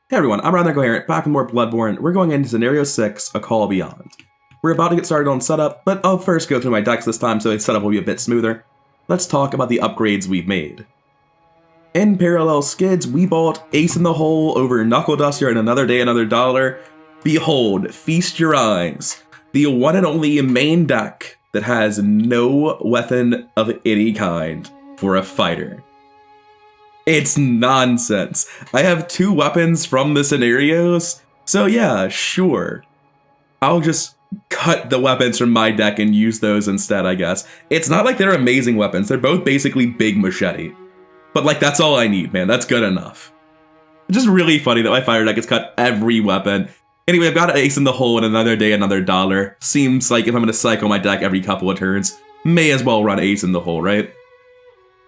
Hey everyone, I'm Rather Coherent, back with more Bloodborne. We're going into Scenario 6, A Call Beyond. We're about to get started on setup, but I'll first go through my decks this time so the setup will be a bit smoother. Let's talk about the upgrades we've made. In parallel skids, we bought Ace in the Hole over Knuckle Duster and Another Day Another Dollar. Behold, feast your eyes. The one and only main deck that has no weapon of any kind for a fighter. It's nonsense. I have 2 weapons from the scenarios, so yeah, sure. I'll just cut the weapons from my deck and use those instead, I guess. It's not like they're amazing weapons, they're both basically big machete. But like, that's all I need, man, that's good enough. It's just really funny that my fire deck has cut every weapon. Anyway, I've got an Ace in the Hole and Another Day Another Dollar. Seems like if I'm gonna cycle my deck every couple of turns, may as well run Ace in the Hole, right?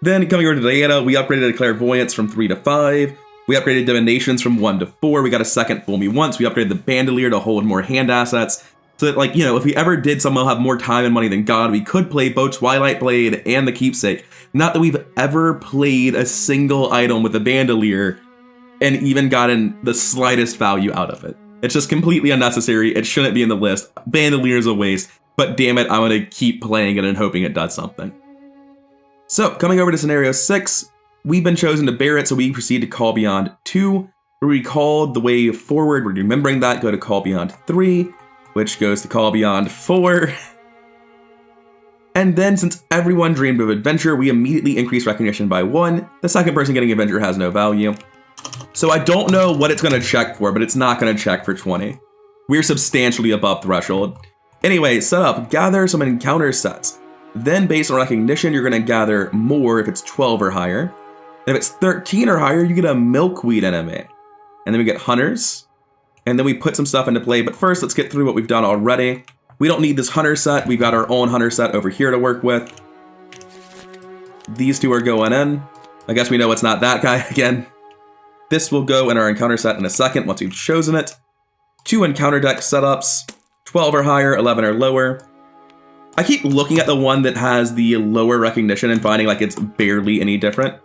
Then, coming over to Diana, we upgraded Clairvoyance from 3 to 5. We upgraded Divinations from 1 to 4. We got a second Fool Me Once. We upgraded the Bandolier to hold more hand assets. So that, like, you know, if we ever did somehow have more time and money than God, we could play both Twilight Blade and the Keepsake. Not that we've ever played a single item with the Bandolier and even gotten the slightest value out of it. It's just completely unnecessary. It shouldn't be in the list. Bandolier is a waste, but damn it, I'm going to keep playing it and hoping it does something. So, coming over to Scenario 6, we've been chosen to bear it, so we proceed to Call Beyond 2. We recalled the way forward, we're remembering that, go to Call Beyond 3, which goes to Call Beyond 4. And then, since everyone dreamed of adventure, we immediately increase recognition by 1. The second person getting adventure has no value. So I don't know what it's going to check for, but it's not going to check for 20. We're substantially above threshold. Anyway, set up, gather some encounter sets. Then, based on recognition, you're going to gather more if it's 12 or higher. And if it's 13 or higher, you get a Milkweed enemy. And then we get Hunters. And then we put some stuff into play. But first, let's get through what we've done already. We don't need this Hunter set. We've got our own Hunter set over here to work with. These 2 are going in. I guess we know it's not that guy again. This will go in our encounter set in a second once we've chosen it. 2 encounter deck setups. 12 or higher, 11 or lower. I keep looking at the one that has the lower recognition and finding like it's barely any different.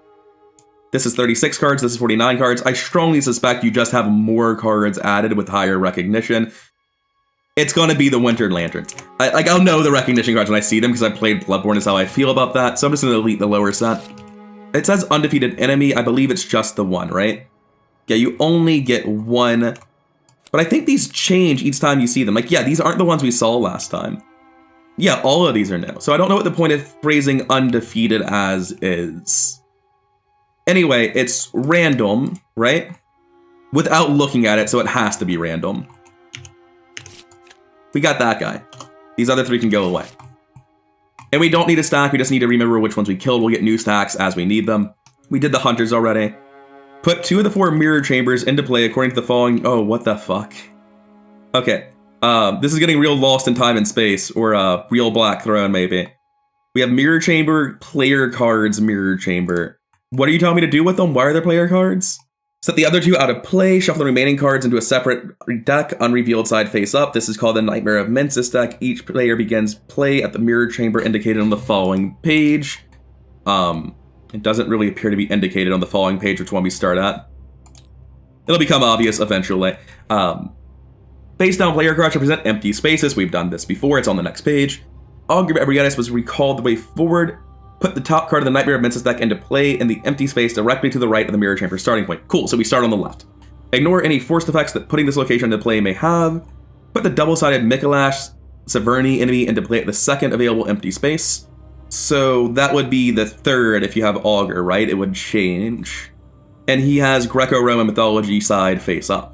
This is 36 cards, this is 49 cards. I strongly suspect you just have more cards added with higher recognition. It's going to be the Wintered Lanterns. I'll know the recognition cards when I see them because I played Bloodborne is how I feel about that, so I'm just going to delete the lower set. It says undefeated enemy, I believe it's just the one, right? Yeah, you only get 1. But I think these change each time you see them. Like, yeah, these aren't the ones we saw last time. Yeah, all of these are new. So I don't know what the point of phrasing undefeated as is. Anyway, it's random, right? Without looking at it, so it has to be random. We got that guy. These other 3 can go away. And we don't need a stack, we just need to remember which ones we killed. We'll get new stacks as we need them. We did the Hunters already. Put 2 of the 4 mirror chambers into play according to the following... Oh, what the fuck? Okay. This is getting real lost in time and space, or real Black Throne, maybe. We have Mirror Chamber, Player Cards, Mirror Chamber. What are you telling me to do with them? Why are there player cards? Set the other 2 out of play, shuffle the remaining cards into a separate deck, unrevealed side face up. This is called the Nightmare of Mensis deck. Each player begins play at the Mirror Chamber indicated on the following page. It doesn't really appear to be indicated on the following page, which one we start at. It'll become obvious eventually. Face down player cards represent empty spaces. We've done this before. It's on the next page. Augur Ebriatis was recalled the way forward. Put the top card of the Nightmare of Mensis deck into play in the empty space directly to the right of the Mirror Chamber starting point. Cool, so we start on the left. Ignore any forced effects that putting this location into play may have. Put the double-sided Mikolash Severny enemy into play at the second available empty space. So that would be the 3rd if you have Augur, right? It would change. And he has Greco-Roman mythology side face up.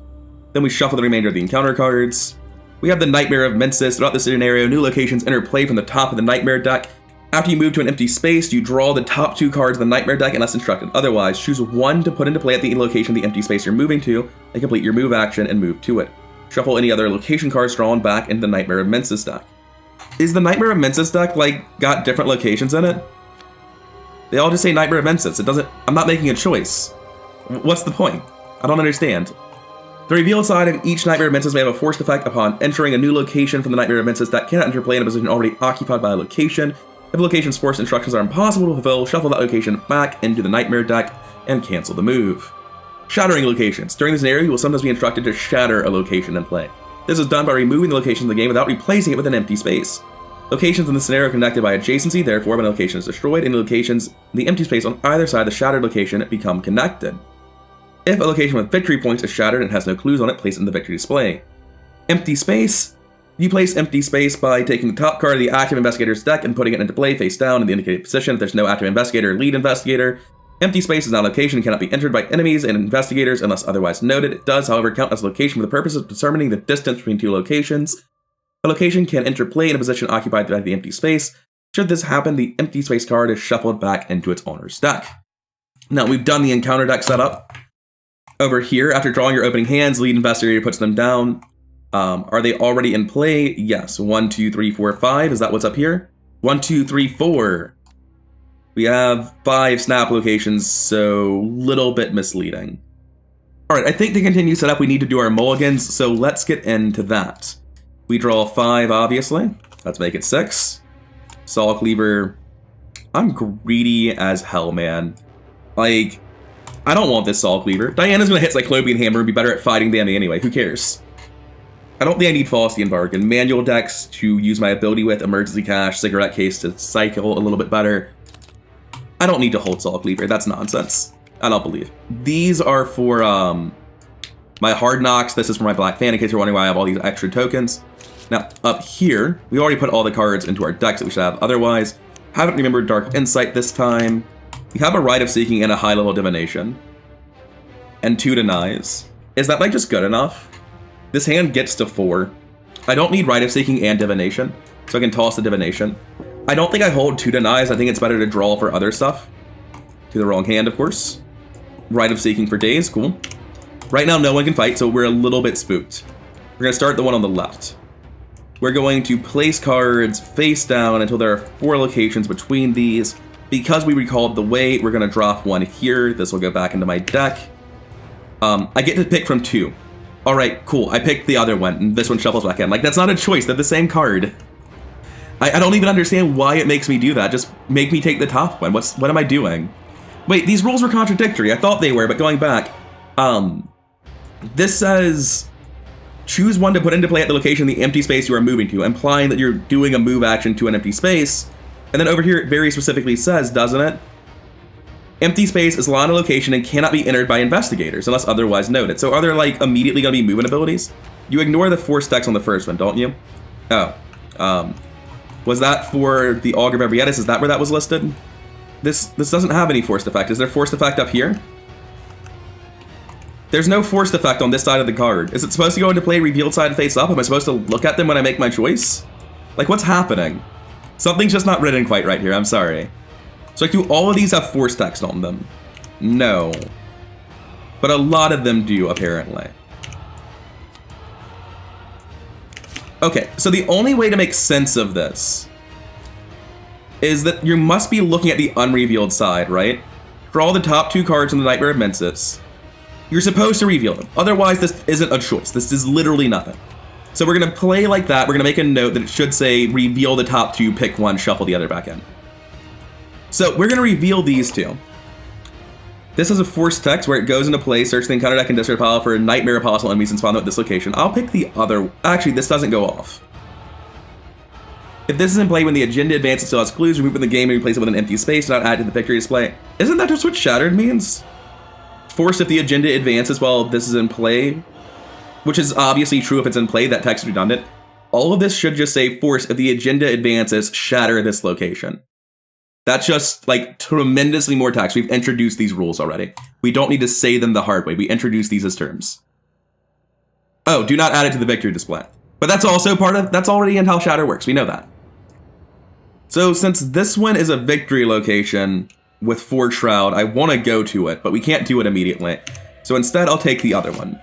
Then we shuffle the remainder of the encounter cards. We have the Nightmare of Mensis. Throughout this scenario, new locations interplay from the top of the Nightmare deck. After you move to an empty space, you draw the top 2 cards of the Nightmare deck unless instructed otherwise. Choose 1 to put into play at the location of the empty space you're moving to, and complete your move action and move to it. Shuffle any other location cards drawn back into the Nightmare of Mensis deck. Is the Nightmare of Mensis deck, like, got different locations in it? They all just say Nightmare of Mensis. It doesn't... I'm not making a choice. What's the point? I don't understand. The revealed side of each Nightmare of Mensis may have a forced effect upon entering a new location from the Nightmare of Mensis that cannot interplay in a position already occupied by a location. If a location's forced instructions are impossible to fulfill, shuffle that location back into the Nightmare deck and cancel the move. Shattering locations. During this scenario, you will sometimes be instructed to shatter a location in play. This is done by removing the location of the game without replacing it with an empty space. Locations in the scenario are connected by adjacency, therefore when a location is destroyed, any locations in the empty space on either side of the shattered location become connected. If a location with victory points is shattered and has no clues on it, place it in the victory display. Empty space. You place empty space by taking the top card of the active investigator's deck and putting it into play face down in the indicated position. If there's no active investigator or lead investigator, empty space is not a location and cannot be entered by enemies and investigators unless otherwise noted. It does, however, count as a location for the purpose of determining the distance between two locations. A location can enter play in a position occupied by the empty space. Should this happen, the empty space card is shuffled back into its owner's deck. Now, we've done the encounter deck setup. Over here, after drawing your opening hands, lead investigator puts them down. Are they already in play? Yes. 1, 2, 3, 4, 5. Is that what's up here? 1, 2, 3, 4. We have 5 snap locations, so little bit misleading. All right, I think to continue setup, we need to do our mulligans, so let's get into that. We draw 5, obviously. Let's make it 6. Saw Cleaver. I'm greedy as hell, man. Like, I don't want this Saw Cleaver. Diana's gonna hit Cyclopean Hammer and be better at fighting than me anyway. Who cares? I don't think I need Faustian Bargain. Manual decks to use my ability with, Emergency Cache, Cigarette Case to cycle a little bit better. I don't need to hold Saw Cleaver. That's nonsense. I don't believe. These are for my Hard Knocks. This is for my Black Fan, in case you're wondering why I have all these extra tokens. Now, up here, we already put all the cards into our decks that we should have otherwise. Haven't remembered Dark Insight this time. We have a Rite of Seeking and a high-level Divination. And 2 Denies. Is that, like, just good enough? This hand gets to 4. I don't need Rite of Seeking and Divination, so I can toss the Divination. I don't think I hold 2 Denies. I think it's better to draw for other stuff. To the wrong hand, of course. Rite of Seeking for days, cool. Right now, no one can fight, so we're a little bit spooked. We're going to start the one on the left. We're going to place cards face down until there are 4 locations between these. Because we recalled the weight, we're going to drop 1 here. This will go back into my deck. I get to pick from 2. All right, cool. I picked the other one, and this one shuffles back in. Like, that's not a choice. They're the same card. I don't even understand why it makes me do that. Just make me take the top one. What am I doing? Wait, these rules were contradictory. I thought they were, but going back, this says choose one to put into play at the location in the empty space you are moving to, implying that you're doing a move action to an empty space. And then over here, it very specifically says, doesn't it? Empty space is on a location and cannot be entered by investigators unless otherwise noted. So are there, like, immediately going to be movement abilities? You ignore the force decks on the first one, don't you? Oh. Was that for the Augur of Ebrietis? Is that where that was listed? This doesn't have any forced effect. Is there forced effect up here? There's no forced effect on this side of the card. Is it supposed to go into play revealed side and face up? Am I supposed to look at them when I make my choice? Like, what's happening? Something's just not written quite right here. I'm sorry. So, like, do all of these have force text on them? No. But a lot of them do, apparently. Okay, so the only way to make sense of this is that you must be looking at the unrevealed side, right? Draw the top 2 cards in the Nightmare of Mensis. You're supposed to reveal them. Otherwise, this isn't a choice. This is literally nothing. So we're going to play like that. We're going to make a note that it should say, reveal the top 2, pick one, shuffle the other back in. So we're going to reveal these 2. This is a force text where it goes into play, search the encounter deck and discard pile for Nightmare Apostle enemies and spawn them at this location. I'll pick the other. Actually, this doesn't go off. If this is in play when the agenda advances still has clues, remove from the game and replace it with an empty space, not add to the victory display. Isn't that just what Shattered means? Force if the agenda advances while this is in play, which is obviously true if it's in play. That text is redundant. All of this should just say force if the agenda advances, shatter this location. That's just, like, tremendously more text. We've introduced these rules already. We don't need to say them the hard way. We introduce these as terms. Oh, do not add it to the victory display. But that's also that's already in how Shatter works. We know that. So since this one is a victory location with Forge Shroud, I want to go to it, but we can't do it immediately. So instead, I'll take the other one.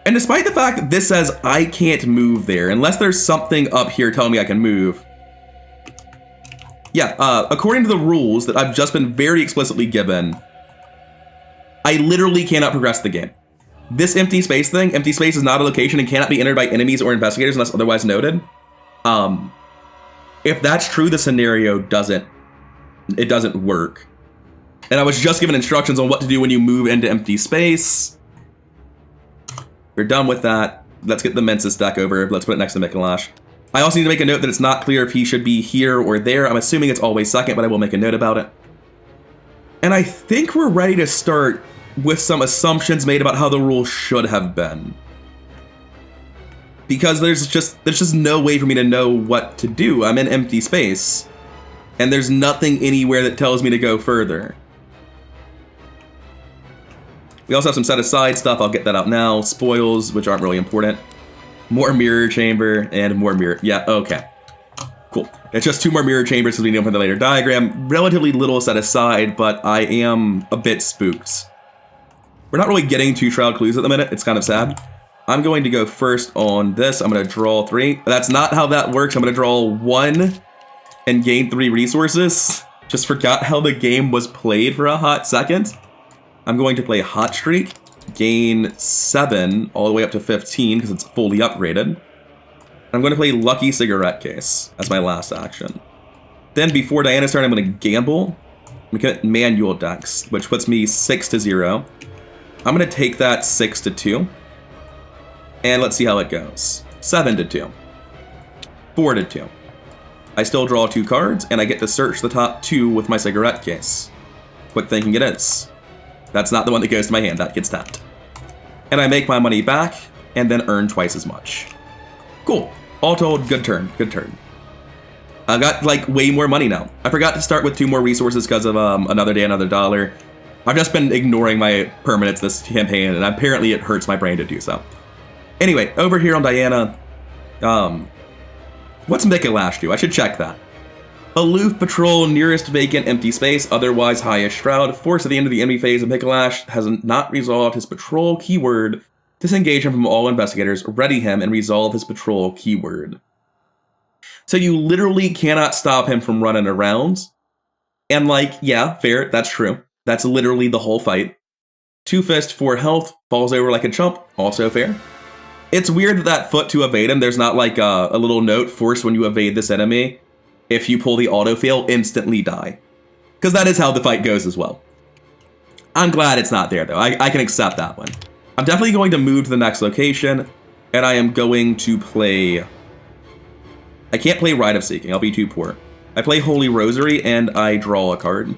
And despite the fact that this says I can't move there, unless there's something up here telling me I can move. Yeah, according to the rules that I've just been very explicitly given, I literally cannot progress the game. This empty space thing, empty space is not a location and cannot be entered by enemies or investigators unless otherwise noted. If that's true, the scenario doesn't work. And I was just given instructions on what to do when you move into empty space. We're done with that. Let's get the Mensis deck over. Let's put it next to Mikolash. I also need to make a note that it's not clear if he should be here or there. I'm assuming it's always second, but I will make a note about it. And I think we're ready to start with some assumptions made about how the rules should have been. Because there's just no way for me to know what to do. I'm in empty space. And there's nothing anywhere that tells me to go further. We also have some set-aside stuff. I'll get that out now. Spoils, which aren't really important. More mirror chamber and more mirror. Yeah, okay. Cool. It's just 2 more mirror chambers because we need them for the later diagram. Relatively little set aside, but I am a bit spooked. We're not really getting 2 Shroud clues at the minute. It's kind of sad. I'm going to go first on this. I'm going to draw 3. That's not how that works. I'm going to draw 1 and gain 3 resources. Just forgot how the game was played for a hot second. I'm going to play Hot Streak, gain 7 all the way up to 15 because it's fully upgraded. I'm going to play Lucky Cigarette Case as my last action. Then before Diana's turn, I'm going to gamble. I'm going to get Manual Dex, which puts me 6-0. I'm going to take that 6-2. And let's see how it goes. 7-2. 4-2. I still draw 2 cards, and I get to search the top 2 with my cigarette case. Quick thinking it is. That's not the one that goes to my hand, that gets tapped. And I make my money back, and then earn twice as much. Cool. All told, good turn, good turn. I got, like, way more money now. I forgot to start with 2 more resources because of Another Day, Another Dollar. I've just been ignoring my permanents this campaign, and apparently it hurts my brain to do so. Anyway, over here on Diana, what's Mikolash do? I should check that. Aloof patrol nearest vacant empty space, otherwise highest shroud. Force at the end of the enemy phase of Mikolash has not resolved his patrol keyword. Disengage him from all investigators, ready him, and resolve his patrol keyword. So you literally cannot stop him from running around. And like, yeah, fair, that's true. That's literally the whole fight. 2 fist, 4 health, falls over like a chump, also fair. It's weird that foot to evade him, there's not like a little note, force when you evade this enemy. If you pull the auto-fail, instantly die. Because that is how the fight goes as well. I'm glad it's not there, though. I can accept that one. I'm definitely going to move to the next location, and I am going to play... I can't play Rite of Seeking, I'll be too poor. I play Holy Rosary, and I draw a card.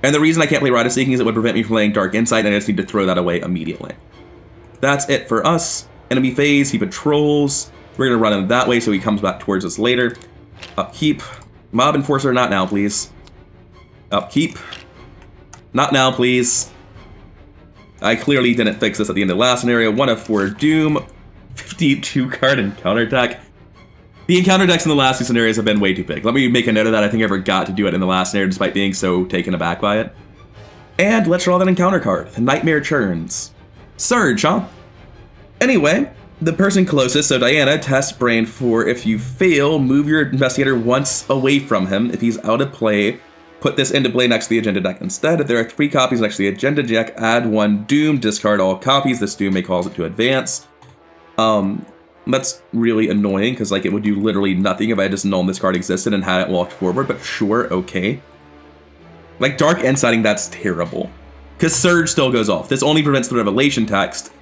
And the reason I can't play Rite of Seeking is it would prevent me from playing Dark Insight, and I just need to throw that away immediately. That's it for us. Enemy phase, he patrols. We're going to run him that way so he comes back towards us later. Upkeep. Mob Enforcer, not now, please. Upkeep. Not now, please. I clearly didn't fix this at the end of the last scenario. 1 of 4 Doom. 52 card encounter deck. The encounter decks in the last 2 scenarios have been way too big. Let me make a note of that. I think I forgot to do it in the last scenario despite being so taken aback by it. And let's draw that encounter card. The Nightmare Churns. Surge, huh? Anyway, the person closest, so Diana, tests Brain for if you fail, move your investigator once away from him. If he's out of play, put this into play next to the agenda deck instead. If there are 3 copies next to the agenda deck, add 1 Doom, discard all copies. This Doom may cause it to advance. That's really annoying because like it would do literally nothing if I just known this card existed and had it walked forward, but sure, okay. Like Dark Insighting, that's terrible. Because Surge still goes off. This only prevents the Revelation text.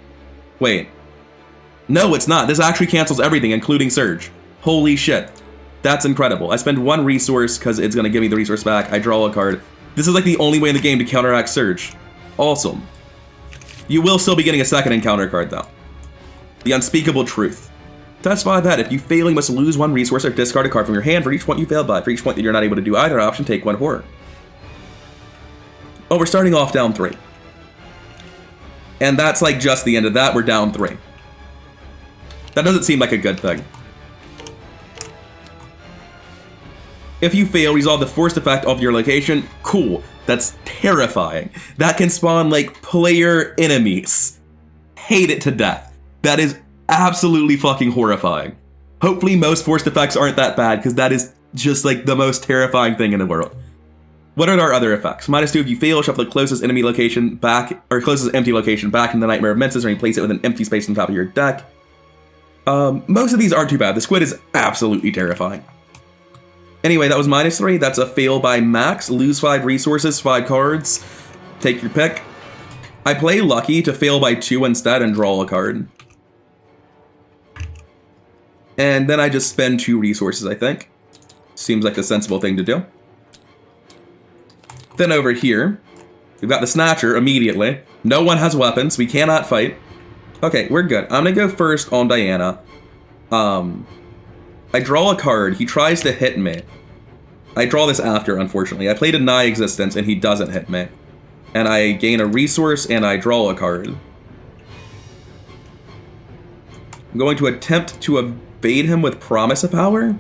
Wait. No, it's not. This actually cancels everything, including Surge. Holy shit. That's incredible. I spend 1 resource because it's going to give me the resource back. I draw a card. This is like the only way in the game to counteract Surge. Awesome. You will still be getting a second encounter card, though. The Unspeakable Truth. Testify that if you fail, you must lose 1 resource or discard a card from your hand for each point you failed by. For each point that you're not able to do either option, take 1 horror. Oh, we're starting off down 3. And that's like just the end of that. We're down 3. That doesn't seem like a good thing. If you fail, resolve the forced effect of your location. Cool. That's terrifying. That can spawn, like, player enemies. Hate it to death. That is absolutely fucking horrifying. Hopefully most forced effects aren't that bad, because that is just, like, the most terrifying thing in the world. What are our other effects? -2 if you fail, shuffle the closest enemy location back, or closest empty location back in the Nightmare of Mensis, and replace it with an empty space on top of your deck. Most of these aren't too bad. The Squid is absolutely terrifying. Anyway, that was -3. That's a fail by max. Lose 5 resources, 5 cards. Take your pick. I play lucky to fail by 2 instead and draw a card. And then I just spend 2 resources, I think. Seems like the sensible thing to do. Then over here, we've got the Snatcher immediately. No one has weapons. We cannot fight. Okay, we're good. I'm going to go first on Diana. I draw a card. He tries to hit me. I draw this after, unfortunately. I play Deny Existence, and he doesn't hit me. And I gain a resource, and I draw a card. I'm going to attempt to evade him with Promise of Power?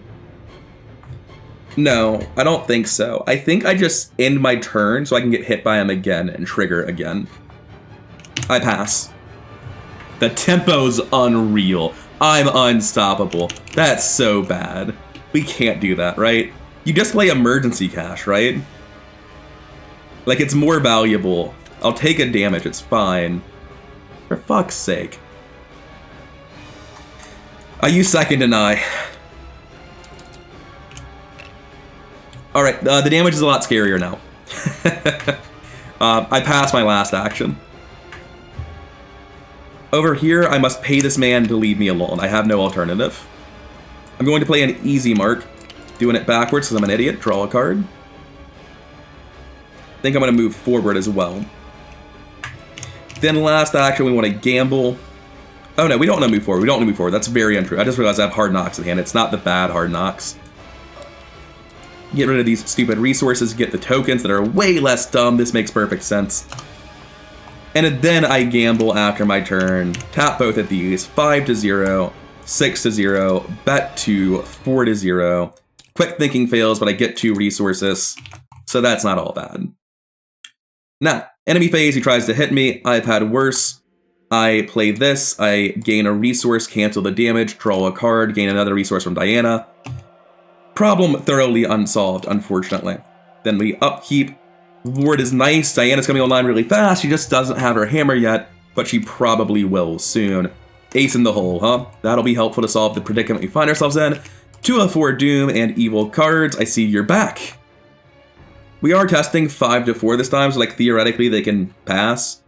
No, I don't think so. I think I just end my turn so I can get hit by him again and trigger again. I pass. The tempo's unreal. I'm unstoppable. That's so bad. We can't do that, right? You just play Emergency Cash, right? Like, it's more valuable. I'll take a damage, it's fine. For fuck's sake. I use Second Deny. Alright, the damage is a lot scarier now. I passed my last action. Over here, I must pay this man to leave me alone. I have no alternative. I'm going to play an easy mark. Doing it backwards because I'm an idiot. Draw a card. I think I'm going to move forward as well. Then last action, we want to gamble. Oh no, we don't want to move forward. We don't want to move forward. That's very untrue. I just realized I have Hard Knocks in hand. It's not the bad Hard Knocks. Get rid of these stupid resources. Get the tokens that are way less dumb. This makes perfect sense. And then I gamble after my turn. Tap both of these. 5-0. 6-0. Bet 2. 4-0. Quick thinking fails, but I get 2 resources. So that's not all bad. Now, enemy phase, he tries to hit me. I've had worse. I play this. I gain a resource, cancel the damage, draw a card, gain another resource from Diana. Problem thoroughly unsolved, unfortunately. Then we upkeep. Ward is nice. Diana's coming online really fast. She just doesn't have her hammer yet, but she probably will soon. Ace in the hole, huh? That'll be helpful to solve the predicament we find ourselves in. 2 of 4 Doom and Evil cards. I see you're back. We are testing 5-4 this time, so like theoretically they can pass.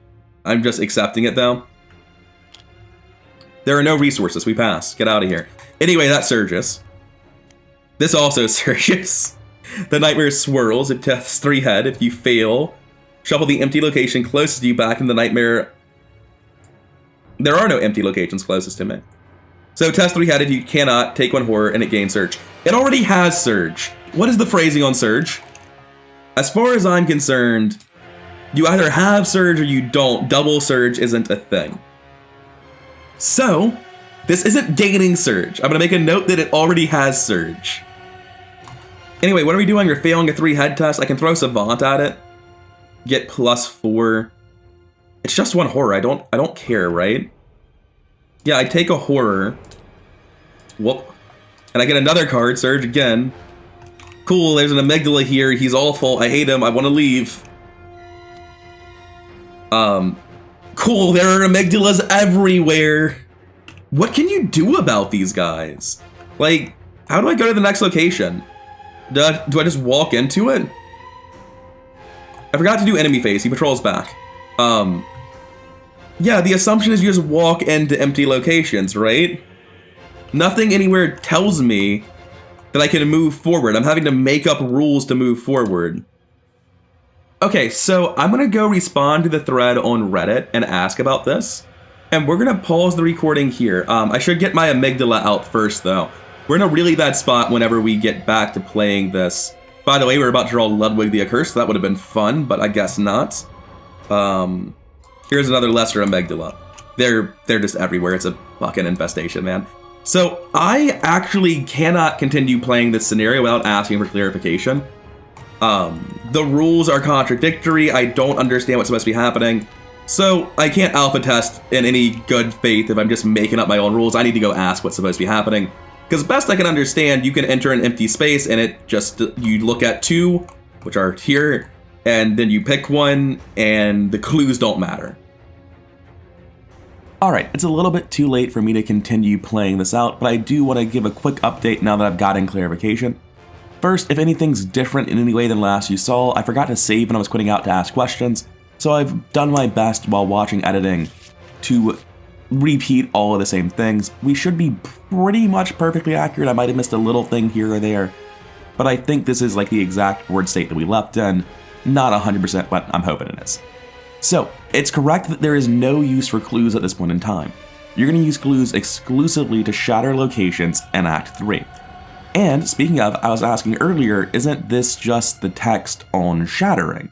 I'm just accepting it though. There are no resources. We pass. Get out of here. Anyway, that surges. This also surges. The Nightmare swirls. It tests 3 head. If you fail, shuffle the empty location closest to you back in the Nightmare. There are no empty locations closest to me. So test 3-headed, you cannot take 1 horror and it gains Surge. It already has Surge. What is the phrasing on Surge? As far as I'm concerned, you either have Surge or you don't. Double Surge isn't a thing. So, this isn't gaining Surge. I'm gonna make a note that it already has Surge. Anyway, what are we doing? You're failing a 3-head test. I can throw Savant at it. Get +4. It's just 1 horror. I don't care, right? Yeah, I take a horror. Whoop. And I get another card, Surge again. Cool, there's an amygdala here. He's awful. I hate him. I want to leave. Cool, there are amygdalas everywhere. What can you do about these guys? Like, how do I go to the next location? Do I just walk into it? I forgot to do enemy phase. He patrols back. Yeah, the assumption is you just walk into empty locations, right? Nothing anywhere tells me that I can move forward. I'm having to make up rules to move forward. Okay, so I'm gonna go respond to the thread on Reddit and ask about this. And we're gonna pause the recording here. I should get my amygdala out first though. We're in a really bad spot whenever we get back to playing this. By the way, we're about to draw Ludwig the Accursed, so that would have been fun, but I guess not. Here's another lesser amygdala. They're just everywhere. It's a fucking infestation, man. So I actually cannot continue playing this scenario without asking for clarification. The rules are contradictory. I don't understand what's supposed to be happening. So I can't alpha test in any good faith if I'm just making up my own rules. I need to go ask what's supposed to be happening. Because best I can understand, you can enter an empty space and it just, you look at 2, which are here, and then you pick 1, and the clues don't matter. Alright, it's a little bit too late for me to continue playing this out, but I do want to give a quick update now that I've gotten clarification. first, if anything's different in any way than last you saw, I forgot to save when I was quitting out to ask questions, so I've done my best while watching editing to repeat all of the same things. We should be pretty much perfectly accurate. I might have missed a little thing here or there, but I think this is like the exact word state that we left in. Not 100%, but I'm hoping it is. So, it's correct that there is no use for clues at this point in time. You're going to use clues exclusively to shatter locations in Act 3. And, speaking of, I was asking earlier, isn't this just the text on shattering?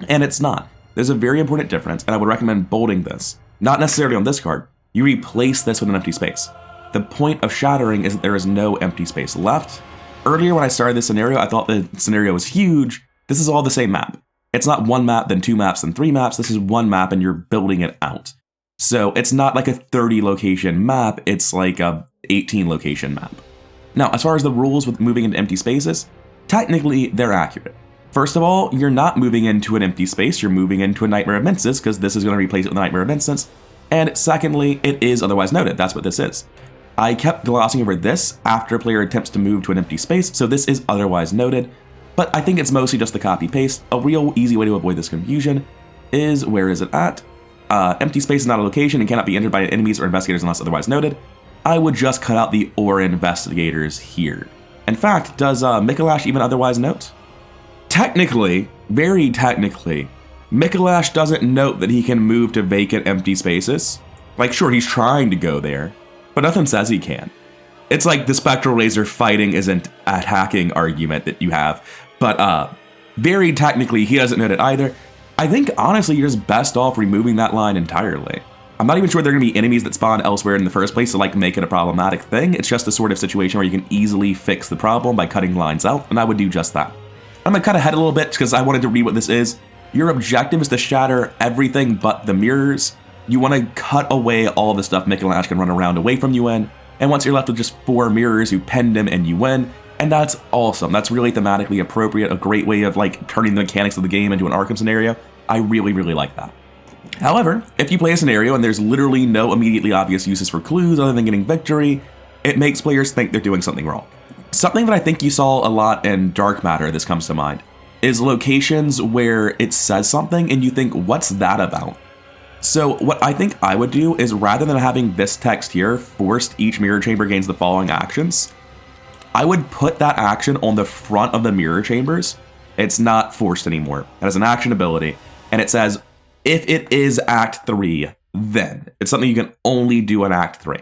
And it's not. There's a very important difference, and I would recommend bolding this. Not necessarily on this card. You replace this with an empty space. The point of shattering is that there is no empty space left. Earlier when I started this scenario, I thought the scenario was huge. This is all the same map. It's not one map, then two maps, then three maps. This is one map and you're building it out. So it's not like a 30 location map, it's like a 18 location map. Now, as far as the rules with moving into empty spaces, technically they're accurate. First of all, you're not moving into an empty space, you're moving into a Nightmare of Instance, because this is going to replace it with a Nightmare of Instance. And secondly, it is otherwise noted. That's what this is. I kept glossing over this after a player attempts to move to an empty space, so this is otherwise noted. But I think it's mostly just the copy-paste. A real easy way to avoid this confusion is, where is it at? Empty space is not a location and cannot be entered by enemies or investigators unless otherwise noted. I would just cut out the or investigators here. In fact, does Mikolash even otherwise note? Technically, very technically, Mikolash doesn't note that he can move to vacant empty spaces. Like, sure, he's trying to go there, but nothing says he can. It's like the Spectral Razor fighting isn't attacking argument that you have, but very technically, he doesn't note it either. I think, honestly, you're just best off removing that line entirely. I'm not even sure there are going to be enemies that spawn elsewhere in the first place to like make it a problematic thing. It's just a sort of situation where you can easily fix the problem by cutting lines out, and I would do just that. I'm going to cut ahead a little bit because I wanted to read what this is. Your objective is to shatter everything but the mirrors. You want to cut away all the stuff Mikolash can run around away from you in, and once you're left with just 4 mirrors, you pend him and you win. And that's awesome. That's really thematically appropriate, a great way of like turning the mechanics of the game into an Arkham scenario. I really, really like that. However, if you play a scenario and there's literally no immediately obvious uses for clues other than getting victory, it makes players think they're doing something wrong. Something that I think you saw a lot in Dark Matter, this comes to mind, is locations where it says something and you think, what's that about? So what I think I would do is, rather than having this text here, forced each mirror chamber gains the following actions, I would put that action on the front of the mirror chambers. It's not forced anymore. It has an action ability, and it says, if it is Act 3, then. It's something you can only do in Act 3.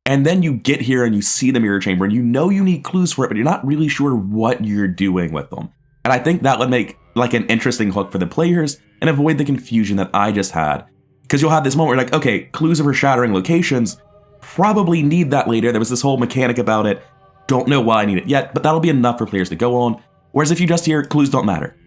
And then you get here and you see the mirror chamber, and you know you need clues for it, but you're not really sure what you're doing with them. And I think that would make like an interesting hook for the players and avoid the confusion that I just had. Because you'll have this moment where you're like, okay, clues for shattering locations, probably need that later. There was this whole mechanic about it. Don't know why I need it yet, but that'll be enough for players to go on. Whereas if you just hear clues don't matter,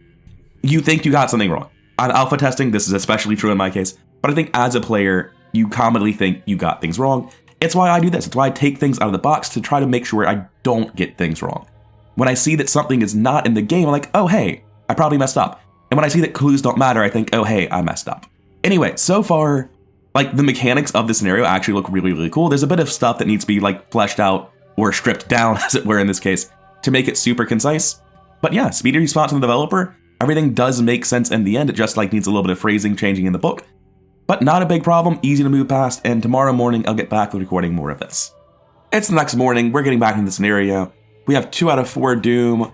you think you got something wrong. On alpha testing, this is especially true in my case, but I think as a player, you commonly think you got things wrong. It's why I do this. It's why I take things out of the box to try to make sure I don't get things wrong. When I see that something is not in the game, I'm like, oh, hey, I probably messed up. And when I see that clues don't matter, I think, oh, hey, I messed up. Anyway, so far, like, the mechanics of the scenario actually look really, really cool. There's a bit of stuff that needs to be, like, fleshed out or stripped down, as it were in this case, to make it super concise. But yeah, speedy response from the developer, everything does make sense in the end. It just, like, needs a little bit of phrasing changing in the book. But not a big problem, easy to move past, and tomorrow morning I'll get back with recording more of this. It's the next morning, we're getting back into the scenario. We have 2 out of 4 Doom.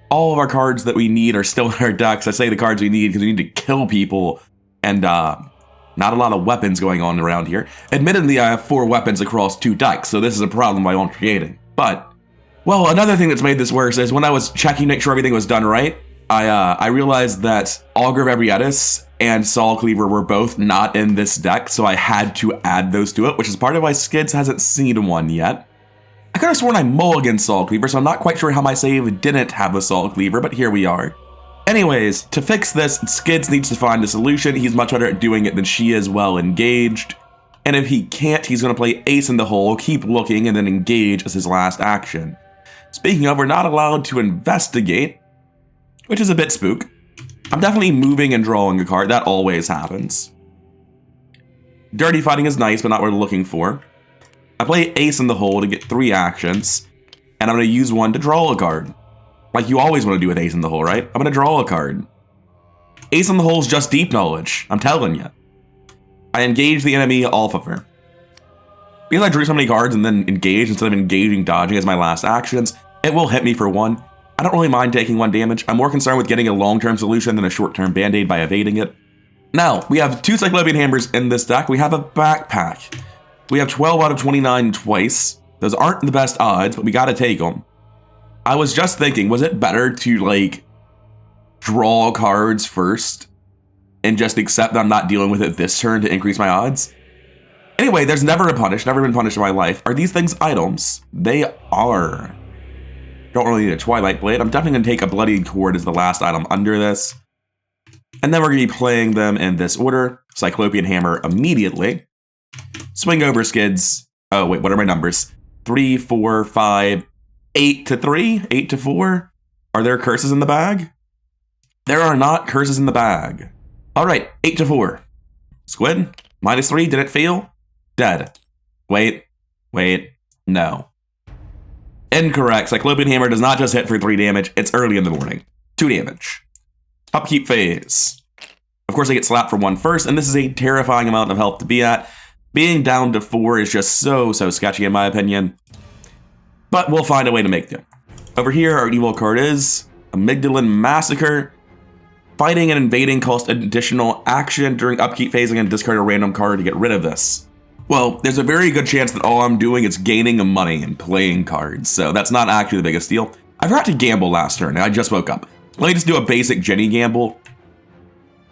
All of our cards that we need are still in our decks. I say the cards we need because we need to kill people, and not a lot of weapons going on around here. Admittedly, I have 4 weapons across 2 decks, so this is a problem I won't creating. But, well, another thing that's made this worse is when I was checking to make sure everything was done right, I realized that Augur of Ebrietis and Soul Cleaver were both not in this deck, so I had to add those to it, which is part of why Skids hasn't seen one yet. I could have sworn I mulliganed Soul Cleaver, so I'm not quite sure how my save didn't have a Soul Cleaver, but here we are. Anyways, to fix this, Skids needs to find a solution. He's much better at doing it than she is well engaged. And if he can't, he's going to play Ace in the Hole, keep looking, and then engage as his last action. Speaking of, we're not allowed to investigate, which is a bit spook. I'm definitely moving and drawing a card. That always happens. Dirty Fighting is nice, but not what we're looking for. I play Ace in the Hole to get 3 actions, and I'm going to use 1 to draw a card. Like you always want to do with Ace in the Hole, right? I'm going to draw a card. Ace in the Hole is just deep knowledge. I'm telling you. I engage the enemy off of her. Because I drew so many cards and then engaged instead of engaging dodging as my last actions, it will hit me for 1. I don't really mind taking 1 damage. I'm more concerned with getting a long-term solution than a short-term band-aid by evading it. Now, we have 2 Cyclopean Hammers in this deck. We have a backpack. We have 12 out of 29 twice. Those aren't the best odds, but we gotta take them. I was just thinking, was it better to, like, draw cards first and just accept that I'm not dealing with it this turn to increase my odds? Anyway, there's never a punish, never been punished in my life. Are these things items? They are. Don't really need a Twilight Blade. I'm definitely going to take a Bloodied Cord as the last item under this. And then we're going to be playing them in this order. Cyclopean Hammer immediately. Swing over Skids. Oh, wait, what are my numbers? 3, 4, 5, 8 to 3, 8 to 4. Are there curses in the bag? There are not curses in the bag. All right, 8 to 4. Squid, -3, did it fail? Dead. Wait, no. Incorrect. Cyclopean Hammer does not just hit for 3 damage. It's early in the morning. 2 damage. Upkeep phase. Of course, I get slapped for 1 first, and this is a terrifying amount of health to be at. Being down to 4 is just so sketchy in my opinion. But we'll find a way to make do. Over here, our evil card is Amygdalin Massacre. Fighting and invading cost additional action during upkeep phase. I'm going to discard a random card to get rid of this. Well, there's a very good chance that all I'm doing is gaining money and playing cards, so that's not actually the biggest deal. I forgot to gamble last turn, and I just woke up. Let me just do a basic Jenny gamble.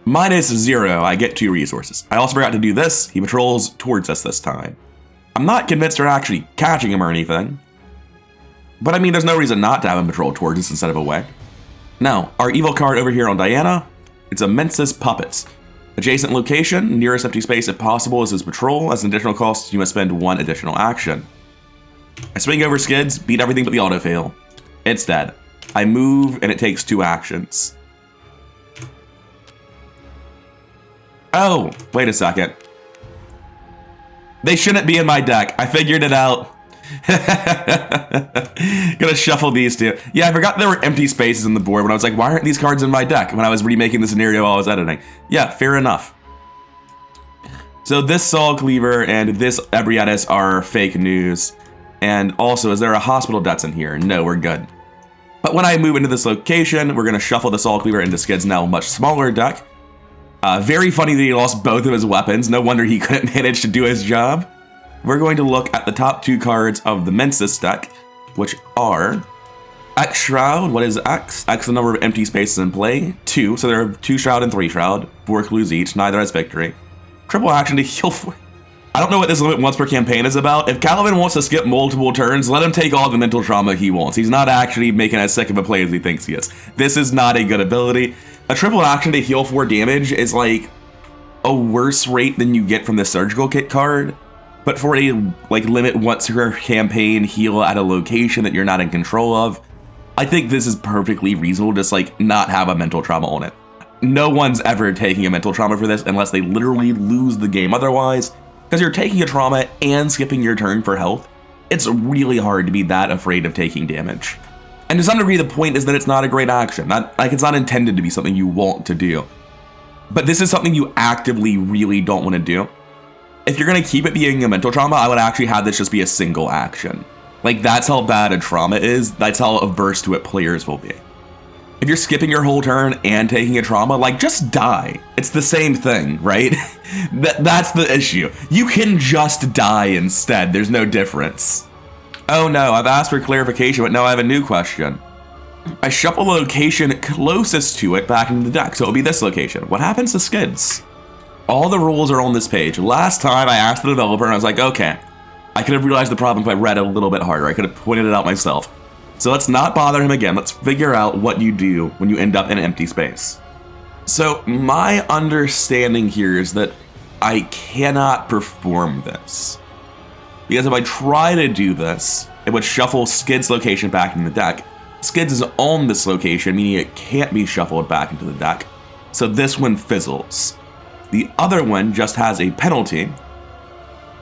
-0, I get 2 resources. I also forgot to do this. He patrols towards us this time. I'm not convinced we're actually catching him or anything. But I mean, there's no reason not to have him patrol towards us instead of away. Now, our evil card over here on Diana, it's Immensis Puppets. Adjacent location, nearest empty space if possible is his patrol. As an additional cost, you must spend 1 additional action. I swing over Skids, beat everything but the auto fail. It's dead. I move, and it takes 2 actions. Oh, wait a second. They shouldn't be in my deck. I figured it out. Gonna shuffle these 2. Yeah, I forgot there were empty spaces on the board when I was like, why aren't these cards in my deck when I was remaking the scenario while I was editing? Yeah, fair enough. So this Soul Cleaver and this Ebrietas are fake news. And also, is there a hospital debts in here? No, we're good. But when I move into this location, we're gonna shuffle the Soul Cleaver into Skid's now much smaller deck. Very funny that he lost both of his weapons. No wonder he couldn't manage to do his job. We're going to look at the top 2 cards of the Mensis deck, which are X Shroud. What is X? X the number of empty spaces in play. 2, so there are 2 Shroud and 3 Shroud. 4 clues each, neither has victory. Triple action to heal. I don't know what this limit once per campaign is about. If Calvin wants to skip multiple turns, let him take all the mental trauma he wants. He's not actually making as sick of a play as he thinks he is. This is not a good ability. A triple action to heal 4 damage is like a worse rate than you get from the Surgical Kit card. But for a limit once per campaign heal at a location that you're not in control of, I think this is perfectly reasonable. Just not have a mental trauma on it. No one's ever taking a mental trauma for this unless they literally lose the game otherwise, because you're taking a trauma and skipping your turn for health. It's really hard to be that afraid of taking damage. And to some degree, the point is that it's not a great action. It's not intended to be something you want to do. But this is something you actively really don't want to do. If you're going to keep it being a mental trauma, I would actually have this just be a single action. That's how bad a trauma is. That's how averse to it players will be. If you're skipping your whole turn and taking a trauma, just die. It's the same thing, right? That's the issue. You can just die instead. There's no difference. Oh no, I've asked for clarification, but now I have a new question. I shuffle the location closest to it back into the deck, so it'll be this location. What happens to Skids? All the rules are on this page. Last time I asked the developer and I was like, okay, I could have realized the problem if I read it a little bit harder. I could have pointed it out myself. So let's not bother him again. Let's figure out what you do when you end up in an empty space. So my understanding here is that I cannot perform this. Because if I try to do this, it would shuffle Skid's location back in the deck. Skids is on this location, meaning it can't be shuffled back into the deck. So this one fizzles. The other one just has a penalty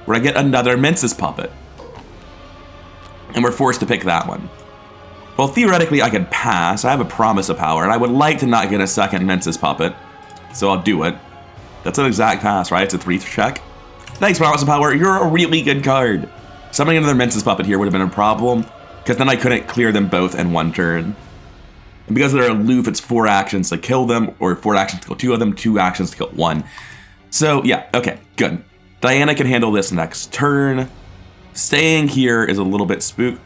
where I get another Mensis Puppet. And we're forced to pick that one. Well, theoretically, I could pass. I have a Promise of Power, and I would like to not get a second Mensis Puppet, so I'll do it. That's an exact pass, right? It's a 3 check. Thanks, Promise of Power. You're a really good card. Summoning another Mensis Puppet here would have been a problem, because then I couldn't clear them both in one turn. And because they're aloof, it's 4 actions to kill them, or 4 actions to kill 2 of them, 2 actions to kill 1. So, yeah, okay, good. Diana can handle this next turn. Staying here is a little bit spook.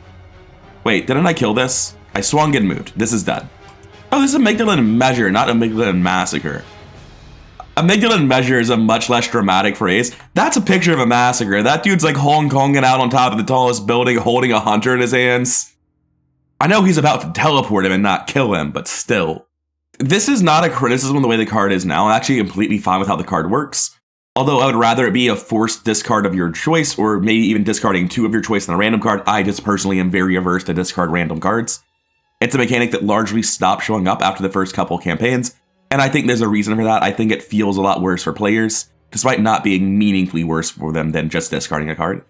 Wait, didn't I kill this? I swung and moved. This is dead. Oh, this is Amygdalin Measure, not Amygdalin Massacre. Amygdalin Measure is a much less dramatic phrase. That's a picture of a massacre. That dude's like Hong Konging out on top of the tallest building holding a hunter in his hands. I know he's about to teleport him and not kill him, but still. This is not a criticism of the way the card is now. I'm actually completely fine with how the card works. Although I would rather it be a forced discard of your choice, or maybe even discarding 2 of your choice than a random card. I just personally am very averse to discard random cards. It's a mechanic that largely stopped showing up after the first couple campaigns, and I think there's a reason for that. I think it feels a lot worse for players, despite not being meaningfully worse for them than just discarding a card.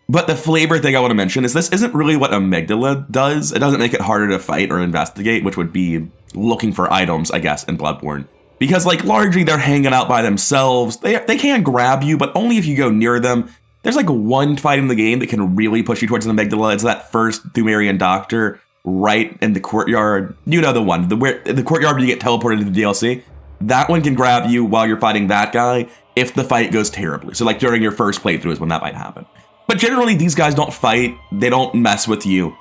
But the flavor thing I want to mention is this isn't really what Amygdala does. It doesn't make it harder to fight or investigate, which would be looking for items, I guess, in Bloodborne. Because, like, largely they're hanging out by themselves. They can grab you, but only if you go near them. There's, like, one fight in the game that can really push you towards an Amygdala. It's that first Thumerian Doctor right in the courtyard. You know the one. The courtyard where you get teleported to the DLC. That one can grab you while you're fighting that guy if the fight goes terribly. So, like, during your first playthrough is when that might happen. But generally, these guys don't fight. They don't mess with you.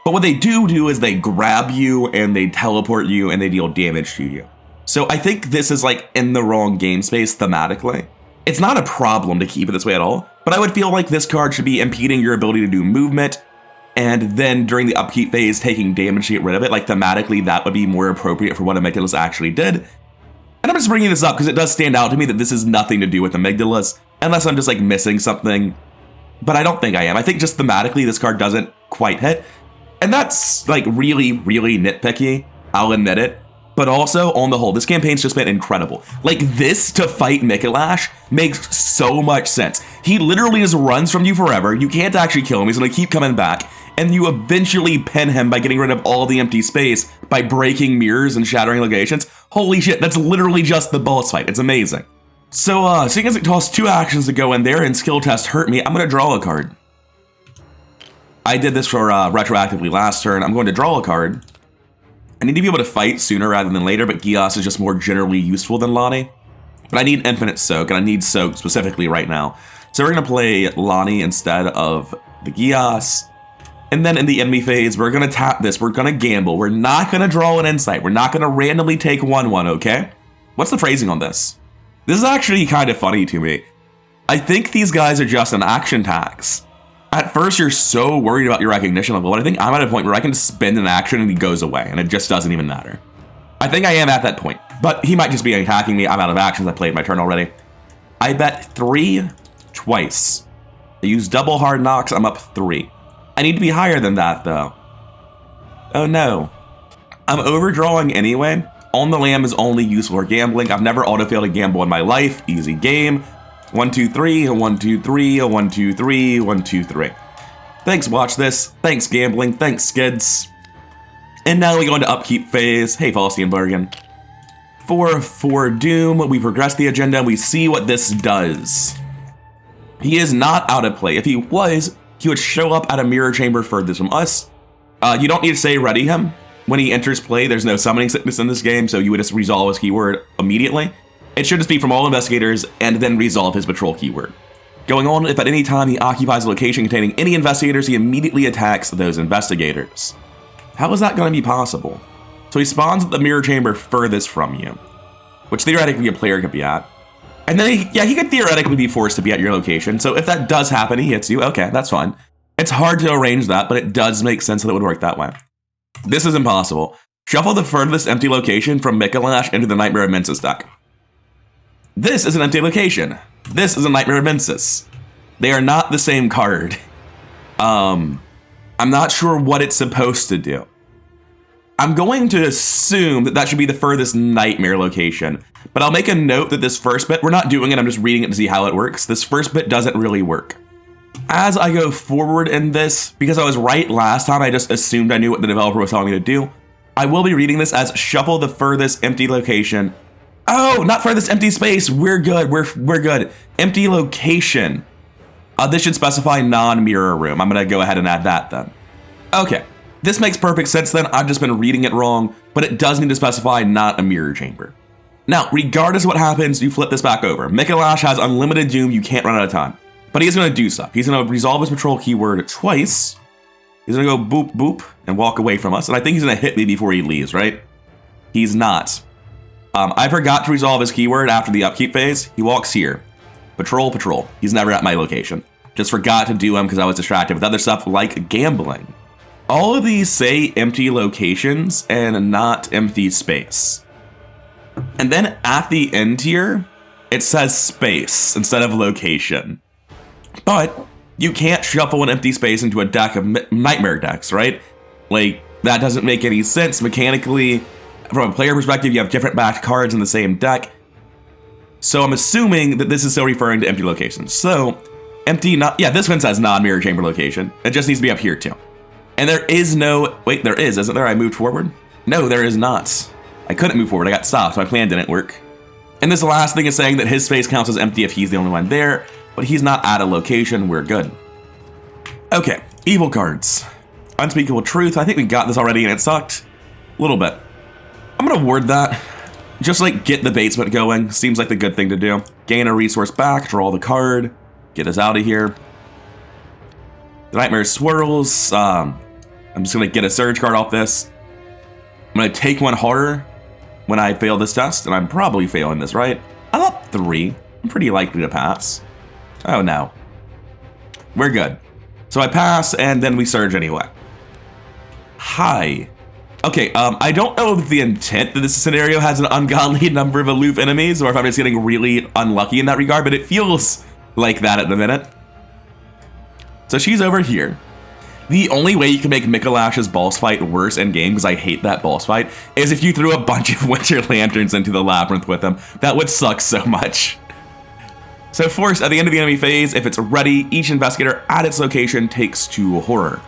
But what they do is they grab you, and they teleport you, and they deal damage to you. So I think this is like in the wrong game space thematically. It's not a problem to keep it this way at all, but I would feel like this card should be impeding your ability to do movement, and then during the upkeep phase taking damage to get rid of it. Like thematically, that would be more appropriate for what Amygdalas actually did. And I'm just bringing this up because it does stand out to me that this has nothing to do with Amygdalas, unless I'm just like missing something. But I don't think I am. I think just thematically this card doesn't quite hit. And that's like really, really nitpicky. I'll admit it. But also, on the whole, this campaign's just been incredible. Like, this to fight Mikolash makes so much sense. He literally just runs from you forever. You can't actually kill him. He's going to keep coming back. And you eventually pin him by getting rid of all the empty space by breaking mirrors and shattering locations. Holy shit, that's literally just the boss fight. It's amazing. So, seeing as it costs 2 actions to go in there and skill test hurt me, I'm going to draw a card. I did this for retroactively last turn. I'm going to draw a card. I need to be able to fight sooner rather than later, but Gios is just more generally useful than Lonnie. But I need Infinite Soak, and I need Soak specifically right now. So we're going to play Lonnie instead of the Gios. And then in the enemy phase, we're going to tap this. We're going to gamble. We're not going to draw an Insight. We're not going to randomly take 1/1, okay? What's the phrasing on this? This is actually kind of funny to me. I think these guys are just an action tax. At first, you're so worried about your recognition level, but I think I'm at a point where I can spend an action and he goes away, and it just doesn't even matter. I think I am at that point, but he might just be attacking me. I'm out of actions. I played my turn already. I bet 3 twice. I use double hard knocks. I'm up 3. I need to be higher than that, though. Oh, no. I'm overdrawing anyway. On the Lamb is only useful for gambling. I've never auto-failed a gamble in my life. Easy game. 1, 2, 3, a 1, 2, 3, a 1, 2, 3, 1, 2, 3. Thanks, watch this. Thanks, gambling. Thanks, Skids. And now we go into upkeep phase. Hey, Faustian Bargain. For Doom, we progress the agenda and we see what this does. He is not out of play. If he was, he would show up at a mirror chamber furthest from us. You don't need to say ready him. When he enters play, there's no summoning sickness in this game, so you would just resolve his keyword immediately. It should just be from all investigators and then resolve his patrol keyword. Going on, if at any time he occupies a location containing any investigators, he immediately attacks those investigators. How is that going to be possible? So he spawns at the mirror chamber furthest from you, which theoretically a player could be at. And then, he could theoretically be forced to be at your location. So if that does happen, he hits you. Okay, that's fine. It's hard to arrange that, but it does make sense that it would work that way. This is impossible. Shuffle the furthest empty location from Mikolash into the Nightmare of Mensis deck. This is an empty location. This is a Nightmare of Mensis. They are not the same card. I'm not sure what it's supposed to do. I'm going to assume that that should be the furthest Nightmare location, but I'll make a note that this first bit, we're not doing it, I'm just reading it to see how it works. This first bit doesn't really work. as I go forward in this, because I was right last time, I just assumed I knew what the developer was telling me to do. I will be reading this as shuffle the furthest empty location. Oh, not furthest empty space. We're good. We're good. Empty location. This should specify non-mirror room. I'm going to go ahead and add that then. Okay. This makes perfect sense then. I've just been reading it wrong, but it does need to specify not a mirror chamber. Now, regardless of what happens, you flip this back over. Mikolash has unlimited doom. You can't run out of time. But he's going to do stuff. He's going to resolve his patrol keyword twice. He's going to go boop, boop, and walk away from us. And I think he's going to hit me before he leaves, right? He's not. I forgot to resolve his keyword after the upkeep phase. He walks here. Patrol, patrol. He's never at my location. Just forgot to do him because I was distracted with other stuff like gambling. All of these say empty locations and not empty space. And then at the end here, it says space instead of location. But you can't shuffle an empty space into a deck of nightmare decks, right? Like, that doesn't make any sense mechanically. From a player perspective, you have different backed cards in the same deck. So I'm assuming that this is still referring to empty locations. So, empty, this one says non-mirror chamber location. It just needs to be up here too. And there is no, wait, there is, isn't there? I moved forward? No, there is not. I couldn't move forward, I got stopped, so my plan didn't work. And this last thing is saying that his space counts as empty if he's the only one there, but he's not at a location, we're good. Okay, evil cards. Unspeakable truth, I think we got this already and it sucked. A little bit. I'm gonna word that. Just like get the basement going, seems like the good thing to do. Gain a resource back, draw the card, get us out of here. The Nightmare Swirls, I'm just gonna get a surge card off this. I'm gonna take one harder when I fail this test, and I'm probably failing this, right? I'm up 3, I'm pretty likely to pass. Oh no. We're good. So I pass, and then we surge anyway. Hi. Okay, I don't know if the intent that this scenario has an ungodly number of aloof enemies, or if I'm just getting really unlucky in that regard, but it feels like that at the minute. So she's over here. The only way you can make Mikolash's boss fight worse in game, because I hate that boss fight, is if you threw a bunch of Winter Lanterns into the labyrinth with them. That would suck so much. So first, at the end of the enemy phase, if it's ready, each investigator at its location takes 2 horror.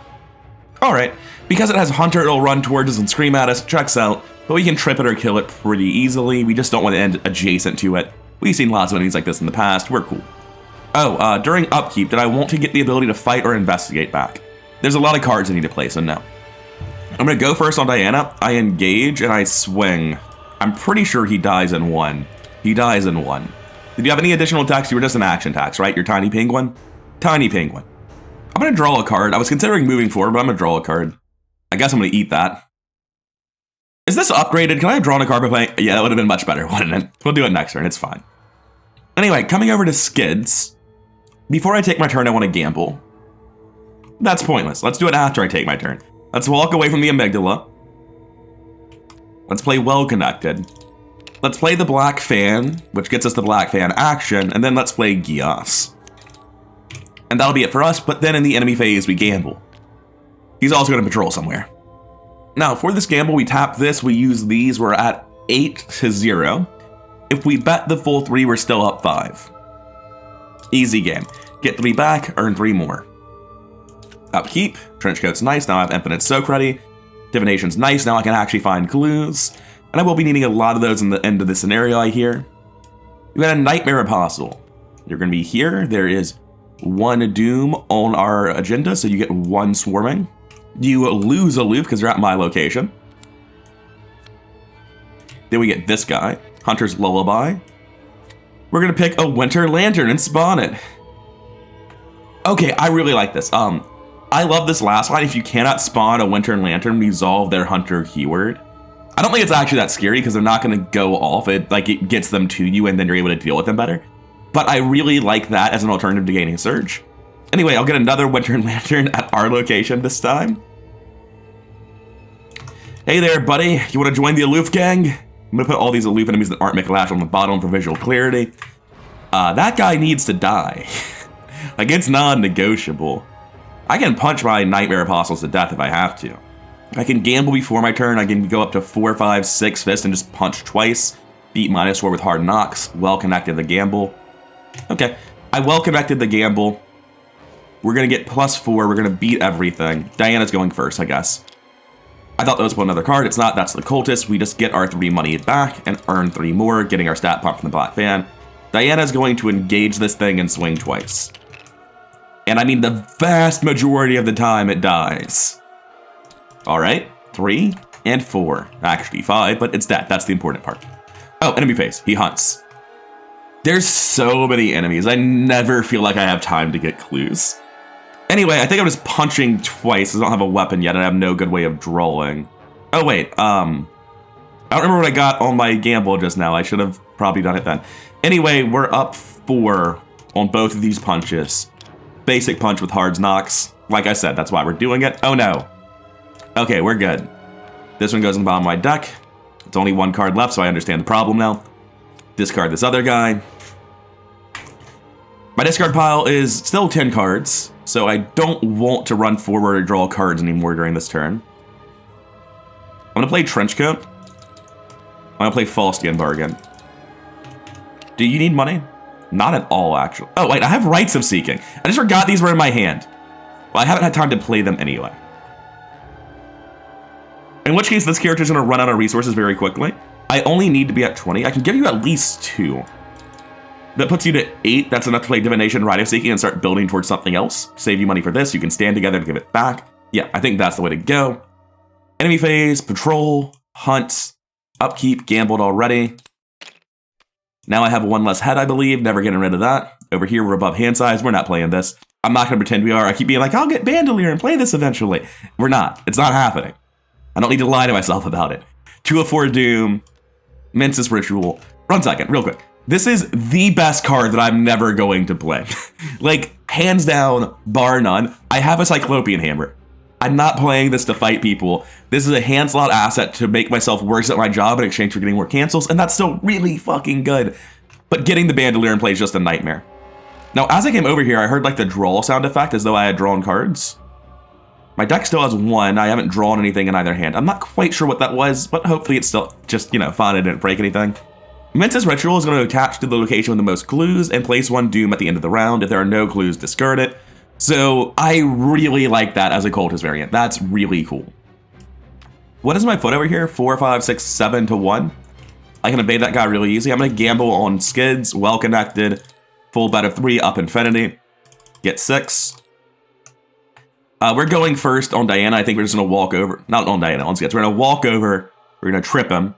Alright, because it has Hunter, it'll run towards us and scream at us, checks out, but we can trip it or kill it pretty easily. We just don't want to end adjacent to it. We've seen lots of enemies like this in the past, we're cool. Oh, during upkeep, did I want to get the ability to fight or investigate back? There's a lot of cards I need to play, so no. I'm gonna go first on Diana. I engage and I swing. I'm pretty sure he dies in 1. He dies in 1. Did you have any additional attacks? You were just an action tax, right? Your tiny penguin? Tiny penguin. I'm gonna draw a card. I was considering moving forward, but I'm gonna draw a card. I guess I'm gonna eat that. Is this upgraded? Can I have drawn a card by playing? Yeah, that would have been much better, wouldn't it? We'll do it next turn, it's fine. Anyway, coming over to Skids. Before I take my turn, I want to gamble. That's pointless. Let's do it after I take my turn. Let's walk away from the amygdala. Let's play Well Connected. Let's play the Black Fan, which gets us the Black Fan action, and then let's play Gios. And that'll be it for us, but then in the enemy phase, we gamble. He's also going to patrol somewhere. Now, for this gamble, we tap this, we use these, we're at 8-0. If we bet the full 3, we're still up 5. Easy game. Get 3 back, earn 3 more. Upkeep. Trenchcoat's nice, now I have Infinite Soak ready. Divination's nice, now I can actually find clues. And I will be needing a lot of those in the end of the scenario, I hear. You got a Nightmare Apostle. You're going to be here. There is 1 Doom on our agenda, so you get 1 Swarming. You lose a loop because you're at my location. Then we get this guy, Hunter's Lullaby. We're going to pick a Winter Lantern and spawn it. Okay, I really like this. I love this last line. If you cannot spawn a Winter Lantern, resolve their Hunter keyword. I don't think it's actually that scary because they're not going to go off. It gets them to you and then you're able to deal with them better. But I really like that as an alternative to gaining Surge. Anyway, I'll get another Winter Lantern at our location this time. Hey there, buddy. You want to join the Aloof Gang? I'm going to put all these Aloof enemies that aren't Mikolash on the bottom for visual clarity. That guy needs to die. Like, it's non-negotiable. I can punch my Nightmare Apostles to death if I have to. I can gamble before my turn. I can go up to 4, 5, 6 Fist and just punch twice. Beat -4 with Hard Knocks. Well connected the gamble. Okay, I well connected the gamble. We're going to get +4. We're going to beat everything. Diana's going first, I guess. I thought that was another card. It's not. That's the cultist. We just get our 3 money back and earn 3 more, getting our stat pump from the Black Fan. Diana's going to engage this thing and swing twice. And I mean, the vast majority of the time it dies. All right, 3 and 4. Actually 5, but it's dead. That's the important part. Oh, enemy phase. He hunts. There's so many enemies. I never feel like I have time to get clues. Anyway, I think I'm just punching twice. I don't have a weapon yet, and I have no good way of drawing. Oh, wait. I don't remember what I got on my gamble just now. I should have probably done it then. Anyway, we're up 4 on both of these punches. Basic punch with hard knocks. Like I said, that's why we're doing it. Oh, no. Okay, we're good. This one goes in the bottom of my deck. It's only 1 card left, so I understand the problem now. Discard this other guy. My discard pile is still 10 cards, so I don't want to run forward or draw cards anymore during this turn. I'm going to play Trenchcoat. I'm going to play False Skin Bargain. Do you need money? Not at all, actually. Oh, wait, I have Rites of Seeking. I just forgot these were in my hand. Well, I haven't had time to play them anyway. In which case, this character is going to run out of resources very quickly. I only need to be at 20. I can give you at least 2. That puts you to 8. That's enough to play Divination, Rite of Seeking, and start building towards something else. Save you money for this. You can stand together to give it back. Yeah, I think that's the way to go. Enemy phase, patrol, hunt, upkeep, gambled already. Now I have 1 less head, I believe. Never getting rid of that. Over here, we're above hand size. We're not playing this. I'm not going to pretend we are. I keep being like, I'll get Bandolier and play this eventually. We're not. It's not happening. I don't need to lie to myself about it. 2 of 4 Doom. Mensis Ritual. 1 second, real quick. This is the best card that I'm never going to play. Like, hands down, bar none. I have a Cyclopean Hammer. I'm not playing this to fight people. This is a hand slot asset to make myself worse at my job in exchange for getting more cancels, and that's still really fucking good. But getting the Bandolier in play is just a nightmare. Now, as I came over here, I heard like the draw sound effect as though I had drawn cards. My deck still has 1. I haven't drawn anything in either hand. I'm not quite sure what that was, but hopefully it's still just, you know, fine. I didn't break anything. Mensis Ritual is going to attach to the location with the most clues and place 1 Doom at the end of the round. If there are no clues, discard it. So I really like that as a cultist variant. That's really cool. What is my foot over here? 4, 5, 6, 7 to 1. I can evade that guy really easy. I'm going to gamble on Skids, well connected, full bet of 3, up infinity, get 6. We're going first on Diana. I think we're just going to walk over. Not on Diana, on Skids. We're going to walk over. We're going to trip him.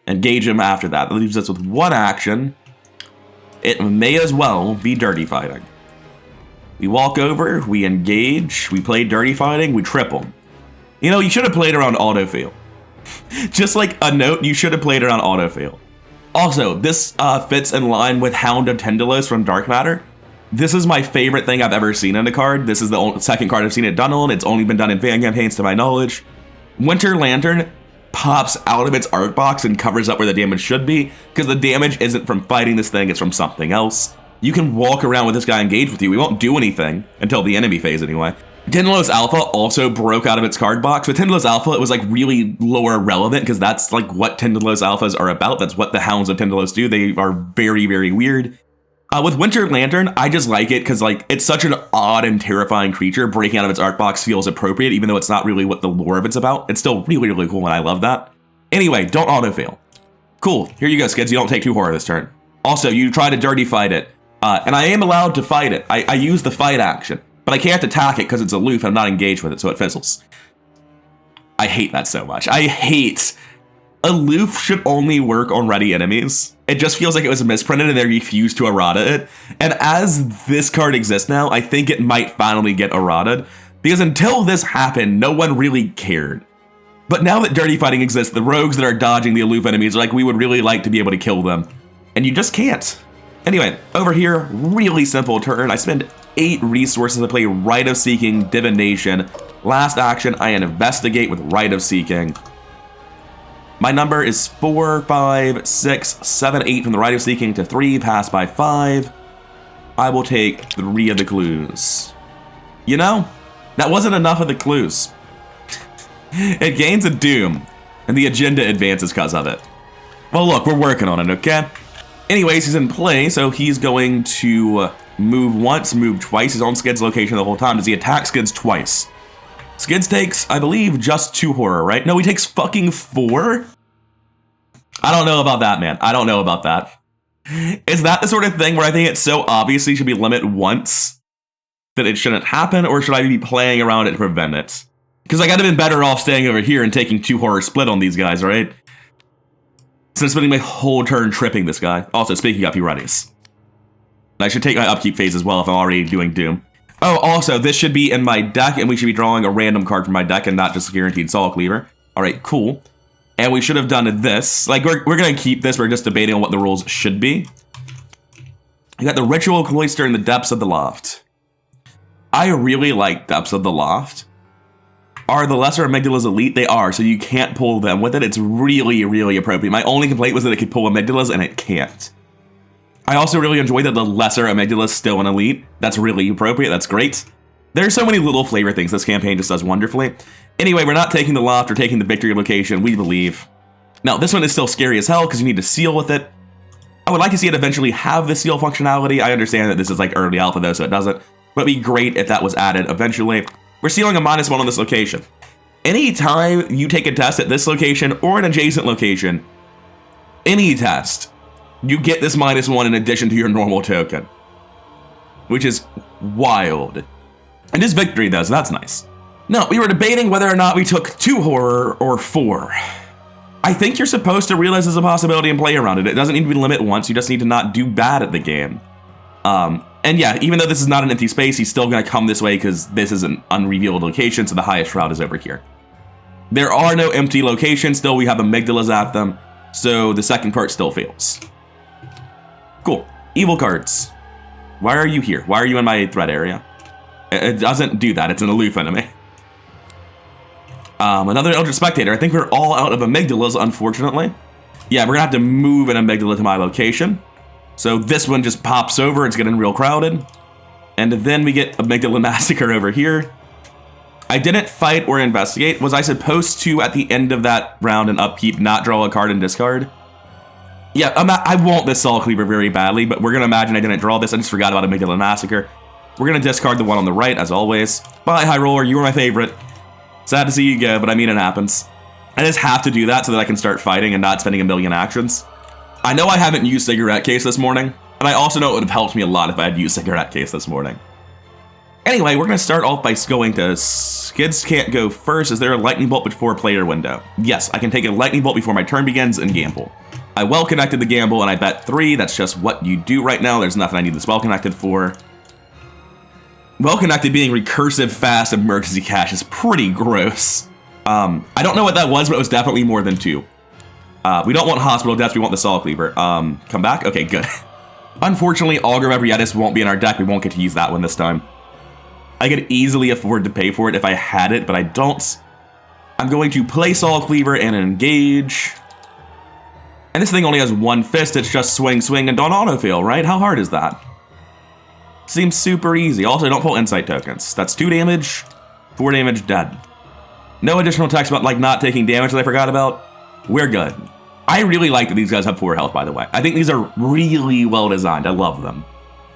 Engage him after that. That leaves us with 1 action. It may as well be Dirty Fighting. We walk over, we engage, we play Dirty Fighting, we trip him. You know, you should have played around autofill. Just like a note, you should have played around autofill. Also, this fits in line with Hound of Tendalos from Dark Matter. This is my favorite thing I've ever seen in a card. This is the second card I've seen it done on. It's only been done in fan campaigns to my knowledge. Winter Lantern pops out of its art box and covers up where the damage should be, because the damage isn't from fighting this thing, it's from something else. You can walk around with this guy engaged with you. We won't do anything until the enemy phase anyway. Tendalos Alpha also broke out of its card box. With Tendalos Alpha, it was like really lore relevant because that's like what Tendalos Alphas are about. That's what the Hounds of Tendalos do. They are very, very weird. With Winter Lantern, I just like it because like it's such an odd and terrifying creature. Breaking out of its art box feels appropriate, even though it's not really what the lore of it's about. It's still really, really cool, and I love that. Anyway, don't auto-fail. Cool, here you go, Skids. You don't take 2 horror this turn. Also, you try to dirty fight it. And I am allowed to fight it. I use the fight action, but I can't attack it because it's aloof and I'm not engaged with it, so it fizzles. I hate that so much. I hate... Aloof should only work on ready enemies. It just feels like it was misprinted and they refused to errata it. And as this card exists now, I think it might finally get errataed. Because until this happened, no one really cared. But now that Dirty Fighting exists, the rogues that are dodging the aloof enemies are like, we would really like to be able to kill them. And you just can't. Anyway, over here, really simple turn. I spend 8 resources to play Rite of Seeking, Divination. Last action, I investigate with Rite of Seeking. My number is 4, 5, 6, 7, 8 from the Rite of Seeking to 3, pass by 5. I will take 3 of the clues. You know, that wasn't enough of the clues. It gains a Doom, and the agenda advances because of it. Well, look, we're working on it, okay? Anyways, he's in play, so he's going to Move once, move twice. He's on Skids' location the whole time. Does he attack Skids twice? Skids takes, I believe, just 2 horror, right? No, he takes fucking 4? I don't know about that, man. I don't know about that. Is that the sort of thing where I think it's so obviously should be limit once that it shouldn't happen, or should I be playing around it to prevent it? Because I gotta been better off staying over here and taking 2 horror split on these guys, right? Instead of spending my whole turn tripping this guy. Also, speaking of, he readies. I should take my upkeep phase as well if I'm already doing Doom. Oh, also, this should be in my deck, and we should be drawing a random card from my deck and not just a guaranteed Soul Cleaver. Alright, cool. And we should have done this. Like, we're going to keep this. We're just debating on what the rules should be. You got the Ritual Cloister in the Depths of the Loft. I really like Depths of the Loft. Are the Lesser Amygdalas elite? They are, so you can't pull them with it. It's really, really appropriate. My only complaint was that it could pull Amygdalas, and it can't. I also really enjoy that the Lesser Amygdala is still an elite. That's really appropriate. That's great. There's so many little flavor things this campaign just does wonderfully. Anyway, we're not taking the Loft or taking the Victory location, we believe. Now, this one is still scary as hell because you need to seal with it. I would like to see it eventually have the seal functionality. I understand that this is like early alpha though, so it doesn't. But it'd be great if that was added eventually. We're sealing a -1 on this location. Anytime you take a test at this location or an adjacent location, any test, you get this -1 in addition to your normal token. Which is wild. And it's Victory though, so that's nice. No, we were debating whether or not we took 2 horror or 4. I think you're supposed to realize there's a possibility and play around it. It doesn't need to be limit once, you just need to not do bad at the game. And yeah, even though this is not an empty space, he's still gonna come this way because this is an unrevealed location, so the highest route is over here. There are no empty locations, still we have amygdalas at them, so the second part still fails. Cool. Evil cards. Why are you here? Why are you in my threat area? It doesn't do that, it's an aloof enemy. Another Eldritch Spectator. I think we're all out of amygdalas, unfortunately. Yeah, we're gonna have to move an amygdala to my location. So this one just pops over, it's getting real crowded. And then we get Amygdala Massacre over here. I didn't fight or investigate. Was I supposed to, at the end of that round and upkeep, not draw a card and discard? Yeah, I want this Soul Cleaver very badly, but we're gonna imagine I didn't draw this. I just forgot about Amygdala Massacre. We're gonna discard the one on the right, as always. Bye, High Roller, you were my favorite. Sad to see you go, but I mean it happens. I just have to do that so that I can start fighting and not spending a million actions. I know I haven't used Cigarette Case this morning, and I also know it would have helped me a lot if I had used Cigarette Case this morning. Anyway, we're going to start off by going to Skids can't go first. Is there a Lightning Bolt before player window? Yes, I can take a Lightning Bolt before my turn begins and gamble. I well connected the gamble and I bet 3. That's just what you do right now. There's nothing I need this well connected for. Well connected being recursive fast emergency cash is pretty gross. I don't know what that was, but it was definitely more than 2. We don't want hospital deaths, we want the Soul Cleaver. Come back? Okay, good. Unfortunately, Augur Ebrietis won't be in our deck. We won't get to use that one this time. I could easily afford to pay for it if I had it, but I don't. I'm going to play Soul Cleaver and engage. And this thing only has 1 fist. It's just swing, swing, and don't autofail, right? How hard is that? Seems super easy. Also, don't pull insight tokens. That's 2 damage, 4 damage, dead. No additional text about like not taking damage that I forgot about. We're good. I really like that these guys have 4 health, by the way. I think these are really well designed. I love them.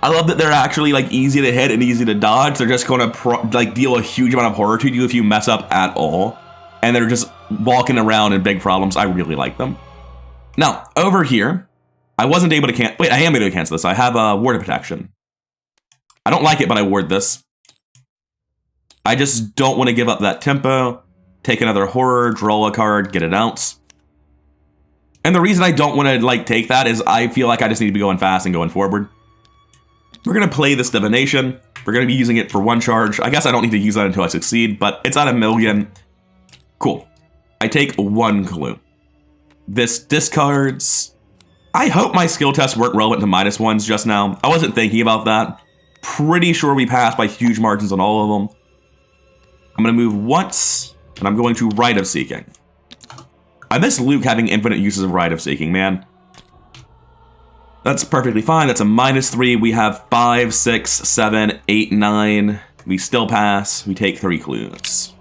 I love that they're actually like easy to hit and easy to dodge. They're just going to like deal a huge amount of horror to you if you mess up at all. And they're just walking around in big problems. I really like them. Now, over here, I wasn't able to cancel. Wait, I am able to cancel this. I have a ward of protection. I don't like it, but I ward this. I just don't want to give up that tempo. Take another horror, draw a card, get it out. And the reason I don't want to like take that is I feel like I just need to be going fast and going forward. We're going to play this Divination. We're going to be using it for 1 charge. I guess I don't need to use that until I succeed, but it's at 1,000,000. Cool. I take 1 clue. This discards. I hope my skill tests weren't relevant to -1s just now. I wasn't thinking about that. Pretty sure we passed by huge margins on all of them. I'm going to move once, and I'm going to Rite of Seeking. I miss Luke having infinite uses of Rite of Seeking, man. That's perfectly fine. That's a -3. We have 5, 6, 7, 8, 9. We still pass. We take 3 clues.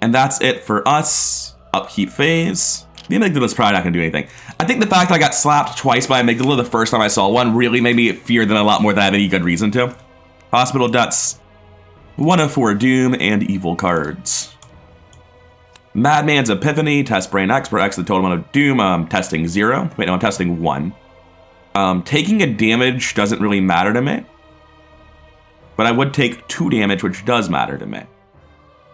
And that's it for us. Upkeep phase. The amygdala's probably not going to do anything. I think the fact that I got slapped twice by amygdala the first time I saw one really made me fear them a lot more than I have any good reason to. Hospital Debts, 104 Doom, and Evil cards. Madman's Epiphany, test Brain Expert, X the total amount of Doom, testing 0. Wait, no, I'm testing 1. Taking a damage doesn't really matter to me. But I would take 2 damage, which does matter to me.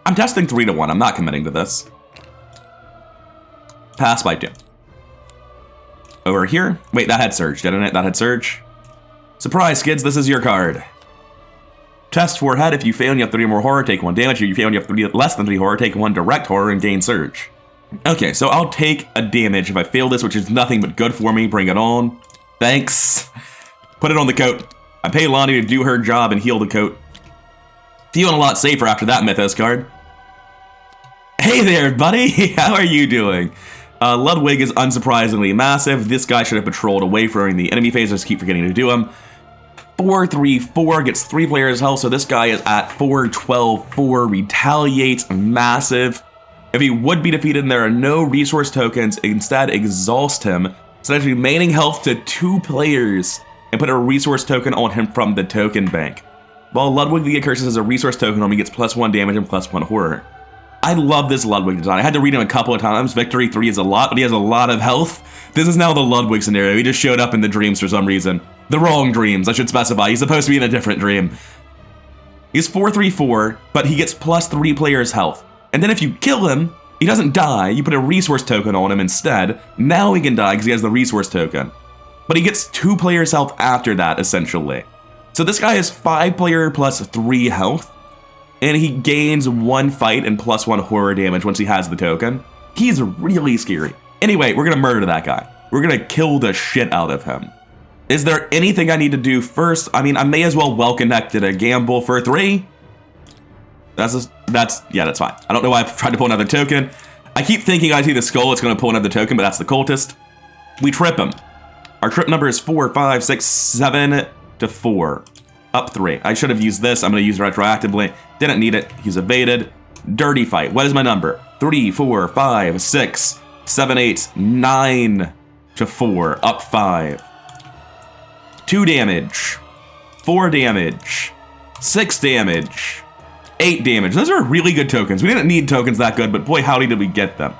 I'm testing 3 to 1, I'm not committing to this. Pass by 2. Over here. Wait, that had Surge, didn't it? That had Surge. Surprise, Skids, this is your card. Test 4 head. If you fail and you have 3 or more horror, take 1 damage. If you fail and you have less than 3 horror, take 1 direct horror and gain Surge. Okay, so I'll take a damage if I fail this, which is nothing but good for me. Bring it on. Thanks. Put it on the coat. I pay Lonnie to do her job and heal the coat. Feeling a lot safer after that Mythos card. Hey there, buddy. How are you doing? Ludwig is unsurprisingly massive. This guy should have patrolled away during the enemy phase. I just keep forgetting to do him. 4-3-4 gets 3 players health, so this guy is at 4-12-4. Retaliates, massive. If he would be defeated and there are no resource tokens, instead exhaust him. So that's remaining health to 2 players and put a resource token on him from the token bank. While Ludwig the Accursed has a resource token on him, he gets +1 damage and +1 horror. I love this Ludwig design. I had to read him a couple of times. Victory 3 is a lot, but he has a lot of health. This is now the Ludwig scenario. He just showed up in the dreams for some reason. The wrong dreams, I should specify. He's supposed to be in a different dream. He's 4-3-4, but he gets +3 players health. And then if you kill him, he doesn't die. You put a resource token on him instead. Now he can die because he has the resource token. But he gets 2 players health after that, essentially. So this guy is 5 player +3 health. And he gains 1 fight and +1 horror damage once he has the token. He's really scary. Anyway, we're gonna murder that guy. We're gonna kill the shit out of him. Is there anything I need to do first? I mean, I may as well connected a gamble for 3. That's fine. I don't know why I tried to pull another token. I keep thinking I see the skull, it's gonna pull another token, but that's the cultist. We trip him. Our trip number is 4, 5, 6, 7 to 4. Up 3. I should have used this. I'm going to use it retroactively. Didn't need it. He's evaded. Dirty fight. What is my number? 3, 4, 5, 6, 7, 8, 9 to 4. Up 5. 2 damage. 4 damage. 6 damage. 8 damage. Those are really good tokens. We didn't need tokens that good, but boy, howdy did we get them.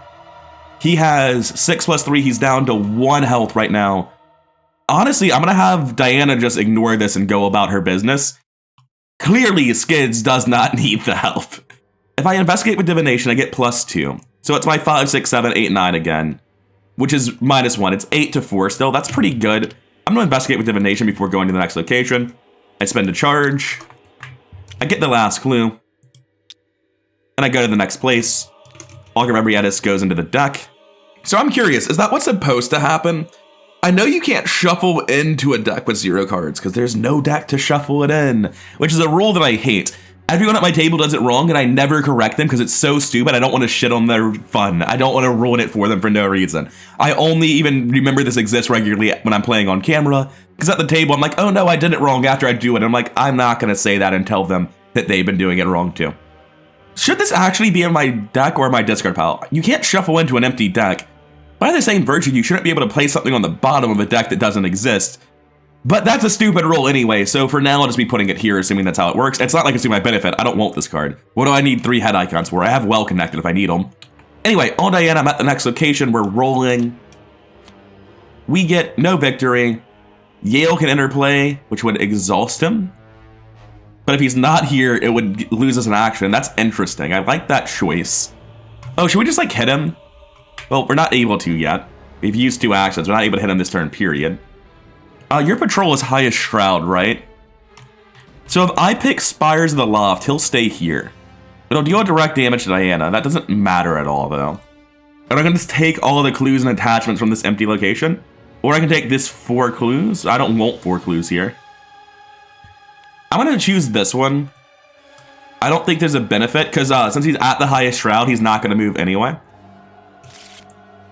He has 6 + 3. He's down to 1 health right now. Honestly, I'm going to have Diana just ignore this and go about her business. Clearly, Skids does not need the help. If I investigate with divination, I get +2. So it's my 5, 6, 7, 8, 9 again, which is -1. It's 8 to 4 still. That's pretty good. I'm going to investigate with divination before going to the next location. I spend a charge. I get the last clue. And I go to the next place. Augur Ebrietis goes into the deck. So I'm curious, is that what's supposed to happen? I know you can't shuffle into a deck with 0 cards because there's no deck to shuffle it in, which is a rule that I hate. Everyone at my table does it wrong and I never correct them because it's so stupid. I don't want to shit on their fun. I don't want to ruin it for them for no reason. I only even remember this exists regularly when I'm playing on camera because at the table I'm like, oh no, I did it wrong after I do it. And I'm like, I'm not going to say that and tell them that they've been doing it wrong too. Should this actually be in my deck or my discard pile? You can't shuffle into an empty deck. By the same virtue, you shouldn't be able to place something on the bottom of a deck that doesn't exist. But that's a stupid rule anyway, so for now I'll just be putting it here, assuming that's how it works. It's not like it's to my benefit. I don't want this card. What do I need 3 head icons for? I have well connected if I need them. Anyway, on Diana, I'm at the next location. We're rolling. We get no victory. Yale can enter play, which would exhaust him. But if he's not here, it would lose us an action. That's interesting. I like that choice. Oh, should we just like hit him? Well, we're not able to yet. We've used 2 actions. We're not able to hit him this turn, period. Your patrol is highest shroud, right? So if I pick Spires of the Loft, he'll stay here. It'll deal direct damage to Diana. That doesn't matter at all, though. And I can just take all of the clues and attachments from this empty location. Or I can take this 4 clues. I don't want 4 clues here. I'm going to choose this one. I don't think there's a benefit, because since he's at the highest shroud, he's not going to move anyway.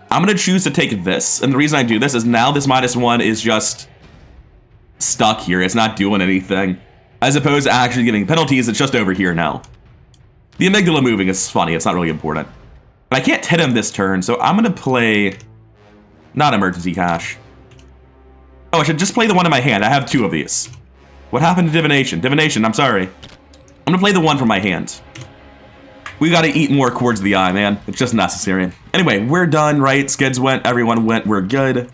I'm going to choose to take this, and the reason I do this is now this -1 is just stuck here. It's not doing anything. As opposed to actually giving penalties, it's just over here now. The amygdala moving is funny. It's not really important. But I can't hit him this turn, so I'm going to play... Not emergency cash. Oh, I should just play the one in my hand. I have 2 of these. What happened to divination? Divination, I'm sorry. I'm going to play the one from my hand. We got to eat more cords of the eye, man. It's just necessary. Anyway, we're done, right? Skids went, everyone went, we're good.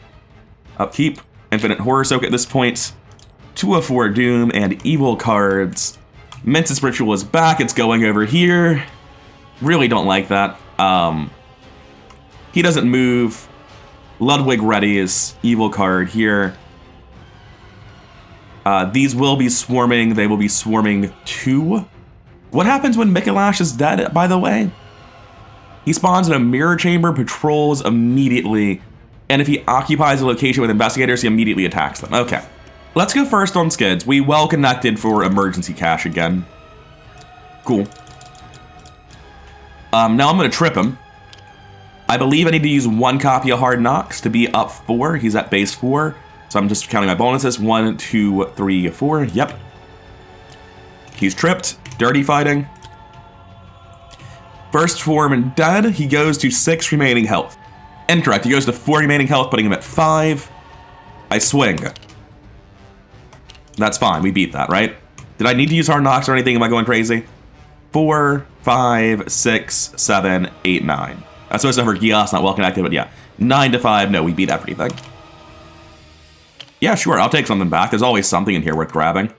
Upkeep, Infinite Horror Soak at this point. 2 of 4 Doom and Evil cards. Mensis Ritual is back, it's going over here. Really don't like that. He doesn't move. Ludwig readies, Evil card here. These will be swarming, they will be swarming 2. What happens when Mikolash is dead, by the way? He spawns in a mirror chamber, patrols immediately, and if he occupies a location with investigators, he immediately attacks them. Okay. Let's go first on Skids. We well connected for emergency cash again. Cool. Now I'm going to trip him. I believe I need to use 1 copy of Hard Knocks to be up 4. He's at base 4. So I'm just counting my bonuses. 1, 2, 3, 4. Yep. He's tripped. Dirty fighting. First form and dead. He goes to 6 remaining health. Incorrect. He goes to 4 remaining health, putting him at 5. I swing. That's fine. We beat that, right? Did I need to use Hard Knocks or anything? Am I going crazy? 4, 5, 6, 7, 8, 9. That's supposed to for Gios, not well connected, but yeah. 9 to 5. No, we beat everything. Yeah, sure. I'll take something back. There's always something in here worth grabbing.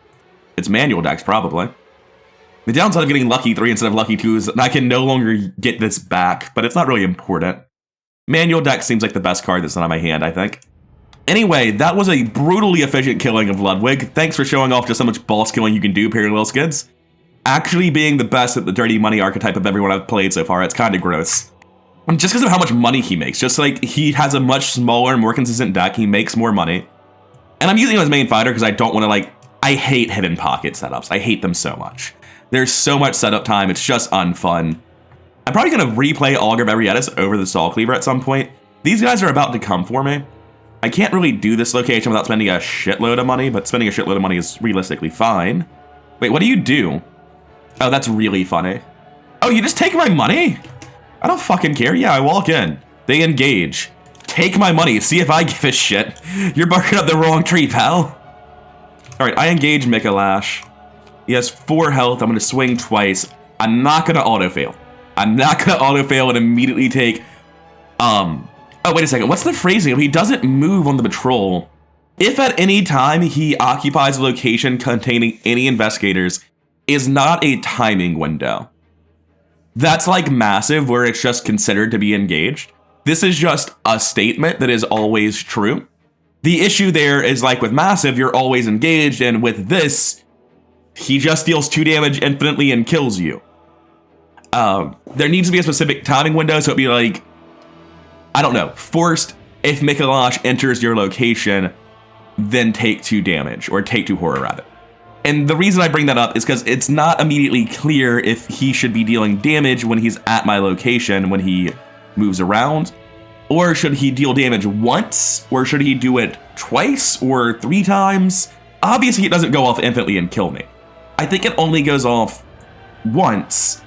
It's manual decks, probably. The downside of getting lucky 3 instead of lucky 2 is that I can no longer get this back, but it's not really important. Manual deck seems like the best card that's not on my hand, I think. Anyway, that was a brutally efficient killing of Ludwig. Thanks for showing off just how much boss killing you can do, Parallel Skids. Actually being the best at the dirty money archetype of everyone I've played so far, it's kind of gross. Just because of how much money he makes. Just like, he has a much smaller, more consistent deck, he makes more money. And I'm using him as main fighter because I don't want to, like... I hate hidden pocket setups. I hate them so much. There's so much setup time, it's just unfun. I'm probably going to replay Augur Varietis over the Soul Cleaver at some point. These guys are about to come for me. I can't really do this location without spending a shitload of money, but spending a shitload of money is realistically fine. Wait, what do you do? Oh, that's really funny. Oh, you just take my money? I don't fucking care. Yeah, I walk in. They engage. Take my money. See if I give a shit. You're barking up the wrong tree, pal. Alright, I engage Mikolash. He has 4 health. I'm going to swing twice. I'm not going to auto-fail. I'm not going to auto-fail and immediately take... Oh, wait a second. What's the phrasing? He doesn't move on the patrol. If at any time he occupies a location containing any investigators, is not a timing window. That's like massive, where it's just considered to be engaged. This is just a statement that is always true. The issue there is like with massive, you're always engaged, and with this, he just deals 2 damage infinitely and kills you. There needs to be a specific timing window, so it'd be like, I don't know, forced if Mikolash enters your location, then take 2 damage, or take 2 horror rather. And the reason I bring that up is because it's not immediately clear if he should be dealing damage when he's at my location, when he moves around, or should he deal damage once, or should he do it twice, or 3 times? Obviously, it doesn't go off infinitely and kill me. I think it only goes off once,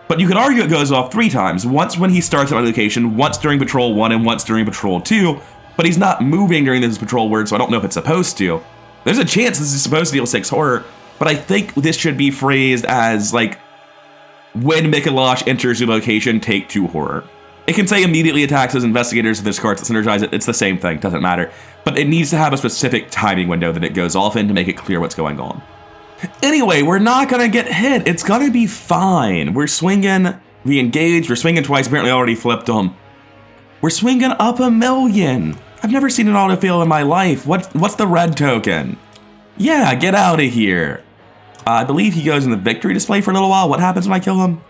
but you could argue it goes off 3 times. Once when he starts at my location, once during Patrol 1, and once during Patrol 2, but he's not moving during this Patrol word, so I don't know if it's supposed to. There's a chance this is supposed to deal 6 horror, but I think this should be phrased as, like, when Mikolash enters your location, take 2 horror. It can say immediately attacks those investigators if there's cards that synergize it. It's the same thing, doesn't matter. But it needs to have a specific timing window that it goes off in to make it clear what's going on. Anyway, we're not gonna get hit. It's gonna be fine. We're swinging, we engaged, we're swinging twice, apparently I already flipped them. We're swinging up 1,000,000. I've never seen an auto-fail in my life. What's the red token? Yeah, get out of here. I believe he goes in the victory display for a little while. What happens when I kill him?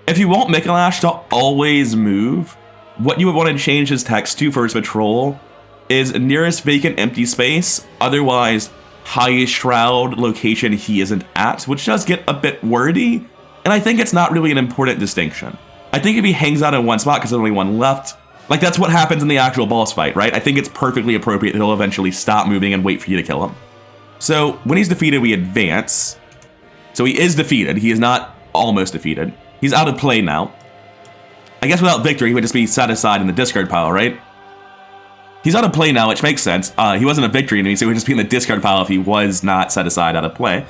If you want Mikolash to always move, what you would want to change his text to for his patrol is nearest vacant empty space, otherwise highest shroud location he isn't at, which does get a bit wordy, and I think it's not really an important distinction. I think if he hangs out in one spot because there's only one left, like that's what happens in the actual boss fight, right? I think it's perfectly appropriate that he'll eventually stop moving and wait for you to kill him. So when he's defeated, we advance. So he is defeated. He is not almost defeated. He's out of play now. I guess without victory, he would just be set aside in the discard pile, right? He's out of play now, which makes sense. He wasn't a victory enemy, so he would just be in the discard pile if he was not set aside out of play.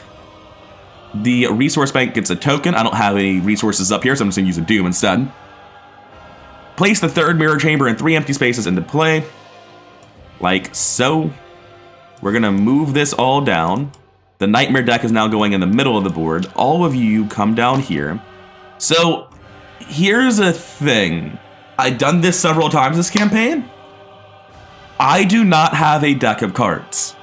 The resource bank gets a token. I don't have any resources up here, so I'm just going to use a Doom instead. Place the third mirror chamber and 3 empty spaces into play. Like so. We're going to move this all down. The Nightmare deck is now going in the middle of the board. All of you come down here. So, here's a thing. I've done this several times this campaign. I do not have a deck of cards.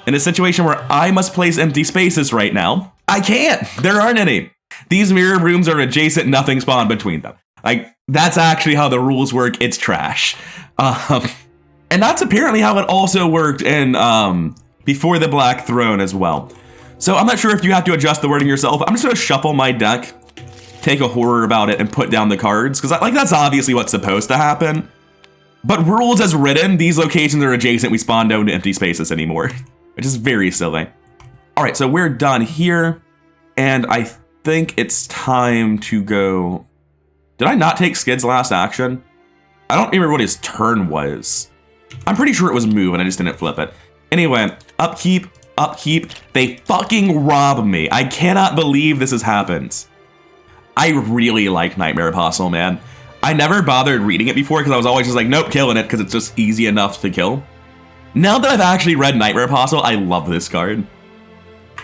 In a situation where I must place empty spaces right now, I can't. There aren't any. These mirror rooms are adjacent, nothing spawned between them. Like, that's actually how the rules work. It's trash. And that's apparently how it also worked in Before the Black Throne as well. So I'm not sure if you have to adjust the wording yourself. I'm just going to shuffle my deck, take a horror about it, and put down the cards. Because like that's obviously what's supposed to happen. But rules as written, these locations are adjacent. We spawn down to empty spaces anymore. Which is very silly. All right, so we're done here. And I think it's time to go... Did I not take Skids' last action? I don't remember what his turn was. I'm pretty sure it was move and I just didn't flip it. Anyway, upkeep, upkeep. They fucking rob me. I cannot believe this has happened. I really like Nightmare Apostle, man. I never bothered reading it before because I was always just like, nope, killing it because it's just easy enough to kill. Now that I've actually read Nightmare Apostle, I love this card.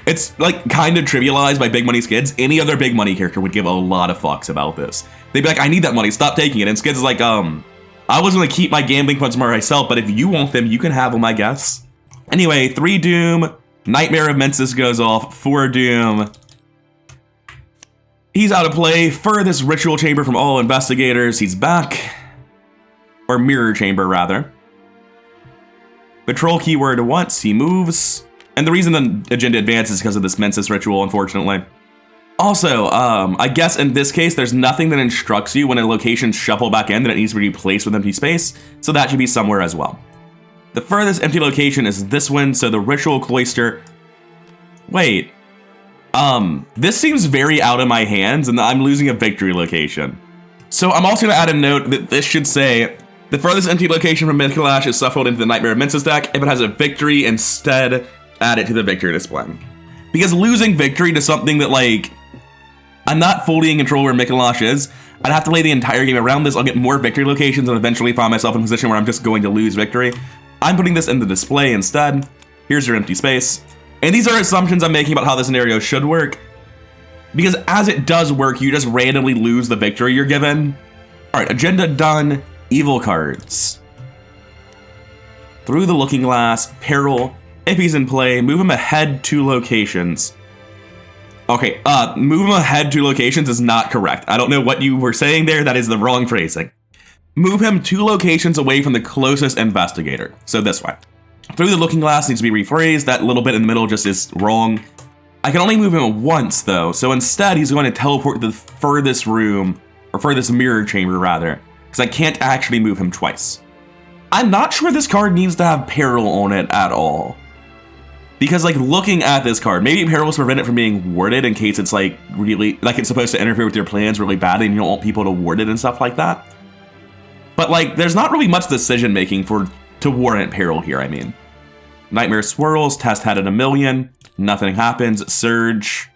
It's like kind of trivialized by big money Skids. Any other big money character would give a lot of fucks about this. They'd be like, I need that money, stop taking it. And Skids is like, I was gonna keep my gambling points for myself, but if you want them, you can have them, I guess. Anyway, 3 Doom, Nightmare of Mensis goes off, 4 Doom. He's out of play. Furthest Ritual Chamber from all investigators. He's back. Or Mirror Chamber, rather. Patrol keyword once, he moves. And the reason the agenda advances is because of this Mensis Ritual, unfortunately. Also, I guess in this case, there's nothing that instructs you when a location shuffle back in that it needs to be replaced with empty space, so that should be somewhere as well. The furthest empty location is this one, so the Ritual Cloister... Wait. This seems very out of my hands, and I'm losing a victory location. So I'm also going to add a note that this should say, the furthest empty location from Mythicalash is shuffled into the Nightmare of Mensis deck. If it has a victory, instead, add it to the victory display. Because losing victory to something that, like... I'm not fully in control where Mythicalash is. I'd have to lay the entire game around this. I'll get more victory locations and eventually find myself in a position where I'm just going to lose victory. I'm putting this in the display instead. Here's your empty space. And these are assumptions I'm making about how the scenario should work. Because as it does work, you just randomly lose the victory you're given. Alright, agenda done. Evil cards. Through the Looking Glass. Peril. If he's in play, move him ahead 2 locations. Okay, move him ahead 2 locations is not correct. I don't know what you were saying there. That is the wrong phrasing. Move him 2 locations away from the closest investigator. So this way. Through the Looking Glass needs to be rephrased. That little bit in the middle just is wrong. I can only move him once, though. So instead, he's going to teleport to the furthest room, or furthest mirror chamber, rather. Because I can't actually move him twice. I'm not sure this card needs to have Peril on it at all. Because, like, looking at this card, maybe Peril will prevent it from being warded in case it's, like, really, like, it's supposed to interfere with your plans really badly and you don't want people to ward it and stuff like that. But, like, there's not really much decision-making to warrant Peril here, I mean. Nightmare swirls, test had it a million, nothing happens, surge.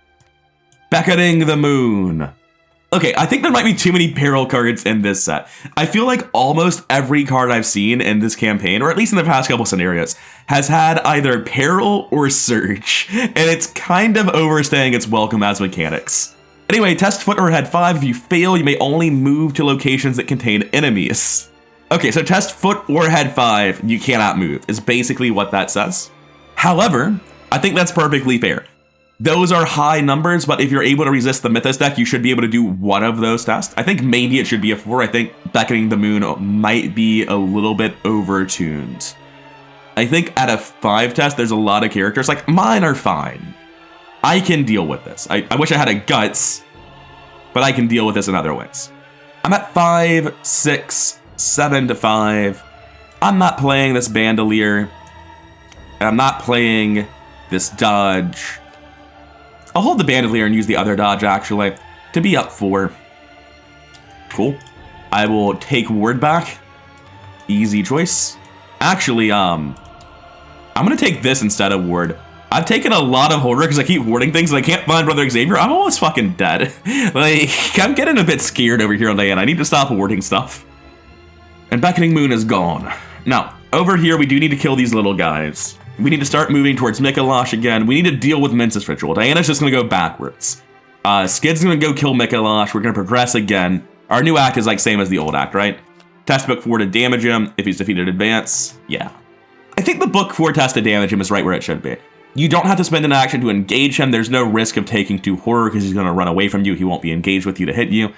Beckoning the moon. Okay, I think there might be too many Peril cards in this set. I feel like almost every card I've seen in this campaign, or at least in the past couple scenarios, has had either Peril or Surge, and it's kind of overstaying its welcome as mechanics. Anyway, test foot or head 5. If you fail, you may only move to locations that contain enemies. Okay, so test foot or head 5, you cannot move, is basically what that says. However, I think that's perfectly fair. Those are high numbers, but if you're able to resist the Mythos deck, you should be able to do one of those tests. I think maybe it should be a 4. I think Beckoning the Moon might be a little bit overtuned. I think at a 5 test, there's a lot of characters. Like, mine are fine. I can deal with this. I wish I had a Guts, but I can deal with this in other ways. I'm at 5, 6, 7 to 5. I'm not playing this Bandolier. And I'm not playing this Dodge. I'll hold the Bandolier and use the other dodge, actually, to be up 4. Cool. I will take Ward back. Easy choice. Actually, I'm gonna take this instead of Ward. I've taken a lot of Horror because I keep warding things and I can't find Brother Xavier. I'm almost fucking dead. Like, I'm getting a bit scared over here on Diana. I need to stop warding stuff. And Beckoning Moon is gone. Now, over here, we do need to kill these little guys. We need to start moving towards Mikolash again. We need to deal with Mensis Ritual. Diana's just going to go backwards. Skid's going to go kill Mikolash. We're going to progress again. Our new act is like same as the old act, right? Test book 4 to damage him. If he's defeated, advance. Yeah. I think the book 4 test to damage him is right where it should be. You don't have to spend an action to engage him. There's no risk of taking 2 Horror because he's going to run away from you. He won't be engaged with you to hit you.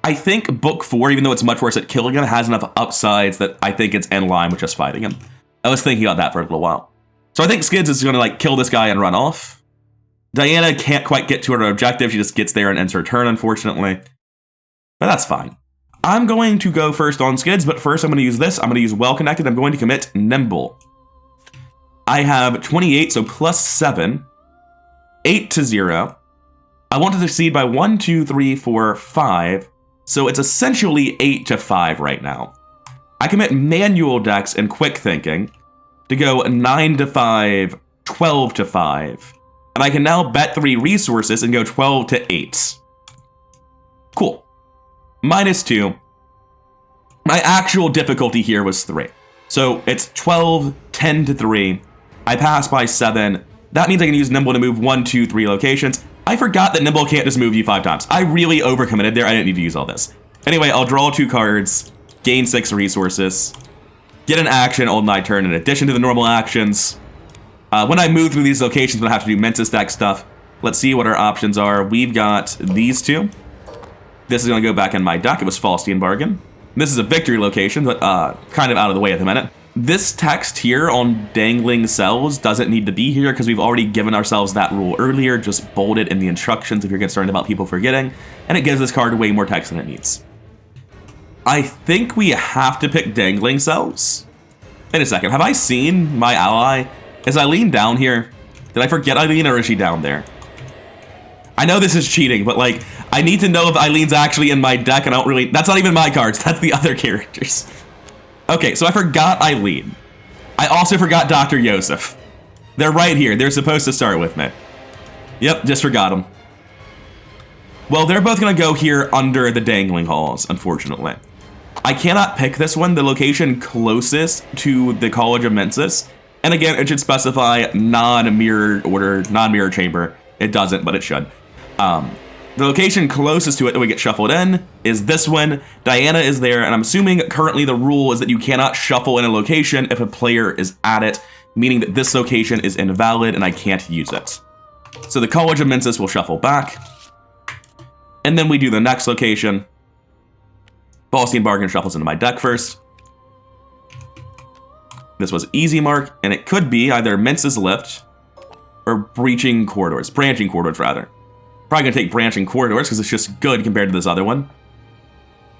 I think book 4, even though it's much worse at killing him, has enough upsides that I think it's in line with just fighting him. I was thinking about that for a little while. So I think Skids is going to like kill this guy and run off. Diana can't quite get to her objective. She just gets there and ends her turn, unfortunately. But that's fine. I'm going to go first on Skids, but first I'm going to use this. I'm going to use Well Connected. I'm going to commit Nimble. I have 28, so plus 7. 8 to 0. I want to succeed by 1, 2, 3, 4, 5. So it's essentially 8 to 5 right now. I commit Manual Dex and Quick Thinking to go 9 to 5, 12 to 5. And I can now bet 3 resources and go 12 to 8. Cool. Minus 2. My actual difficulty here was 3. So it's 12, 10 to 3. I pass by 7. That means I can use Nimble to move 1, 2, 3 locations. I forgot that Nimble can't just move you 5 times. I really overcommitted there. I didn't need to use all this. Anyway, I'll draw 2 cards, gain 6 resources, get an action on my turn in addition to the normal actions. When I move through these locations, I'm going to have to do Mensis deck stuff. Let's see what our options are. We've got these 2. This is going to go back in my deck. It was Faustian Bargain. This is a victory location, but kind of out of the way at the minute. This text here on dangling cells doesn't need to be here because we've already given ourselves that rule earlier. Just bold it in the instructions if you're concerned about people forgetting, and it gives this card way more text than it needs. I think we have to pick dangling cells. Wait a second, have I seen my ally? Is Eileen down here? Did I forget Eileen, or is she down there? I know this is cheating, but like, I need to know if Eileen's actually in my deck, and I don't really, that's not even my cards, that's the other characters. Okay, so I forgot Eileen. I also forgot Dr. Yosef. They're right here. They're supposed to start with me. Yep, just forgot them. Well, they're both going to go here under the dangling halls, unfortunately. I cannot pick this one, the location closest to the College of Mensis. And again, it should specify non-mirror order, non-mirror chamber. It doesn't, but it should. The location closest to it that we get shuffled in is this one. Diana is there, and I'm assuming currently the rule is that you cannot shuffle in a location if a player is at it, meaning that this location is invalid and I can't use it. So the College of Mensis will shuffle back, and then we do the next location. Faustian Bargain shuffles into my deck first. This was Easy Mark, and it could be either Mensis Lift or Branching Corridors, rather. Probably gonna take Branching Corridors because it's just good compared to this other one.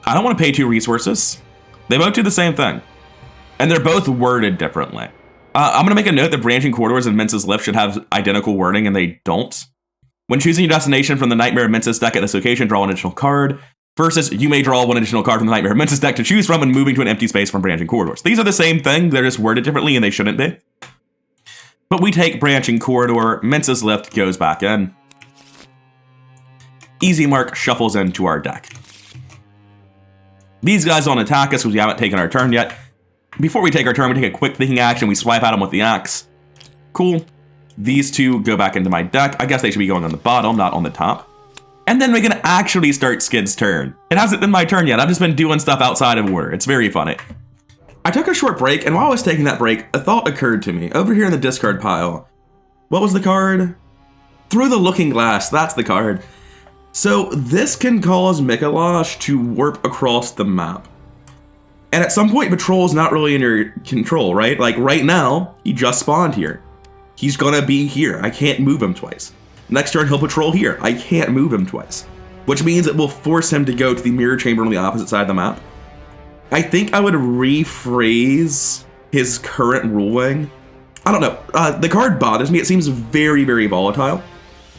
I don't want to pay 2 resources. They both do the same thing. And they're both worded differently. I'm gonna make a note that Branching Corridors and Mensis Lift should have identical wording, and they don't. When choosing your destination from the Nightmare of Mensis deck at this location, draw an additional card. Versus, you may draw 1 additional card from the Nightmare of Mensis deck to choose from and moving to an empty space from Branching Corridors. These are the same thing, they're just worded differently and they shouldn't be. But we take Branching Corridor, Mensis Lift goes back in. Easy Mark shuffles into our deck. These guys don't attack us because we haven't taken our turn yet. Before we take our turn, we take a quick thinking action. We swipe at them with the axe. Cool. These 2 go back into my deck. I guess they should be going on the bottom, not on the top. And then we can actually start Skid's turn. It hasn't been my turn yet. I've just been doing stuff outside of order. It's very funny. I took a short break, and while I was taking that break, a thought occurred to me. Over here in the discard pile. What was the card? Through the Looking Glass. That's the card. So this can cause Mikolash to warp across the map. And at some point, Patrol's not really in your control, right? Like right now, he just spawned here. He's gonna be here. I can't move him twice. Next turn, he'll patrol here. I can't move him twice. Which means it will force him to go to the mirror chamber on the opposite side of the map. I think I would rephrase his current ruling. I don't know. The card bothers me. It seems very, very volatile.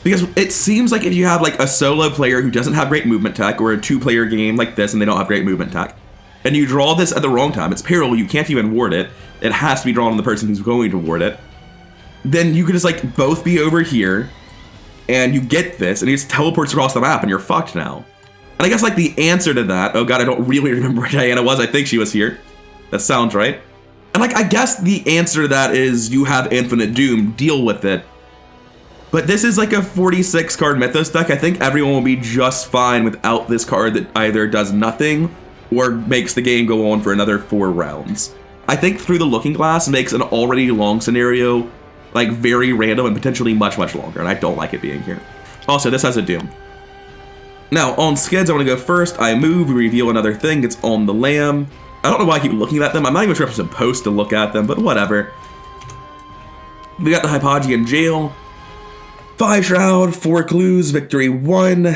Because it seems like if you have like a solo player who doesn't have great movement tech, or a 2-player game like this and they don't have great movement tech, and you draw this at the wrong time, it's peril, you can't even ward it, it has to be drawn on the person who's going to ward it, then you could just like both be over here, and you get this, and it just teleports across the map, and you're fucked now. And I guess like the answer to that, oh god, I don't really remember where Diana was, I think she was here. That sounds right. And like, I guess the answer to that is you have Infinite Doom, deal with it. But this is like a 46 card Mythos deck. I think everyone will be just fine without this card that either does nothing or makes the game go on for another 4 rounds. I think Through the Looking Glass makes an already long scenario like very random and potentially much, much longer, and I don't like it being here. Also, this has a Doom. Now, on Skids, I want to go first. I move, we reveal another thing. It's on the Lamb. I don't know why I keep looking at them. I'm not even sure if I'm supposed to look at them, but whatever. We got the Hypogean in jail. 5 Shroud, 4 Clues, Victory 1.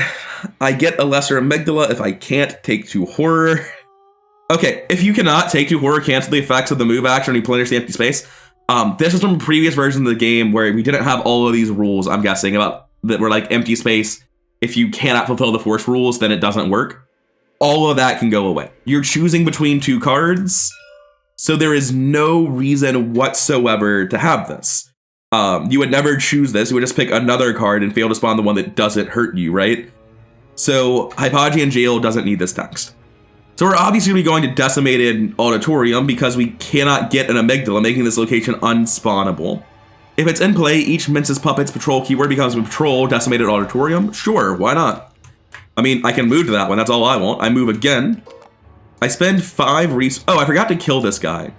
I get a Lesser Amygdala if I can't take 2 Horror. Okay, if you cannot take 2 Horror, cancel the effects of the move action, replenish the empty space. This is from a previous version of the game where we didn't have all of these rules, I'm guessing, about that were like empty space. If you cannot fulfill the force rules, then it doesn't work. All of that can go away. You're choosing between 2 cards, so there is no reason whatsoever to have this. You would never choose this, you would just pick another card and fail to spawn the one that doesn't hurt you, right? So Hypogean Jail doesn't need this text. So we're obviously going to Decimated Auditorium because we cannot get an Amygdala, making this location unspawnable. If it's in play, each Mince's Puppets patrol keyword becomes a patrol Decimated Auditorium. Sure, why not? I mean, I can move to that one, that's all I want. I move again. I spend 5 oh, I forgot to kill this guy.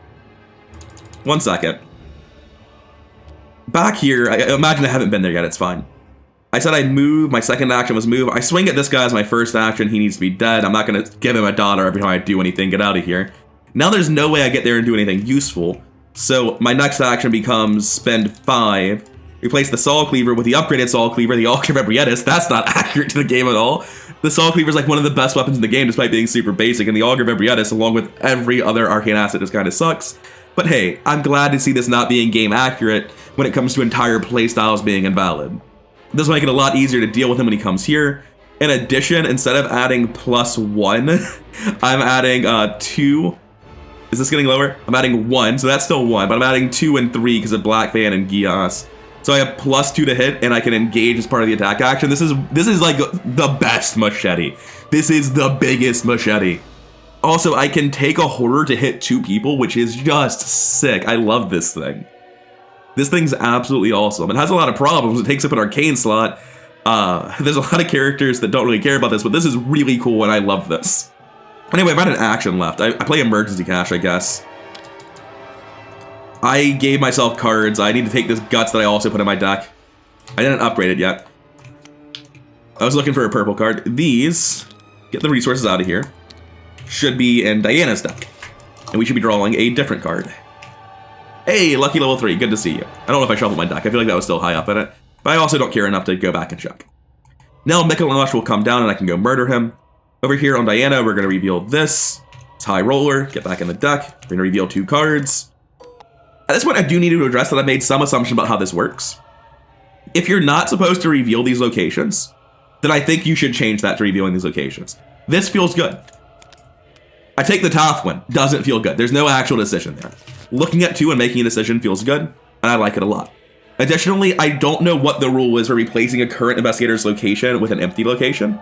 1 second. Back here, I imagine I haven't been there yet, it's fine. I said I'd move, my second action was move. I swing at this guy as my first action, he needs to be dead. I'm not gonna give him $1 every time I do anything, get out of here. Now there's no way I get there and do anything useful. So my next action becomes spend 5, replace the Saw Cleaver with the upgraded Saw Cleaver, the Augur Vebrietis. That's not accurate to the game at all. The Saw Cleaver is like one of the best weapons in the game despite being super basic, and the Augur Vebrietis, along with every other arcane asset, just kind of sucks. But hey, I'm glad to see this not being game accurate when it comes to entire playstyles being invalid. This will make it a lot easier to deal with him when he comes here. In addition, instead of adding +1, I'm adding 2. Is this getting lower? I'm adding 1, so that's still 1, but I'm adding 2 and 3 because of Black Fan and Gias. So I have +2 to hit, and I can engage as part of the attack action. This is like the best machete. This is the biggest machete. Also, I can take a Horror to hit 2 people, which is just sick. I love this thing. This thing's absolutely awesome. It has a lot of problems. It takes up an arcane slot. There's a lot of characters that don't really care about this, but this is really cool, and I love this. Anyway, I've got an action left. I play Emergency Cash, I guess. I gave myself cards. I need to take this Guts that I also put in my deck. I didn't upgrade it yet. I was looking for a purple card. These, get the resources out of here, should be in Diana's deck. And we should be drawing a different card. Hey, lucky level 3, good to see you. I don't know if I shuffled my deck. I feel like that was still high up in it. But I also don't care enough to go back and check. Now Mikalanush will come down and I can go murder him. Over here on Diana, we're going to reveal this. It's High Roller, get back in the deck. We're going to reveal 2 cards. At this point, I do need to address that I made some assumption about how this works. If you're not supposed to reveal these locations, then I think you should change that to revealing these locations. This feels good. I take the top one, doesn't feel good. There's no actual decision there. Looking at 2 and making a decision feels good, and I like it a lot. Additionally, I don't know what the rule is for replacing a current investigator's location with an empty location.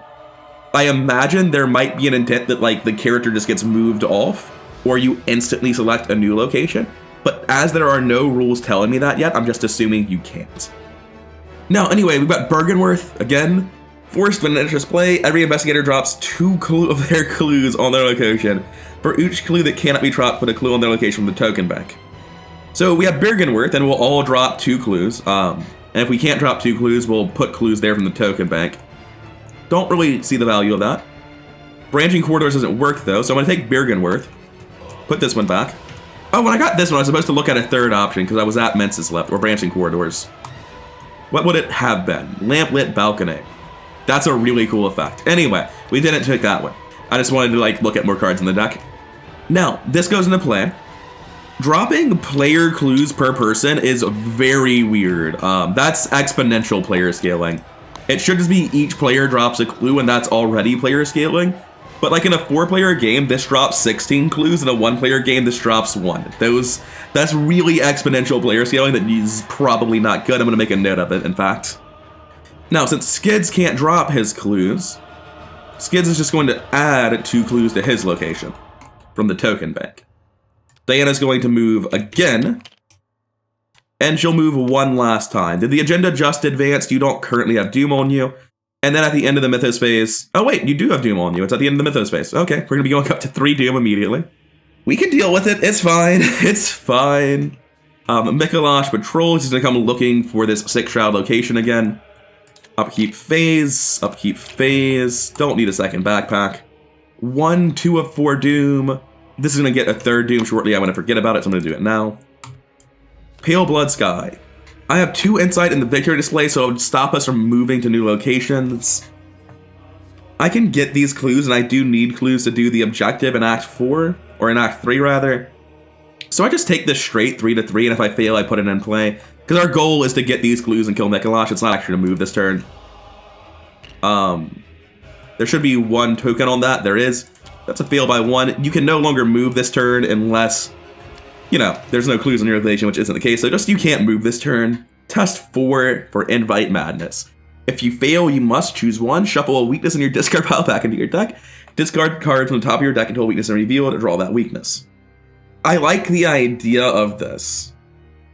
I imagine there might be an intent that like the character just gets moved off, or you instantly select a new location. But as there are no rules telling me that yet, I'm just assuming you can't. Now, anyway, we've got Bergenworth again. Forced when it enters play, every investigator drops 2 of their clues on their location. For each clue that cannot be dropped, put a clue on their location from the token bank. So we have Bergenworth, and we'll all drop 2 clues. And if we can't drop 2 clues, we'll put clues there from the token bank. Don't really see the value of that. Branching Corridors doesn't work, though, so I'm going to take Bergenworth. Put this one back. Oh, when I got this one, I was supposed to look at a third option, because I was at Menses left, or Branching Corridors. What would it have been? Lamplit Balcony. That's a really cool effect. Anyway, we didn't pick that one. I just wanted to like look at more cards in the deck. Now, this goes into play. Dropping player clues per person is very weird. That's exponential player scaling. It should just be each player drops a clue, and that's already player scaling. But like in a 4-player game, this drops 16 clues. In a 1-player game, this drops 1. That's really exponential player scaling that is probably not good. I'm going to make a note of it, in fact. Now, since Skids can't drop his clues, Skids is just going to add 2 clues to his location from the token bank. Diana's going to move again, and she'll move 1 last time. Did the agenda just advance? You don't currently have Doom on you. And then at the end of the Mythos phase... Oh wait, you do have Doom on you. It's at the end of the Mythos phase. Okay, we're going to be going up to 3 Doom immediately. We can deal with it. It's fine. It's fine. Mikolash patrols. He's going to come looking for this 6-shroud location again. Upkeep phase. Upkeep phase. Don't need a second backpack. 1, 2 of 4 Doom. This is going to get a 3rd Doom shortly. I'm going to forget about it, so I'm going to do it now. Pale Blood Sky. I have 2 insight in the victory display, so it would stop us from moving to new locations. I can get these clues, and I do need clues to do the objective in Act 4, or in Act 3 rather. So I just take this straight 3 to 3, and if I fail, I put it in play. Because our goal is to get these clues and kill Mikolash. It's not actually to move this turn. There should be 1 token on that. There is. That's a fail by 1. You can no longer move this turn unless... You know, there's no clues in your location, which isn't the case, so just you can't move this turn. Test 4 for Invite Madness. If you fail, you must choose 1, shuffle a weakness in your discard pile back into your deck, discard a card from the top of your deck until a weakness is revealed, and draw that weakness. I like the idea of this.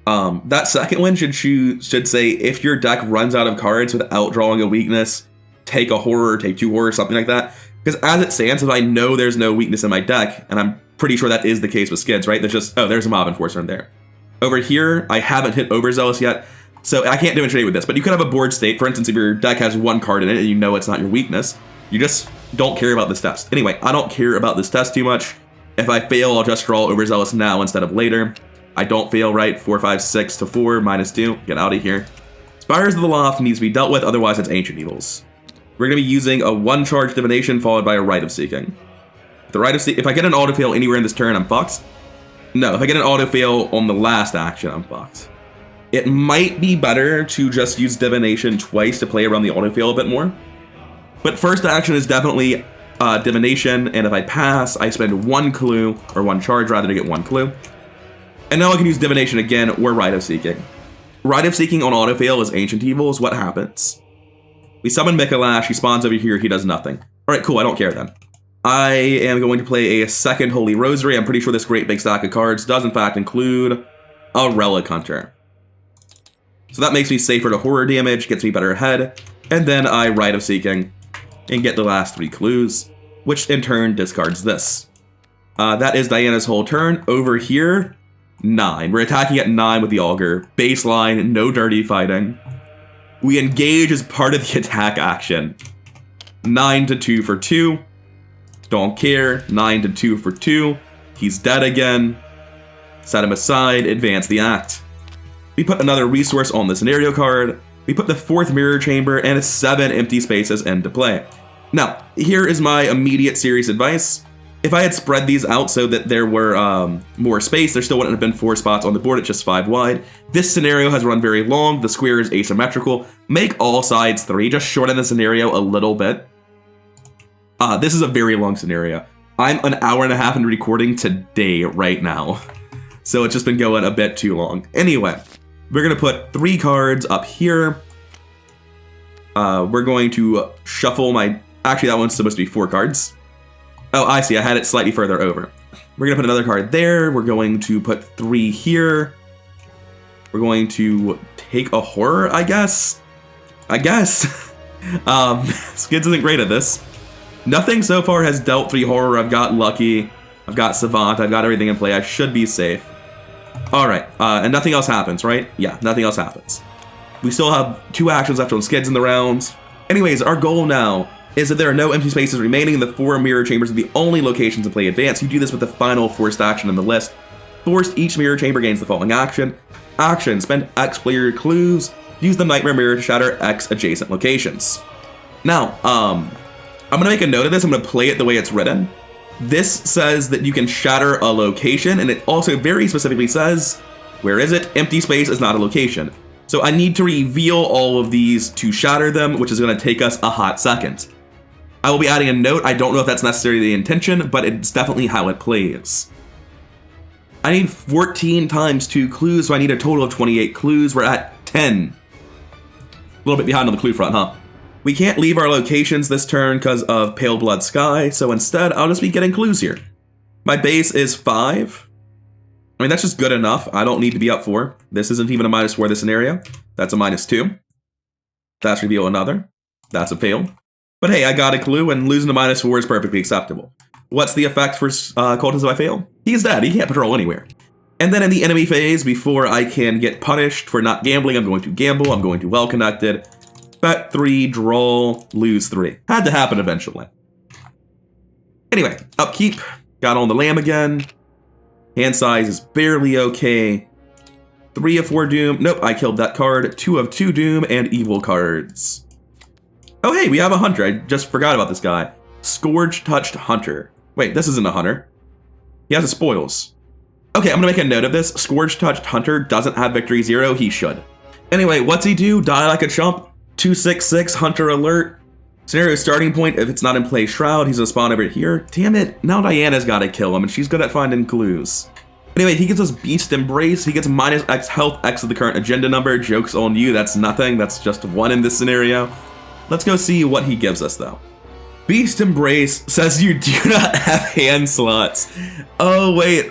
That second one should say, if your deck runs out of cards without drawing a weakness, take a horror, take 2 horror, something like that. Because as it stands, if I know there's no weakness in my deck, and I'm pretty sure that is the case with Skids, right? There's just, oh, there's a Mob Enforcer in there. Over here, I haven't hit Overzealous yet, so I can't demonstrate with this, but you could have a board state. For instance, if your deck has 1 card in it and you know it's not your weakness, you just don't care about this test. Anyway, I don't care about this test too much. If I fail, I'll just draw Overzealous now instead of later. I don't fail, right? 4, 5, 6 to 4, -2. Get out of here. Spires of the Loft needs to be dealt with, otherwise it's Ancient Evils. We're going to be using a 1-charge Divination followed by a Rite of Seeking. If I get an auto-fail anywhere in this turn, I'm fucked. No, if I get an auto-fail on the last action, I'm fucked. It might be better to just use Divination twice to play around the auto-fail a bit more. But first action is definitely Divination, and if I pass, I spend 1 clue, or 1 charge rather, to get 1 clue. And now I can use Divination again, or Rite of Seeking. Rite of Seeking on auto-fail is Ancient Evils. What happens? We summon Mikolash, he spawns over here, he does nothing. Alright, cool, I don't care then. I am going to play a second Holy Rosary. I'm pretty sure this great big stack of cards does in fact include a Relic Hunter. So that makes me safer to horror damage, gets me better ahead, and then I Rite of Seeking and get the last 3 clues, which in turn discards this. That is Diana's whole turn. Over here, 9. We're attacking at 9 with the Augur. Baseline, no dirty fighting. We engage as part of the attack action. 9 to 2 for 2. Don't care. 9 to 2 for 2. He's dead again. Set him aside. Advance the act. We put another resource on the scenario card. We put the 4th Mirror Chamber and 7 empty spaces into play. Now, here is my immediate serious advice. If I had spread these out so that there were more space, there still wouldn't have been 4 spots on the board, it's just 5 wide. This scenario has run very long, the square is asymmetrical. Make all sides 3, just shorten the scenario a little bit. This is a very long scenario. I'm an hour and a half into recording today, right now. So it's just been going a bit too long. Anyway, we're gonna put 3 cards up here. We're going to shuffle my, actually that one's supposed to be 4 cards. Oh, I see, I had it slightly further over. We're gonna put another card there. We're going to put 3 here. We're going to take a horror, I guess. Skids isn't great at this. Nothing so far has dealt 3 horror. I've got Lucky, I've got Savant, I've got everything in play. I should be safe. Alright, and nothing else happens, right? Yeah, nothing else happens. We still have 2 actions left on Skids in the round. Anyways, our goal now is that there are no empty spaces remaining. The 4 mirror chambers are the only locations to play advance. You do this with the final forced action in the list. Forced, each mirror chamber gains the following action. Action, spend X player clues. Use the Nightmare Mirror to shatter X adjacent locations. Now, I'm gonna make a note of this. I'm gonna play it the way it's written. This says that you can shatter a location, and it also very specifically says, where is it? Empty space is not a location. So I need to reveal all of these to shatter them, which is going to take us a hot second. I will be adding a note. I don't know if that's necessarily the intention, but it's definitely how it plays. I need 14 times 2 clues, so I need a total of 28 clues. We're at 10. A little bit behind on the clue front, huh? We can't leave our locations this turn because of Pale Blood Sky, so instead I'll just be getting clues here. My base is 5. I mean, that's just good enough. I don't need to be up 4. This isn't even a -4 this scenario. That's a -2. That's reveal another. That's a fail. But hey, I got a clue, and losing to -4 is perfectly acceptable. What's the effect for Cultist if I fail? He's dead. He can't patrol anywhere. And then in the enemy phase, before I can get punished for not gambling, I'm going to gamble. I'm going to well connected. Bet 3, draw, lose 3. Had to happen eventually. Anyway, upkeep. Got on the lamb again. Hand size is barely okay. 3 of 4 doom. Nope, I killed that card. 2 of 2 doom and evil cards. Oh hey, we have a hunter. I just forgot about this guy. Scourge Touched Hunter. Wait, this isn't a hunter. He has a spoils. Okay, I'm gonna make a note of this. Scourge Touched Hunter doesn't have victory 0. He should. Anyway, what's he do? Die like a chump? 2/6/6 Hunter alert. Scenario starting point. If it's not in play Shroud, he's gonna spawn over here. Damn it! Now Diana's gotta kill him, and she's good at finding clues. Anyway, he gets us Beast Embrace. He gets -X health, X of the current agenda number. Joke's on you. That's nothing. That's just 1 in this scenario. Let's go see what he gives us though. Beast Embrace says you do not have hand slots. Oh wait,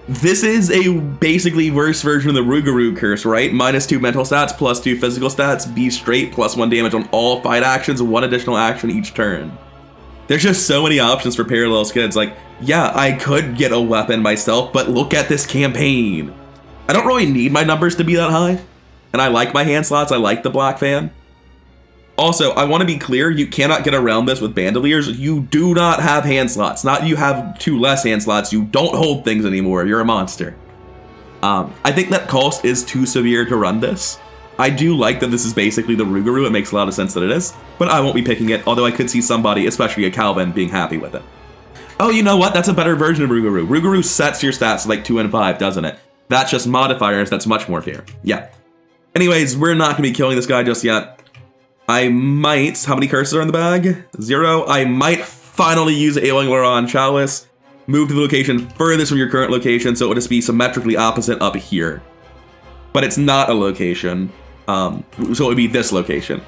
this is a basically worse version of the Rougarou curse, right? -2 mental stats, +2 physical stats, be straight, +1 damage on all fight actions, 1 additional action each turn. There's just so many options for parallel skids. Like, yeah, I could get a weapon myself, but look at this campaign. I don't really need my numbers to be that high, and I like my hand slots. I like the Black Fan. Also, I want to be clear, you cannot get around this with Bandoliers. You do not have hand slots. Not you have 2 less hand slots. You don't hold things anymore. You're a monster. I think that cost is too severe to run this. I do like that this is basically the Rougarou. It makes a lot of sense that it is. But I won't be picking it, although I could see somebody, especially a Calvin, being happy with it. Oh, you know what? That's a better version of Rougarou. Rougarou sets your stats to like 2 and 5, doesn't it? That's just modifiers. That's much more fair. Yeah. Anyways, we're not going to be killing this guy just yet. I might, how many curses are in the bag? 0. I might finally use Ailing Laron Chalice, move to the location furthest from your current location, so it would just be symmetrically opposite up here. But it's not a location, so it would be this location.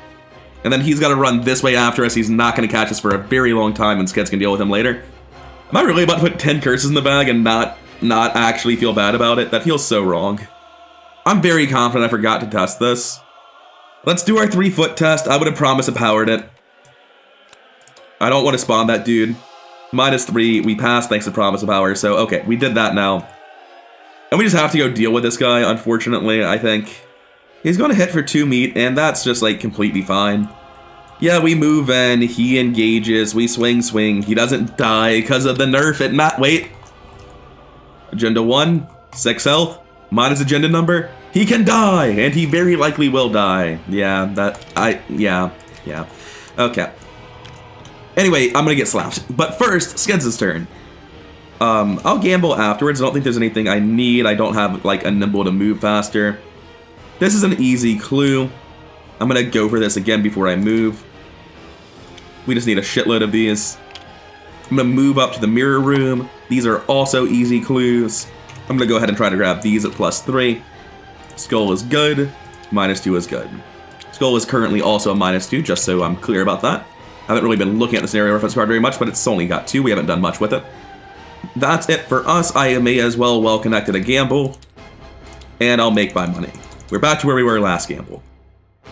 And then he's got to run this way after us. He's not going to catch us for a very long time, and Skids can deal with him later. Am I really about to put 10 curses in the bag and not actually feel bad about it? That feels so wrong. I'm very confident I forgot to test this. Let's do our 3-foot test. I would have promised I powered it. I don't want to spawn that dude. -3, we passed thanks to promise of power, so okay, we did that now. And we just have to go deal with this guy, unfortunately, I think. He's going to hit for 2 meat, and that's just like completely fine. Yeah, we move in, he engages, we swing, he doesn't die because of the nerf at wait. Agenda 1, 6 health, minus agenda number. He can die, and he very likely will die. Yeah, yeah. Okay. Anyway, I'm gonna get slapped. But first, Skids' turn. I'll gamble afterwards. I don't think there's anything I need. I don't have, like, a nimble to move faster. This is an easy clue. I'm gonna go for this again before I move. We just need a shitload of these. I'm gonna move up to the mirror room. These are also easy clues. I'm gonna go ahead and try to grab these at +3. Skull is good, -2 is good. Skull is currently also a -2, just so I'm clear about that. I haven't really been looking at the scenario reference card very much, but it's only got 2, we haven't done much with it. That's it for us. I may as well connected a gamble, and I'll make my money. We're back to where we were last gamble.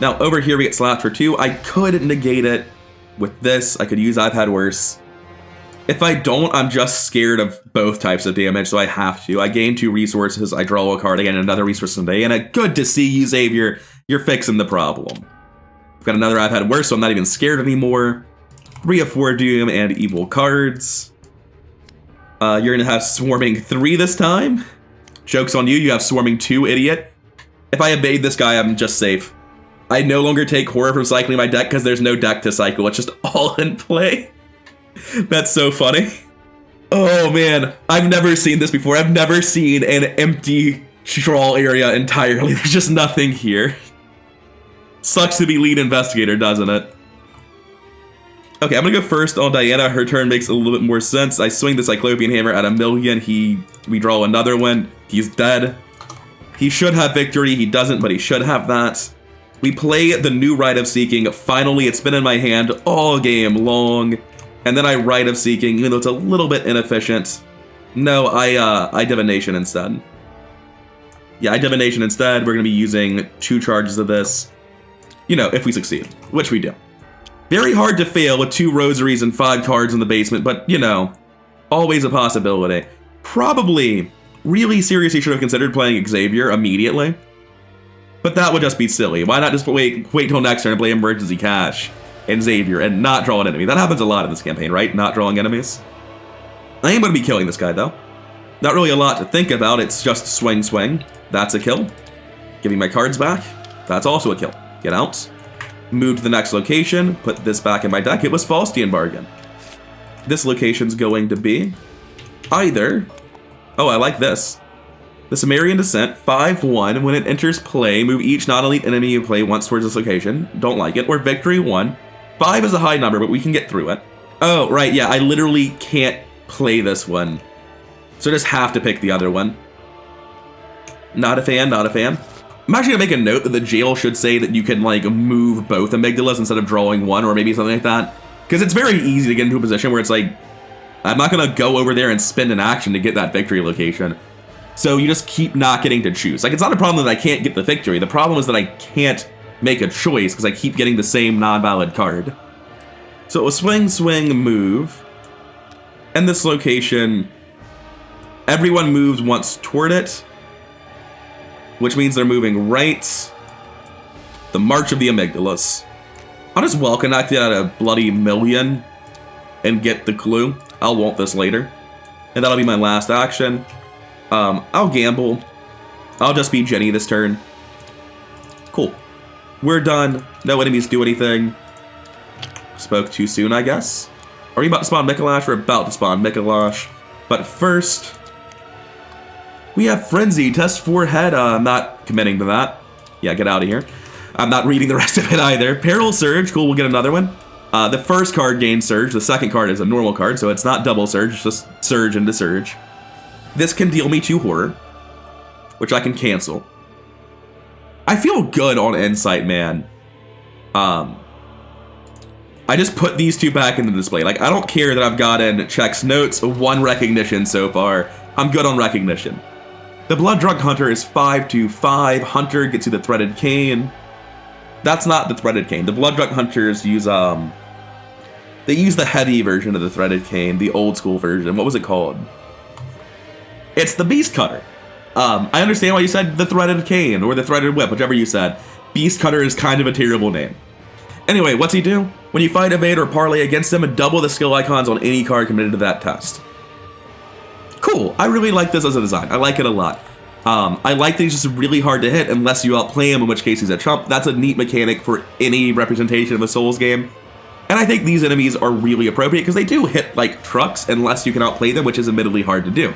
Now, over here we get slapped for 2. I could negate it with this. I could use I've had worse. If I don't, I'm just scared of both types of damage, so I have to. I gain 2 resources, I draw a card, I gain another resource today, and a good to see you, Xavier. You're fixing the problem. I've got another I've had worse, so I'm not even scared anymore. 3 of 4 doom and evil cards. You're gonna have Swarming 3 this time. Joke's on you, you have Swarming 2, idiot. If I evade this guy, I'm just safe. I no longer take horror from cycling my deck because there's no deck to cycle, it's just all in play. That's so funny. Oh man, I've never seen this before. I've never seen an empty control area entirely. There's just nothing here. Sucks to be lead investigator, doesn't it? Okay, I'm gonna go first on Diana. Her turn makes a little bit more sense. I swing the Cyclopean Hammer at 1,000,000. We draw another one. He's dead. He should have victory. He doesn't, but he should have that. We play the new Rite of Seeking. Finally, it's been in my hand all game long. And then I Rite of Seeking, even though it's a little bit inefficient. No, I Divination instead. Yeah, I Divination instead. We're gonna be using 2 charges of this. You know, if we succeed, which we do. Very hard to fail with 2 rosaries and 5 cards in the basement, but, you know, always a possibility. Probably, really seriously should have considered playing Xavier immediately. But that would just be silly. Why not just wait till next turn and play Emergency Cash and Xavier and not draw an enemy? That happens a lot in this campaign, right? Not drawing enemies. I am going to be killing this guy, though. Not really a lot to think about. It's just swing, swing. That's a kill. Give me my cards back. That's also a kill. Get out. Move to the next location, put this back in my deck. It was Faustian Bargain. This location's going to be either... Oh, I like this. The Sumerian Descent, 5/1. When it enters play, move each non-elite enemy you play once towards this location. Don't like it. Or Victory 1. 5 is a high number, but we can get through it. Oh, right, yeah, I literally can't play this one. So I just have to pick the other one. Not a fan, not a fan. I'm actually gonna make a note that the jail should say that you can, like, move both amygdalas instead of drawing one, or maybe something like that. Because it's very easy to get into a position where it's like, I'm not gonna go over there and spend an action to get that victory location. So you just keep not getting to choose. Like, it's not a problem that I can't get the victory. The problem is that I can't make a choice because I keep getting the same non-valid card. So it was swing, swing, move. And this location, everyone moves once toward it, which means they're moving right. The March of the Amygdalas. I'll just well connect it at a bloody 1,000,000 and get the clue. I'll want this later. And that'll be my last action. I'll gamble. I'll just be Jenny this turn. Cool. We're done. No enemies do anything. Spoke too soon, I guess. Are we about to spawn Mikolash? We're about to spawn Mikolash. But first, we have Frenzy. Test 4 head. I'm not committing to that. Yeah, get out of here. I'm not reading the rest of it either. Peril Surge. Cool, we'll get another one. The first card gains Surge. The second card is a normal card, so it's not double Surge. It's just Surge into Surge. This can deal me 2 horror, which I can cancel. I feel good on Insight, man. I just put these 2 back in the display. Like, I don't care that I've gotten checks, notes, 1 recognition so far. I'm good on recognition. The Blood Drunk Hunter is 5/5. Hunter gets you the Threaded Cane. That's not the Threaded Cane. The Blood Drunk Hunters use, they use the heavy version of the Threaded Cane, the old school version. What was it called? It's the Beast Cutter. I understand why you said the Threaded Cane or the Threaded Whip, whichever you said. Beast Cutter is kind of a terrible name. Anyway, what's he do? When you fight, evade, or parlay against him, double the skill icons on any card committed to that test. Cool. I really like this as a design. I like it a lot. I like that he's just really hard to hit unless you outplay him, in which case he's a chump. That's a neat mechanic for any representation of a Souls game. And I think these enemies are really appropriate because they do hit like trucks unless you can outplay them, which is admittedly hard to do.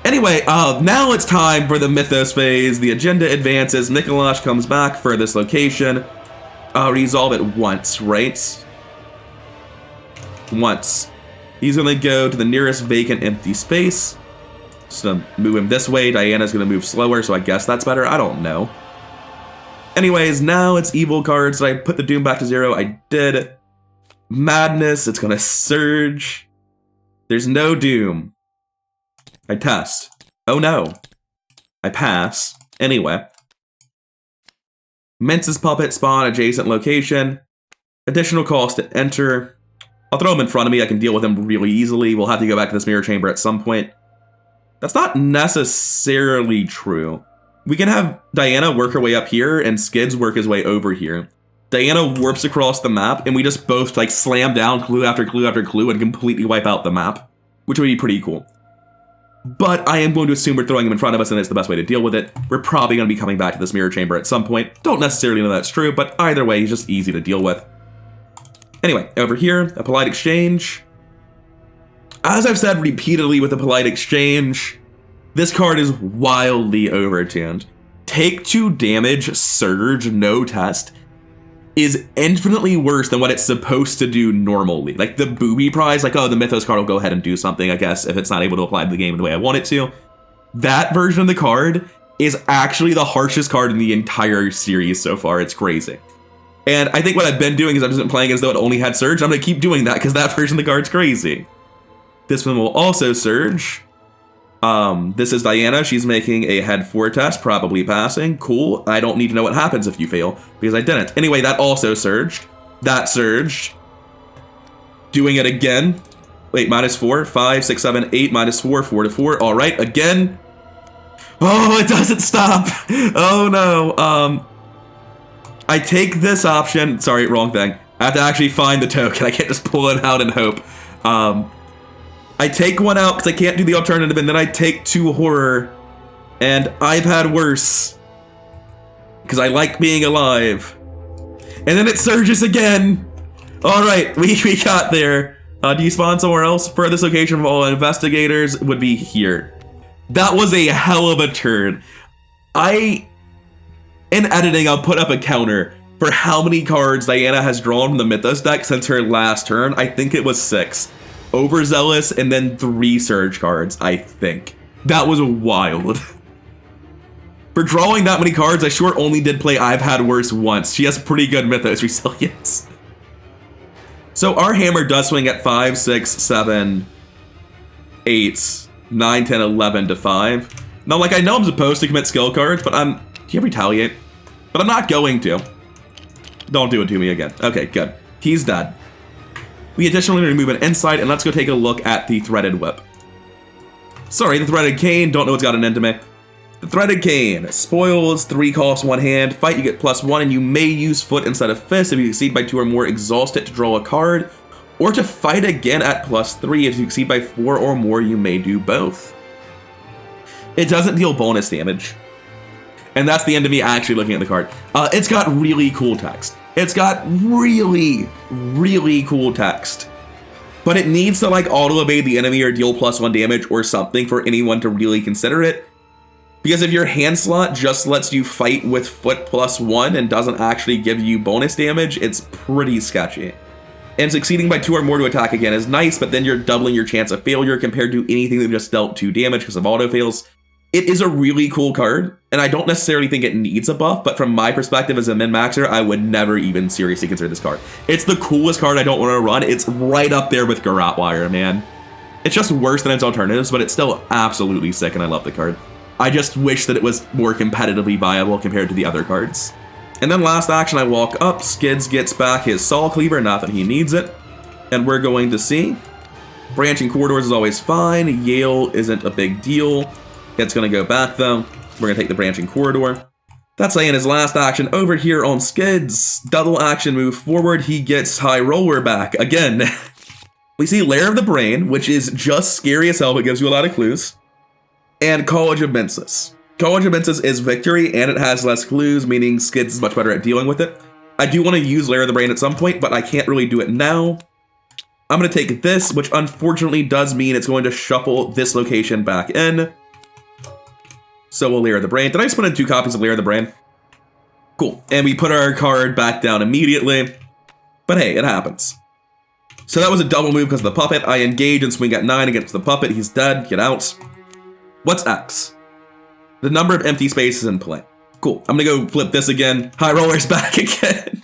Anyway, now it's time for the Mythos phase. The agenda advances. Mikolash comes back for this location. Resolve it once, right? Once. He's gonna go to the nearest vacant empty space. Just gonna move him this way. Diana's gonna move slower, so I guess that's better. I don't know. Anyways, now it's evil cards. Did I put the Doom back to 0? I did. Madness, it's gonna surge. There's no Doom. I test. Oh no. I pass. Anyway. Mensa's Puppet, spawn, adjacent location. Additional cost to enter. I'll throw him in front of me. I can deal with him really easily. We'll have to go back to this mirror chamber at some point. That's not necessarily true. We can have Diana work her way up here and Skids work his way over here. Diana warps across the map and we just both like slam down clue after clue after clue and completely wipe out the map, which would be pretty cool. But I am going to assume we're throwing him in front of us and it's the best way to deal with it. We're probably going to be coming back to this mirror chamber at some point. Don't necessarily know that's true, but either way, he's just easy to deal with. Anyway, over here, a polite exchange. As I've said repeatedly with a polite exchange, This card is wildly overtuned. Take 2 damage, Surge, no test, is infinitely worse than what it's supposed to do normally. Like the booby prize, like, oh, the Mythos card will go ahead and do something, I guess, if it's not able to apply to the game the way I want it to. That version of the card is actually the harshest card in the entire series so far. It's crazy. And I think what I've been doing is I've just been playing as though it only had Surge. I'm going to keep doing that because that version of the card's crazy. This one will also Surge. This is Diana. She's making a head 4 test, probably passing. Cool. I don't need to know what happens if you fail because I didn't. Anyway, that also surged. That surged. Doing it again. Wait, -4, 5, 6, 7, 8, -4, 4 to 4. All right, again. Oh, it doesn't stop. Oh no. I take this option. Sorry, wrong thing. I have to actually find the token. I can't just pull it out and hope. I take one out because I can't do the alternative, and then I take 2 horror. And I've had worse. Because I like being alive. And then it surges again. Alright, we got there. Do you spawn somewhere else? Furthest location of all investigators would be here. That was a hell of a turn. In editing, I'll put up a counter for how many cards Diana has drawn from the Mythos deck since her last turn. I think it was 6. Overzealous, and then 3 Surge cards, I think. That was wild. For drawing that many cards, I sure only did play I've Had Worse once. She has pretty good Mythos resilience. So our hammer does swing at 5, 6, 7, 8, 9, 10, 11 to 5. Now, like, I know I'm supposed to commit skill cards, but do you retaliate? But I'm not going to. Don't do it to me again. Okay, good. He's dead. We additionally remove an insight, and let's go take a look at the Threaded Whip. Sorry, the Threaded Cane, don't know what's got an end to me. The Threaded Cane, spoils, 3 costs 1 hand, fight you get +1, and you may use foot instead of fist. If you succeed by 2 or more, exhaust it to draw a card, or to fight again at +3. If you succeed by 4 or more, you may do both. It doesn't deal bonus damage. And that's the end of me actually looking at the card. It's got really cool text. It's got really, really cool text. But it needs to like auto-evade the enemy or deal +1 damage or something for anyone to really consider it. Because if your hand slot just lets you fight with foot +1 and doesn't actually give you bonus damage, it's pretty sketchy. And succeeding by 2 or more to attack again is nice, but then you're doubling your chance of failure compared to anything that just dealt 2 damage because of auto fails. It is a really cool card, and I don't necessarily think it needs a buff, but from my perspective as a min-maxer, I would never even seriously consider this card. It's the coolest card I don't want to run. It's right up there with Garrote Wire, man. It's just worse than its alternatives, but it's still absolutely sick, and I love the card. I just wish that it was more competitively viable compared to the other cards. And then last action, I walk up, Skids gets back his Saw Cleaver, not that he needs it, and we're going to see. Branching Corridors is always fine, Yale isn't a big deal. It's going to go back, though. We're going to take the Branching Corridor. That's Diana's last action over here on Skids. Double action move forward. He gets High Roller back again. We see Lair of the Brain, which is just scary as hell, but gives you a lot of clues. And College of Mensis. College of Mensis is victory, and it has less clues, meaning Skids is much better at dealing with it. I do want to use Lair of the Brain at some point, but I can't really do it now. I'm going to take this, which unfortunately does mean it's going to shuffle this location back in. So we'll Lair the Brain. Did I just put in 2 copies of Lair the Brain? Cool. And we put our card back down immediately. But hey, it happens. So that was a double move because of the puppet. I engage and swing at 9 against the puppet. He's dead. Get out. What's X? The number of empty spaces in play. Cool. I'm going to go flip this again. High Roller's back again.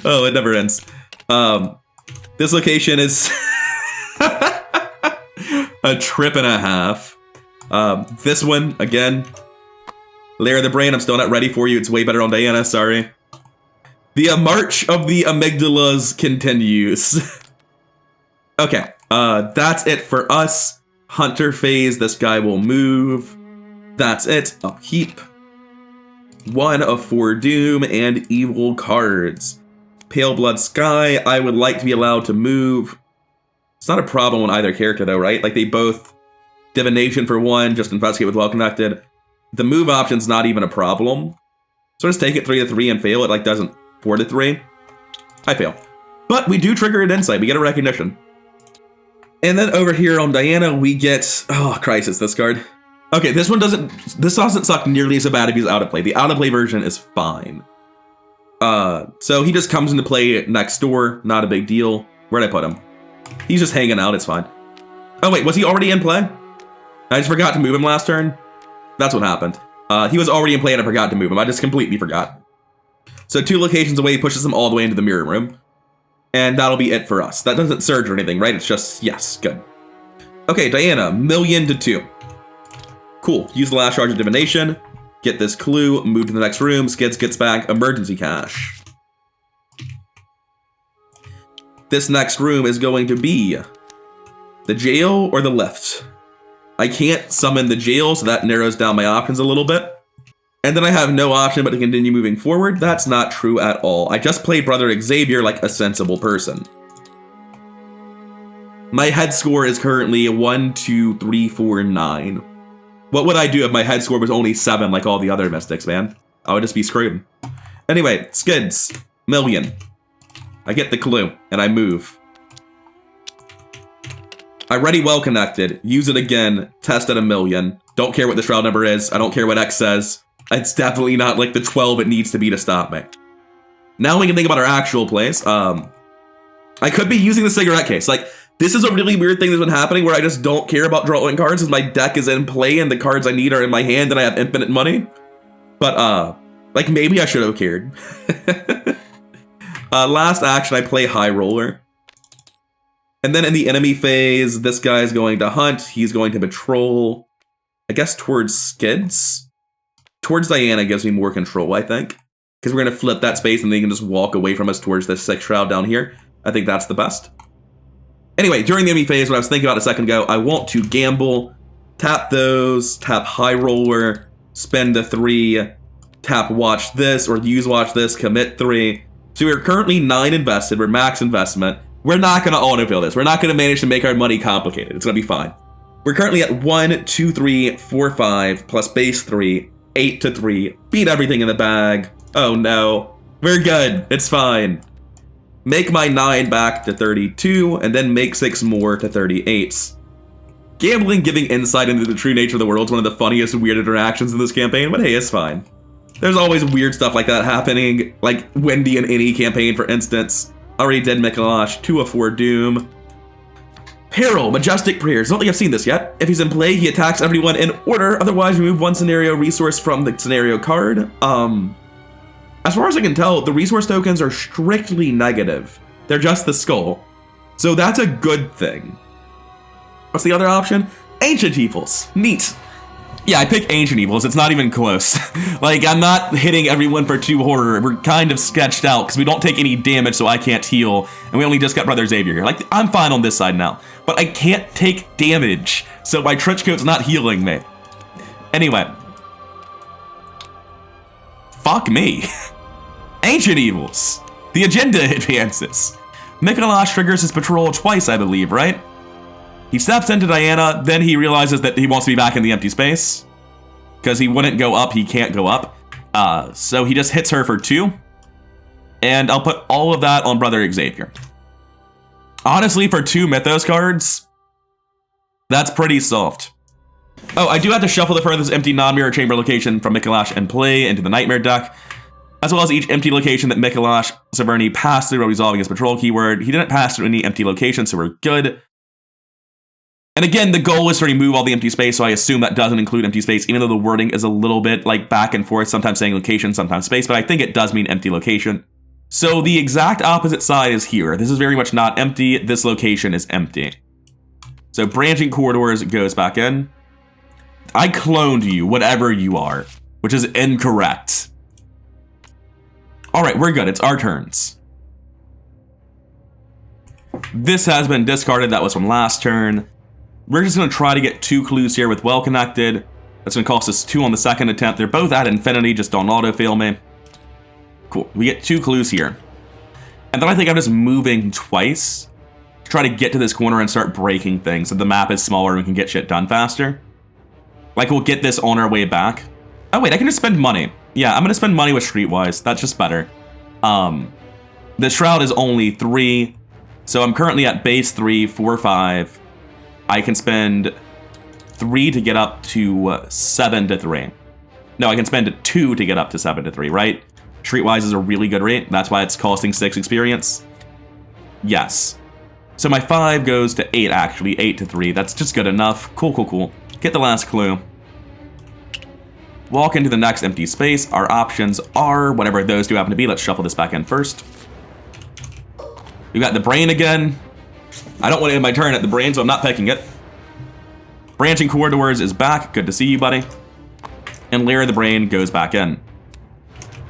Oh, it never ends. This location is a trip and a half. This one, again, Lair of the Brain, I'm still not ready for you. It's way better on Diana, sorry. The March of the Amygdalas continues. Okay, that's it for us. Hunter phase, this guy will move. That's it, upkeep. 1 of 4 Doom and Evil cards. Pale Blood Sky, I would like to be allowed to move. It's not a problem on either character though, right? Like they both Divination for 1, just investigate with Well Connected. The move option's not even a problem. So just take it 3 to 3 and fail. It like doesn't 4 to 3. I fail. But we do trigger an insight. We get a recognition. And then over here on Diana, we get, oh Christ, it's this card. Okay, this doesn't suck nearly so bad if he's out of play. The out of play version is fine. So he just comes into play next door, not a big deal. Where'd I put him? He's just hanging out, it's fine. Oh wait, was he already in play? I just forgot to move him last turn. That's what happened. He was already in play and I forgot to move him. I just completely forgot. So 2 locations away pushes him all the way into the mirror room. And that'll be it for us. That doesn't surge or anything, right? It's just, yes, good. Okay, Diana, 1,000,000 to 2. Cool, use the last charge of divination. Get this clue, move to the next room, Skids gets back emergency cash. This next room is going to be the jail or the lift. I can't summon the jail, so that narrows down my options a little bit. And then I have no option but to continue moving forward. That's not true at all. I just played Brother Xavier like a sensible person. My head score is currently 1, 2, 3, 4, 9. What would I do if my head score was only 7 like all the other mystics, man? I would just be screwed. Anyway, Skids, 1,000,000. I get the clue, and I move. I ready well connected, use it again, test at 1,000,000. Don't care what the shroud number is, I don't care what X says. It's definitely not like the 12 it needs to be to stop me. Now we can think about our actual plays. I could be using the cigarette case. Like, this is a really weird thing that's been happening where I just don't care about drawing cards because my deck is in play and the cards I need are in my hand and I have infinite money. But, like, maybe I should have cared. Last action, I play High Roller. And then in the enemy phase, this guy's going to hunt. He's going to patrol, I guess, towards Skids. Towards Diana gives me more control, I think. Because we're going to flip that space and they can just walk away from us towards this 6 shroud down here. I think that's the best. Anyway, during the enemy phase, what I was thinking about a second ago, I want to gamble, tap those, tap High Roller, spend the 3, tap Watch This, or use Watch This, commit 3. So we're currently 9 invested, we're max investment. We're not going to autofill this. We're not going to manage to make our money complicated. It's going to be fine. We're currently at 1, 2, 3, 4, 5, plus base 3, 8 to 3. Beat everything in the bag. Oh no. We're good. It's fine. Make my 9 back to 32, and then make 6 more to 38. Gambling giving insight into the true nature of the world is one of the funniest weird interactions in this campaign, but hey, it's fine. There's always weird stuff like that happening, like Wendy in any campaign, for instance. Already did Mikolash, 2 of 4 Doom. Peril, Majestic Prayers. I don't think I've seen this yet. If he's in play, he attacks everyone in order. Otherwise, remove 1 scenario resource from the scenario card. As far as I can tell, the resource tokens are strictly negative. They're just the skull. So that's a good thing. What's the other option? Ancient Evils. Neat. Yeah, I pick Ancient Evils. It's not even close. Like, I'm not hitting everyone for 2 horror. We're kind of sketched out because we don't take any damage, so I can't heal. And we only just got Brother Xavier here. Like, I'm fine on this side now. But I can't take damage, so my trench coat's not healing me. Anyway. Fuck me. Ancient Evils. The agenda advances. Mikolash triggers his patrol twice, I believe, right? He steps into Diana, then he realizes that he wants to be back in the empty space. Because he wouldn't go up, he can't go up. So he just hits her for 2. And I'll put all of that on Brother Xavier. Honestly, for 2 Mythos cards, that's pretty soft. Oh, I do have to shuffle the furthest empty non-mirror chamber location from Mikolash and play into the Nightmare deck, as well as each empty location that Mikolash Severny passed through while resolving his patrol keyword. He didn't pass through any empty locations, so we're good. And again, the goal is to remove all the empty space, so I assume that doesn't include empty space, even though the wording is a little bit like back and forth, sometimes saying location, sometimes space, but I think it does mean empty location. So the exact opposite side is here. This is very much not empty. This location is empty. So branching corridors goes back in. I cloned you, whatever you are, which is incorrect. All right, we're good. It's our turns. This has been discarded. That was from last turn. We're just going to try to get 2 clues here with well connected. That's going to cost us 2 on the second attempt. They're both at infinity, just don't auto-fail me. Cool, we get 2 clues here. And then I think I'm just moving twice to try to get to this corner and start breaking things so the map is smaller and we can get shit done faster. Like, we'll get this on our way back. Oh wait, I can just spend money. Yeah, I'm going to spend money with Streetwise. That's just better. The Shroud is only 3, so I'm currently at base 3, 4, 5. I can spend 3 to get up to 7 to 3. No, I can spend 2 to get up to 7 to 3, right? Streetwise is a really good rate. That's why it's costing 6 experience. Yes. So my 5 goes to 8, actually. 8 to 3. That's just good enough. Cool, cool, cool. Get the last clue. Walk into the next empty space. Our options are whatever those do happen to be. Let's shuffle this back in first. We got the brain again. I don't want to end my turn at the brain, so I'm not picking it. Branching Corridors is back. Good to see you, buddy. And Lair of the Brain goes back in.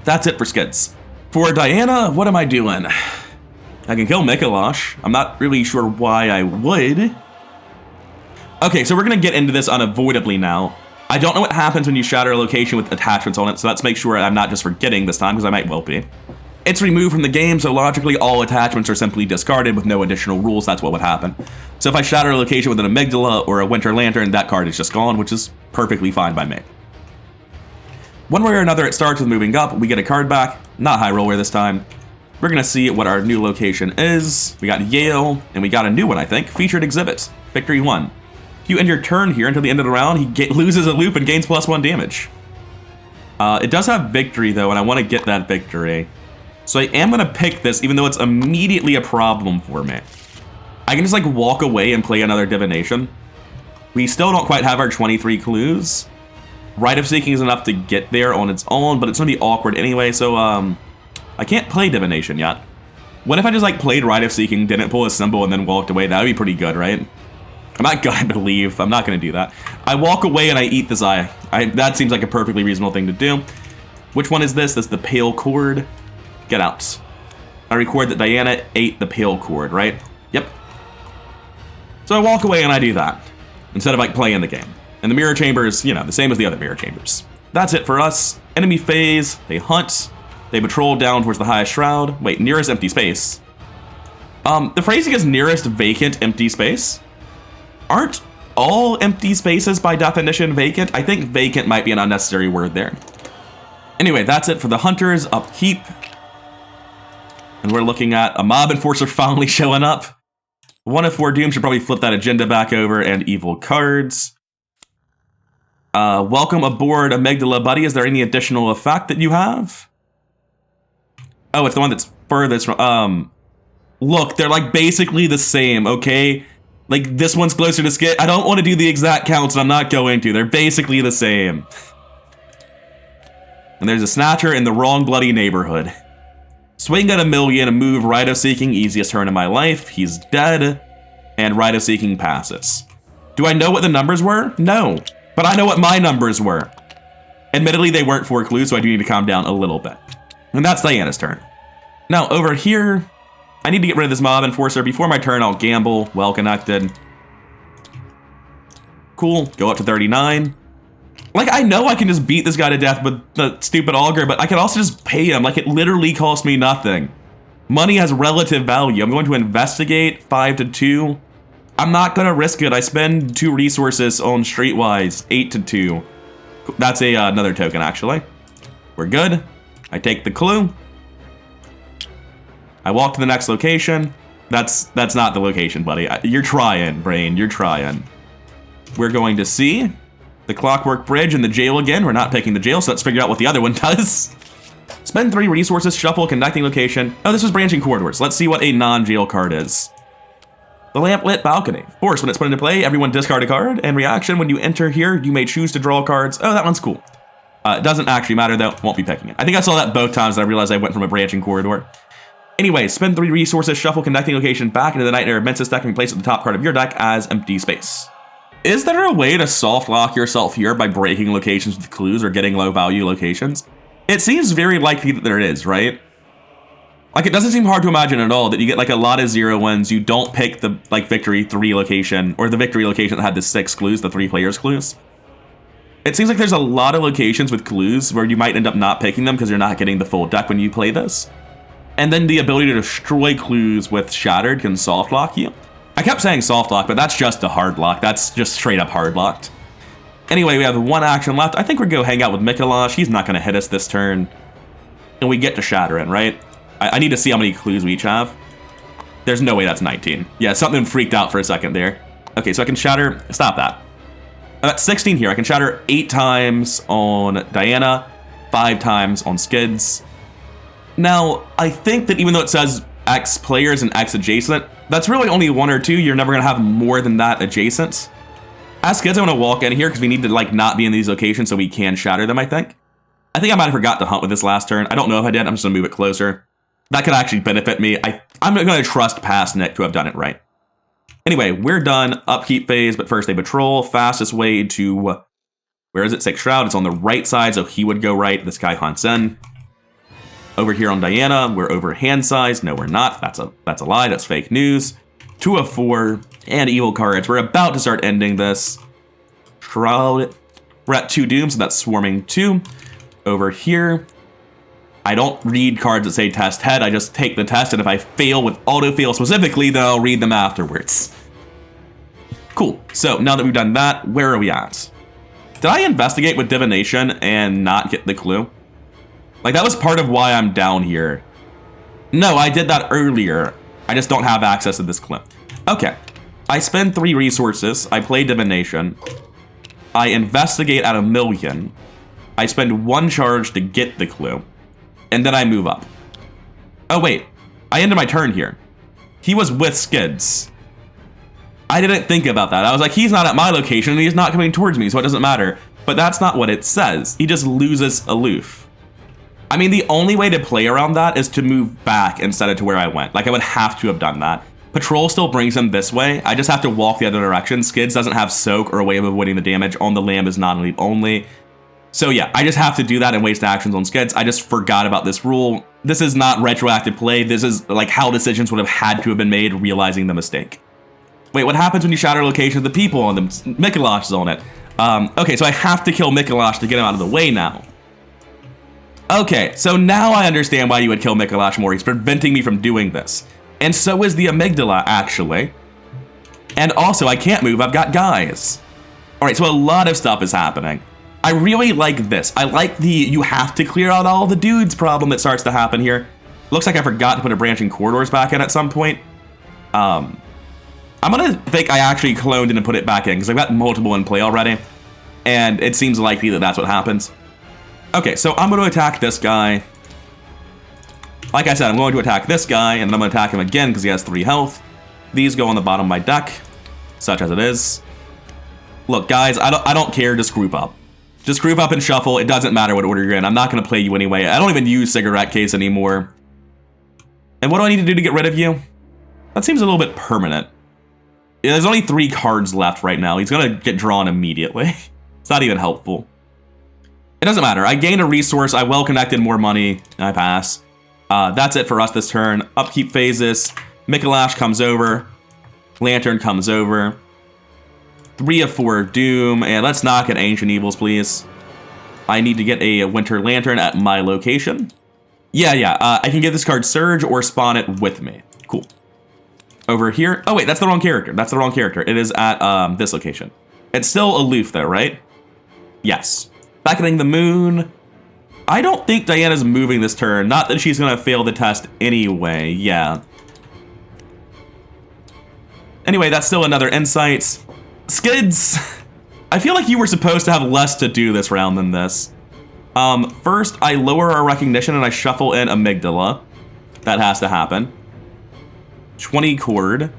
That's it for Skids. For Diana, what am I doing? I can kill Mikolash. I'm not really sure why I would. Okay, so we're going to get into this unavoidably now. I don't know what happens when you shatter a location with attachments on it, so let's make sure I'm not just forgetting this time, because I might well be. It's removed from the game, so logically all attachments are simply discarded with no additional rules. That's what would happen. So if I shatter a location with an Amygdala or a Winter Lantern, that card is just gone, which is perfectly fine by me. One way or another, it starts with moving up. We get a card back, not high roller this time. We're going to see what our new location is. We got Yale, and we got a new one, I think. Featured exhibit. Victory 1. If you end your turn here until the end of the round, he loses a loop and gains +1 damage. It does have victory, though, and I want to get that victory. So I am going to pick this, even though it's immediately a problem for me. I can just, like, walk away and play another divination. We still don't quite have our 23 clues. Rite of Seeking is enough to get there on its own, but it's going to be awkward anyway, so, I can't play divination yet. What if I just, like, played Rite of Seeking, didn't pull a symbol, and then walked away? That would be pretty good, right? I'm not going to leave. I'm not going to do that. I walk away and I eat this eye. That seems like a perfectly reasonable thing to do. Which one is this? This is the Pale Cord. Get out. I record that Diana ate the Pale Cord, right? Yep. So I walk away and I do that, instead of, like, playing the game. And the Mirror Chamber is, you know, the same as the other Mirror Chambers. That's it for us. Enemy phase. They hunt. They patrol down towards the highest shroud. Wait, nearest empty space. The phrasing is nearest vacant empty space. Aren't all empty spaces by definition vacant? I think vacant might be an unnecessary word there. Anyway, that's it for the hunters. Upkeep. And we're looking at a mob enforcer finally showing up. 1 of 4 Doom should probably flip that agenda back over, and evil cards. Welcome aboard, Amygdala Buddy. Is there any additional effect that you have? Oh, it's the one that's furthest from, look, they're, like, basically the same, okay? Like, this one's closer to Skid. I don't want to do the exact counts, and I'm not going to. They're basically the same. And there's a Snatcher in the wrong bloody neighborhood. Swing at 1,000,000 and move Rite of Seeking, easiest turn in my life. He's dead, and Rite of Seeking passes. Do I know what the numbers were? No, but I know what my numbers were. Admittedly, they weren't 4 clues, so I do need to calm down a little bit. And that's Diana's turn. Now, over here, I need to get rid of this mob enforcer. Before my turn, I'll gamble. Well connected. Cool. Go up to 39. Like, I know I can just beat this guy to death with the stupid auger, but I can also just pay him. Like, it literally costs me nothing. Money has relative value. I'm going to investigate 5 to 2. I'm not going to risk it. I spend 2 resources on Streetwise. 8 to 2. That's another token, actually. We're good. I take the clue. I walk to the next location. That's not the location, buddy. You're trying, brain. You're trying. We're going to see the Clockwork Bridge and the jail again. We're not picking the jail, so let's figure out what the other one does. Spend 3 resources, shuffle, connecting location. Oh, this was Branching Corridors. Let's see what a non-jail card is. The Lamplit Balcony. Of course, when it's put into play, everyone discard a card. And reaction, when you enter here, you may choose to draw cards. Oh, that one's cool. It doesn't actually matter, though. Won't be picking it. I think I saw that both times, and I realized I went from a Branching Corridor. Anyway, spend 3 resources, shuffle connecting location back into the Nightmare of Mensis deck and replace it with the top card of your deck as empty space. Is there a way to soft lock yourself here by breaking locations with clues or getting low value locations? It seems very likely that there is, right? Like, it doesn't seem hard to imagine at all that you get, like, a lot of 0-1s, you don't pick the, like, Victory 3 location, or the Victory location that had the 6 clues, the 3 players clues. It seems like there's a lot of locations with clues where you might end up not picking them because you're not getting the full deck when you play this. And then the ability to destroy clues with Shattered can soft lock you. I kept saying soft lock, but that's just a hard lock. That's just straight up hard locked. Anyway, we have 1 action left. I think we're going to hang out with Mikolash. He's not going to hit us this turn. And we get to Shatter in, right? I need to see how many clues we each have. There's no way that's 19. Yeah, something freaked out for a second there. Okay, so I can Shatter. Stop that. I'm at 16 here. I can shatter 8 times on Diana, 5 times on Skids. Now, I think that even though it says X players and X adjacent, that's really only 1 or 2. You're never going to have more than that adjacent. As Skids, I'm going to walk in here because we need to like not be in these locations so we can shatter them, I think. I think I might have forgot to hunt with this last turn. I don't know if I did. I'm just going to move it closer. That could actually benefit me. I'm going to trust past Nick to have done it right. Anyway, we're done. Upkeep phase, but first they patrol. Fastest way to... Where is it? 6 Shroud. It's on the right side, so he would go right. This guy hunts in. Over here on Diana, we're over hand size. No, we're not. That's a lie. That's fake news. 2 of 4 and evil cards. We're about to start ending this. Shroud. We're at 2 dooms, so that's swarming 2. Over here, I don't read cards that say test head. I just take the test, and if I fail with auto-fail specifically, then I'll read them afterwards. Cool. So now that we've done that, where are we at? Did I investigate with divination and not get the clue? Like, that was part of why I'm down here. No, I did that earlier. I just don't have access to this clue. Okay. I spend 3 resources. I play divination. I investigate at 1,000,000. I spend 1 charge to get the clue. And then I move up. Oh, wait. I ended my turn here. He was with Skids. I didn't think about that. I was like, he's not at my location, and he's not coming towards me, so it doesn't matter. But that's not what it says. He just loses aloof. I mean, the only way to play around that is to move back instead of to where I went. Like, I would have to have done that. Patrol still brings him this way. I just have to walk the other direction. Skids doesn't have soak or a way of avoiding the damage. On the lamb is non-elite only. So yeah, I just have to do that and waste actions on Skids. I just forgot about this rule. This is not retroactive play. This is like how decisions would have had to have been made, realizing the mistake. Wait, what happens when you shatter location of the people on them? Mikolash is on it. Okay, so I have to kill Mikolash to get him out of the way now. Okay, so now I understand why you would kill Mikolash more. He's preventing me from doing this. And so is the amygdala, actually. And also, I can't move. I've got guys. All right, so a lot of stuff is happening. I really like this. I like the you have to clear out all the dudes problem that starts to happen here. Looks like I forgot to put a branching corridors back in at some point. I'm gonna think I actually cloned it and put it back in because I've got multiple in play already. And it seems likely that that's what happens. Okay, so I'm going to attack this guy. Like I said, I'm going to attack this guy, and then I'm going to attack him again because he has 3 health. These go on the bottom of my deck, such as it is. Look, guys, I don't care. Just group up. Just group up and shuffle. It doesn't matter what order you're in. I'm not going to play you anyway. I don't even use cigarette case anymore. And what do I need to do to get rid of you? That seems a little bit permanent. Yeah, there's only 3 cards left right now. He's going to get drawn immediately. It's not even helpful. It doesn't matter. I gained a resource. I well-connected more money. I pass. That's it for us this turn. Upkeep phases. Mikolash comes over. Lantern comes over. 3 of 4 Doom. And let's not get Ancient Evils, please. I need to get a Winter Lantern at my location. Yeah. I can get this card Surge or spawn it with me. Cool. Over here. Oh, wait. That's the wrong character. That's the wrong character. It is at this location. It's still aloof, though, right? Yes. Beckoning the Moon. I don't think Diana's moving this turn. Not that she's going to fail the test anyway. Yeah. Anyway, that's still another insight. Skids. I feel like you were supposed to have less to do this round than this. First, I lower our recognition and I shuffle in Amygdala. That has to happen. 20 cord.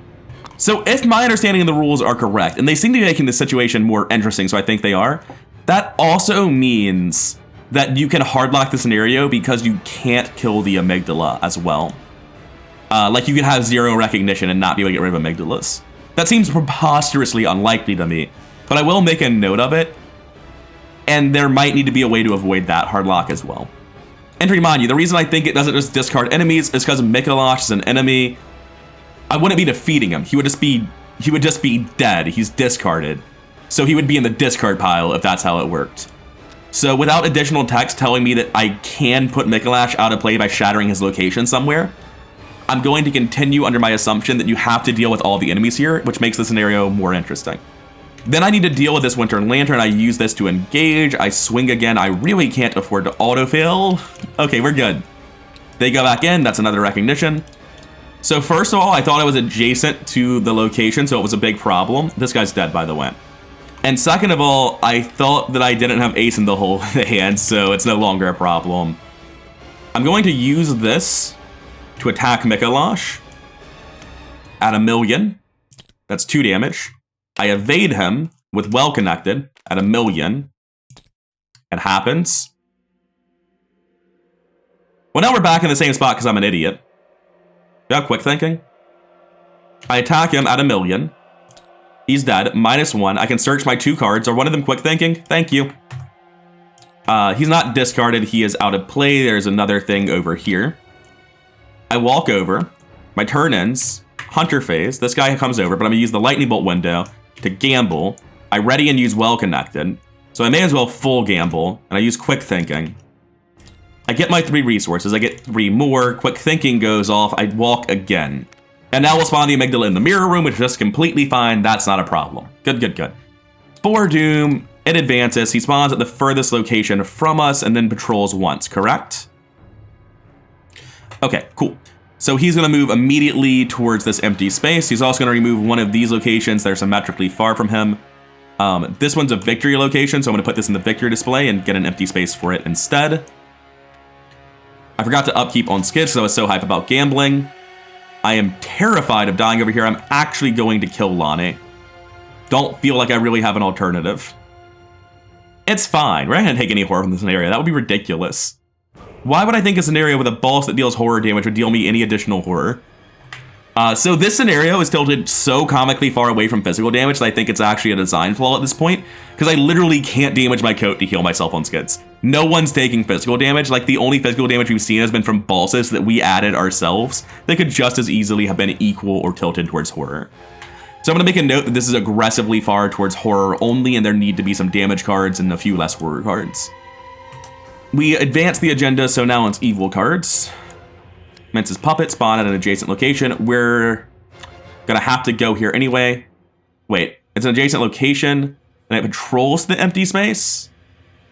So if my understanding of the rules are correct, and they seem to be making the situation more interesting, so I think they are, that also means that you can hardlock the scenario because you can't kill the amygdala as well. Like you can have 0 recognition and not be able to get rid of amygdalas. That seems preposterously unlikely to me, but I will make a note of it, and there might need to be a way to avoid that hardlock as well. And to remind you, the reason I think it doesn't just discard enemies is because Mikolash is an enemy. I wouldn't be defeating him. He would just be dead. He's discarded. So he would be in the discard pile if that's how it worked. So without additional text telling me that I can put Mikolash out of play by shattering his location somewhere, I'm going to continue under my assumption that you have to deal with all the enemies here, which makes the scenario more interesting. Then I need to deal with this Winter Lantern. I use this to engage. I swing again. I really can't afford to auto-fail. Okay, we're good. They go back in. That's another recognition. So first of all, I thought I was adjacent to the location, so it was a big problem. This guy's dead, by the way. And second of all, I thought that I didn't have ace in the hole in the hand, so it's no longer a problem. I'm going to use this to attack Mikolash at 1,000,000. That's 2 damage. I evade him with well connected at 1,000,000. It happens. Well, now we're back in the same spot because I'm an idiot. Do I have quick thinking? I attack him at 1,000,000. He's dead. -1. I can search my 2 cards. Are one of them quick thinking? Thank you. He's not discarded. He is out of play. There's another thing over here. I walk over. My turn ends. Hunter phase. This guy comes over, but I'm going to use the lightning bolt window to gamble. I ready and use well connected. So I may as well full gamble. And I use quick thinking. I get my 3 resources. I get 3 more. Quick thinking goes off. I walk again. And now we'll spawn the amygdala in the mirror room, which is just completely fine. That's not a problem. Good, good, good. For Doom, it advances. He spawns at the furthest location from us and then patrols once, correct? Okay, cool. So he's going to move immediately towards this empty space. He's also going to remove one of these locations that are symmetrically far from him. This one's a victory location, so I'm going to put this in the victory display and get an empty space for it instead. I forgot to upkeep on Skids because I was so hyped about gambling. I am terrified of dying over here. I'm actually going to kill Lonnie. Don't feel like I really have an alternative. It's fine. We're not going to take any horror from this scenario. That would be ridiculous. Why would I think a scenario with a boss that deals horror damage would deal me any additional horror? So this scenario is tilted so comically far away from physical damage that I think it's actually a design flaw at this point, because I literally can't damage my coat to heal myself on Skids. No one's taking physical damage. Like, the only physical damage we've seen has been from bosses that we added ourselves. They could just as easily have been equal or tilted towards horror. So I'm going to make a note that this is aggressively far towards horror only, and there need to be some damage cards and a few less horror cards. We advance the agenda, so now it's evil cards. Mince's puppet spawn at an adjacent location. We're gonna have to go here anyway. Wait, it's an adjacent location, and it patrols the empty space?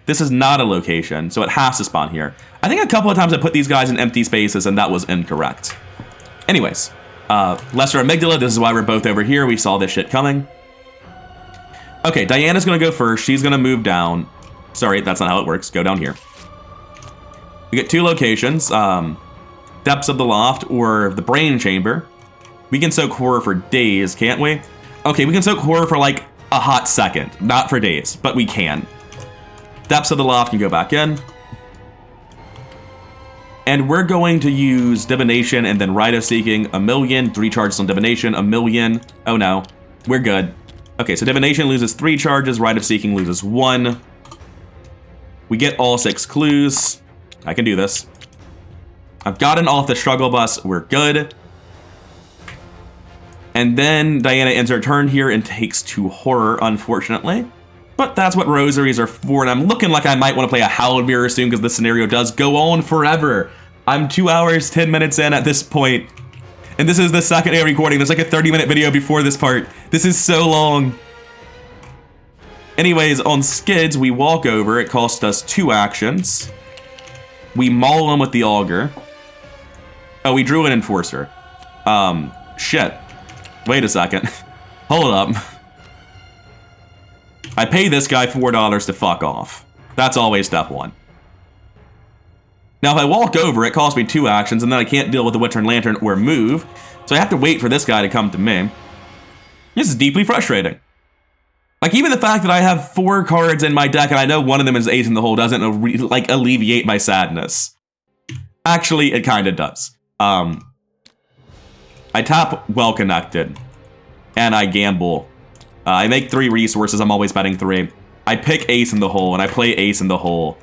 This is not a location, so it has to spawn here. I think a couple of times I put these guys in empty spaces, and that was incorrect. Anyways, Lesser Amygdala, this is why we're both over here. We saw this shit coming. Okay, Diana's gonna go first. She's gonna move down. Sorry, that's not how it works. Go down here. We get 2 locations. Depths of the Loft or the Brain Chamber. We can soak horror for days, can't we? Okay, we can soak horror for like a hot second. Not for days, but we can. Depths of the Loft can go back in. And we're going to use Divination and then Rite of Seeking. 1,000,000, 3 charges on Divination, 1,000,000. Oh no, we're good. Okay, so Divination loses 3 charges, Rite of Seeking loses 1. We get all 6 clues. I can do this. I've gotten off the struggle bus. We're good. And then Diana ends her turn here and takes 2 horror, unfortunately. But that's what rosaries are for, and I'm looking like I might want to play a Hallowed Mirror soon because this scenario does go on forever. I'm 2 hours, 10 minutes in at this point. And this is the second day of recording. There's like a 30-minute video before this part. This is so long. Anyways, on Skids, we walk over. It costs us 2 actions. We maul him with the Augur. Oh, we drew an Enforcer. Shit. Wait a second. Hold up. I pay this guy $4 to fuck off. That's always step 1. Now, if I walk over, it costs me 2 actions, and then I can't deal with the Witcher and Lantern or move, so I have to wait for this guy to come to me. This is deeply frustrating. Like, even the fact that I have 4 cards in my deck, and I know one of them is Ace in the Hole, doesn't, alleviate my sadness. Actually, it kind of does. I tap Well Connected, and I gamble. I make 3 resources. I'm always betting 3. I pick Ace in the Hole, and I play Ace in the Hole.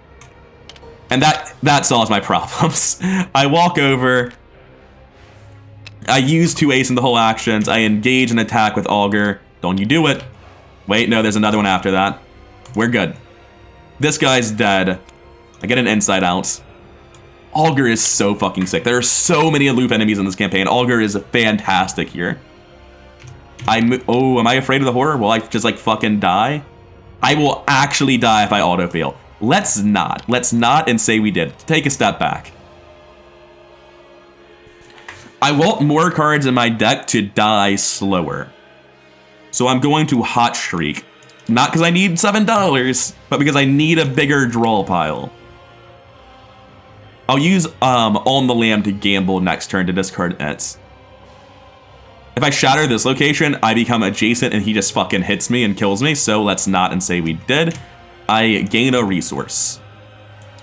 And that solves my problems. I walk over. I use 2 Ace in the Hole actions. I engage an attack with Augur. Don't you do it. Wait, no, there's another one after that. We're good. This guy's dead. I get an Inside Out. Augur is so fucking sick. There are so many aloof enemies in this campaign. Augur is fantastic here. Oh, am I afraid of the horror? Will I just like fucking die? I will actually die if I auto-fail. Let's not. Let's not and say we did. Take a step back. I want more cards in my deck to die slower. So I'm going to Hot Streak. Not because I need $7, but because I need a bigger draw pile. I'll use On the Lamb to gamble next turn to discard it. If I shatter this location, I become adjacent and he just fucking hits me and kills me, so let's not and say we did. I gain a resource.